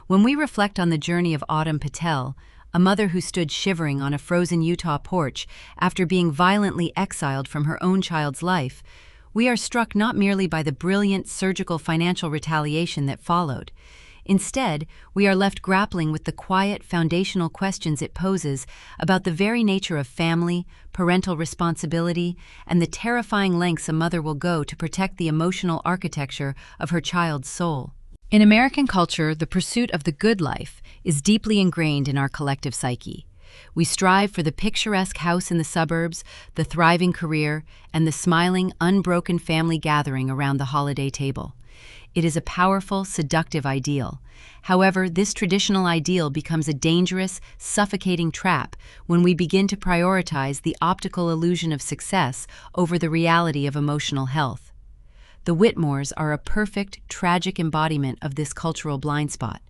When we reflect on the journey of Autumn Patel, a mother who stood shivering on a frozen Utah porch after being violently exiled from her own child's life, we are struck not merely by the brilliant surgical financial retaliation that followed. Instead, we are left grappling with the quiet, foundational questions it poses about the very nature of family, parental responsibility, and the terrifying lengths a mother will go to protect the emotional architecture of her child's soul. In American culture, the pursuit of the good life is deeply ingrained in our collective psyche. We strive for the picturesque house in the suburbs, the thriving career, and the smiling, unbroken family gathering around the holiday table. It is a powerful, seductive ideal. However, this traditional ideal becomes a dangerous, suffocating trap when we begin to prioritize the optical illusion of success over the reality of emotional health. The Whitmores are a perfect, tragic embodiment of this cultural blind spot.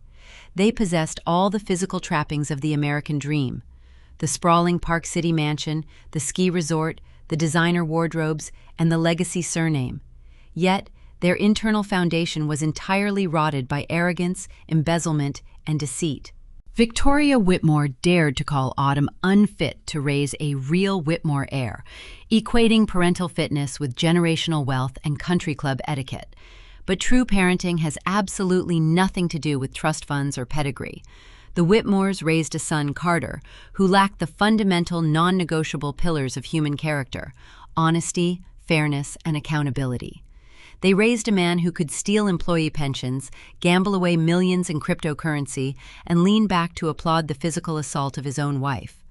They possessed all the physical trappings of the American dream: the sprawling Park City mansion, the ski resort, the designer wardrobes, and the legacy surname. Yet, their internal foundation was entirely rotted by arrogance, embezzlement, and deceit. Victoria Whitmore dared to call Autumn unfit to raise a real Whitmore heir, equating parental fitness with generational wealth and country club etiquette. But true parenting has absolutely nothing to do with trust funds or pedigree. The Whitmores raised a son, Carter, who lacked the fundamental, non-negotiable pillars of human character: honesty, fairness, and accountability. They raised a man who could steal employee pensions, gamble away millions in cryptocurrency, and lean back to applaud the physical assault of his own wife.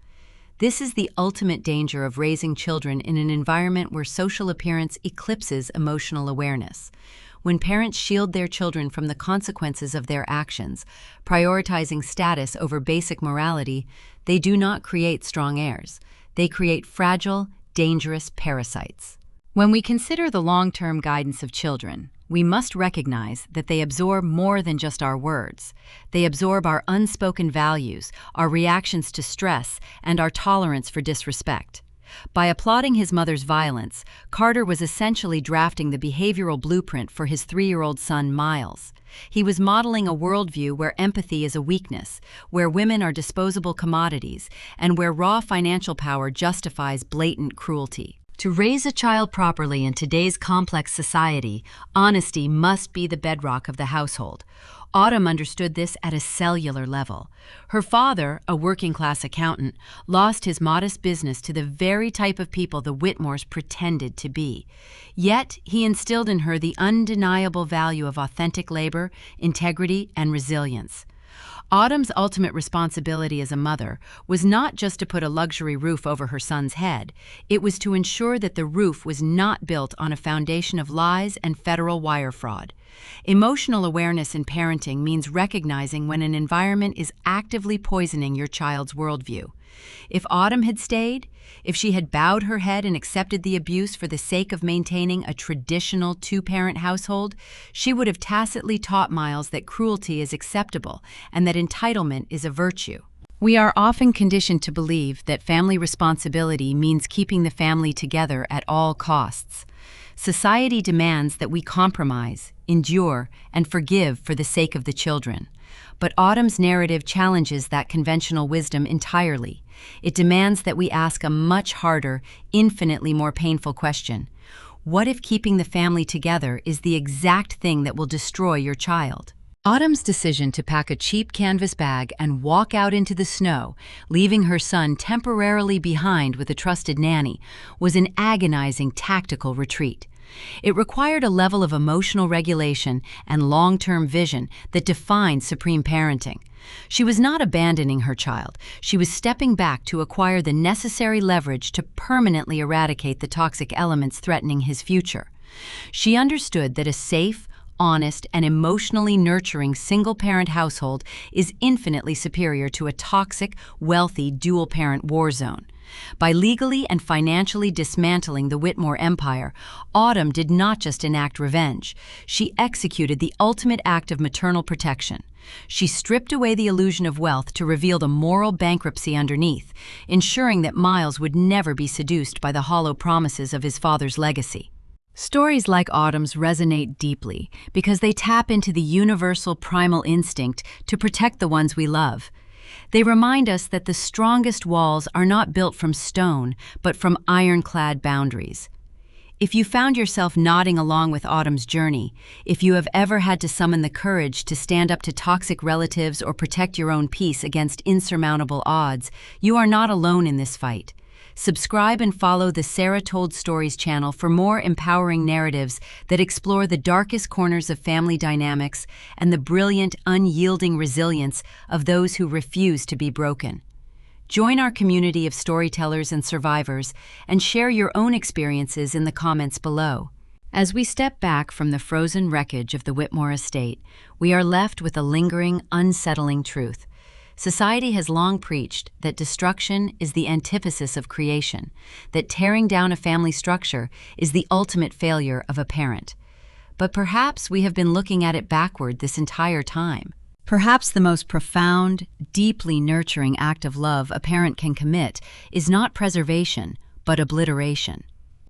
This is the ultimate danger of raising children in an environment where social appearance eclipses emotional awareness. When parents shield their children from the consequences of their actions, prioritizing status over basic morality, they do not create strong heirs. They create fragile, dangerous parasites. When we consider the long-term guidance of children, we must recognize that they absorb more than just our words. They absorb our unspoken values, our reactions to stress, and our tolerance for disrespect. By applauding his mother's violence, Carter was essentially drafting the behavioral blueprint for his 3-year-old son, Miles. He was modeling a worldview where empathy is a weakness, where women are disposable commodities, and where raw financial power justifies blatant cruelty. To raise a child properly in today's complex society, honesty must be the bedrock of the household. Autumn understood this at a cellular level. Her father, a working-class accountant, lost his modest business to the very type of people the Whitmores pretended to be. Yet, he instilled in her the undeniable value of authentic labor, integrity, and resilience. Autumn's ultimate responsibility as a mother was not just to put a luxury roof over her son's head. It was to ensure that the roof was not built on a foundation of lies and federal wire fraud. Emotional awareness in parenting means recognizing when an environment is actively poisoning your child's worldview. If Autumn had stayed, if she had bowed her head and accepted the abuse for the sake of maintaining a traditional 2-parent household, she would have tacitly taught Miles that cruelty is acceptable and that entitlement is a virtue. We are often conditioned to believe that family responsibility means keeping the family together at all costs. Society demands that we compromise, endure, and forgive for the sake of the children. But Autumn's narrative challenges that conventional wisdom entirely. It demands that we ask a much harder, infinitely more painful question. What if keeping the family together is the exact thing that will destroy your child? Autumn's decision to pack a cheap canvas bag and walk out into the snow, leaving her son temporarily behind with a trusted nanny, was an agonizing tactical retreat. It required a level of emotional regulation and long-term vision that defined supreme parenting. She was not abandoning her child. She was stepping back to acquire the necessary leverage to permanently eradicate the toxic elements threatening his future. She understood that a safe, honest, and emotionally nurturing single-parent household is infinitely superior to a toxic, wealthy, dual-parent war zone. By legally and financially dismantling the Whitmore empire, Autumn did not just enact revenge. She executed the ultimate act of maternal protection. She stripped away the illusion of wealth to reveal the moral bankruptcy underneath, ensuring that Miles would never be seduced by the hollow promises of his father's legacy. Stories like Autumn's resonate deeply because they tap into the universal primal instinct to protect the ones we love. They remind us that the strongest walls are not built from stone, but from ironclad boundaries. If you found yourself nodding along with Autumn's journey, if you have ever had to summon the courage to stand up to toxic relatives or protect your own peace against insurmountable odds, you are not alone in this fight. Subscribe and follow the Sarah Told Stories channel for more empowering narratives that explore the darkest corners of family dynamics and the brilliant, unyielding resilience of those who refuse to be broken. Join our community of storytellers and survivors and share your own experiences in the comments below. As we step back from the frozen wreckage of the Whitmore estate, we are left with a lingering, unsettling truth. Society has long preached that destruction is the antithesis of creation, that tearing down a family structure is the ultimate failure of a parent. But perhaps we have been looking at it backward this entire time. Perhaps the most profound, deeply nurturing act of love a parent can commit is not preservation, but obliteration.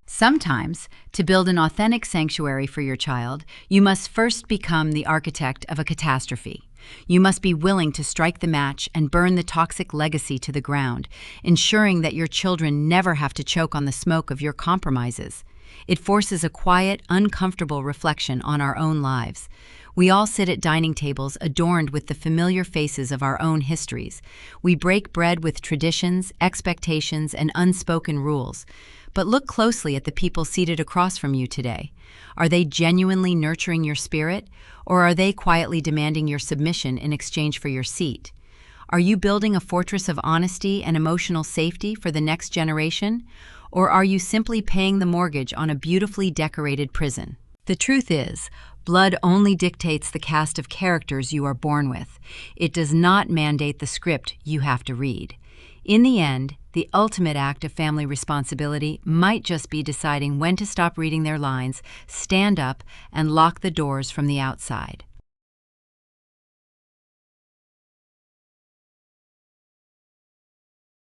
Sometimes, to build an authentic sanctuary for your child, you must first become the architect of a catastrophe. You must be willing to strike the match and burn the toxic legacy to the ground, ensuring that your children never have to choke on the smoke of your compromises. It forces a quiet, uncomfortable reflection on our own lives. We all sit at dining tables adorned with the familiar faces of our own histories. We break bread with traditions, expectations, and unspoken rules. But look closely at the people seated across from you today. Are they genuinely nurturing your spirit, or are they quietly demanding your submission in exchange for your seat? Are you building a fortress of honesty and emotional safety for the next generation, or are you simply paying the mortgage on a beautifully decorated prison? The truth is, blood only dictates the cast of characters you are born with. It does not mandate the script you have to read. In the end, the ultimate act of family responsibility might just be deciding when to stop reading their lines, stand up, and lock the doors from the outside.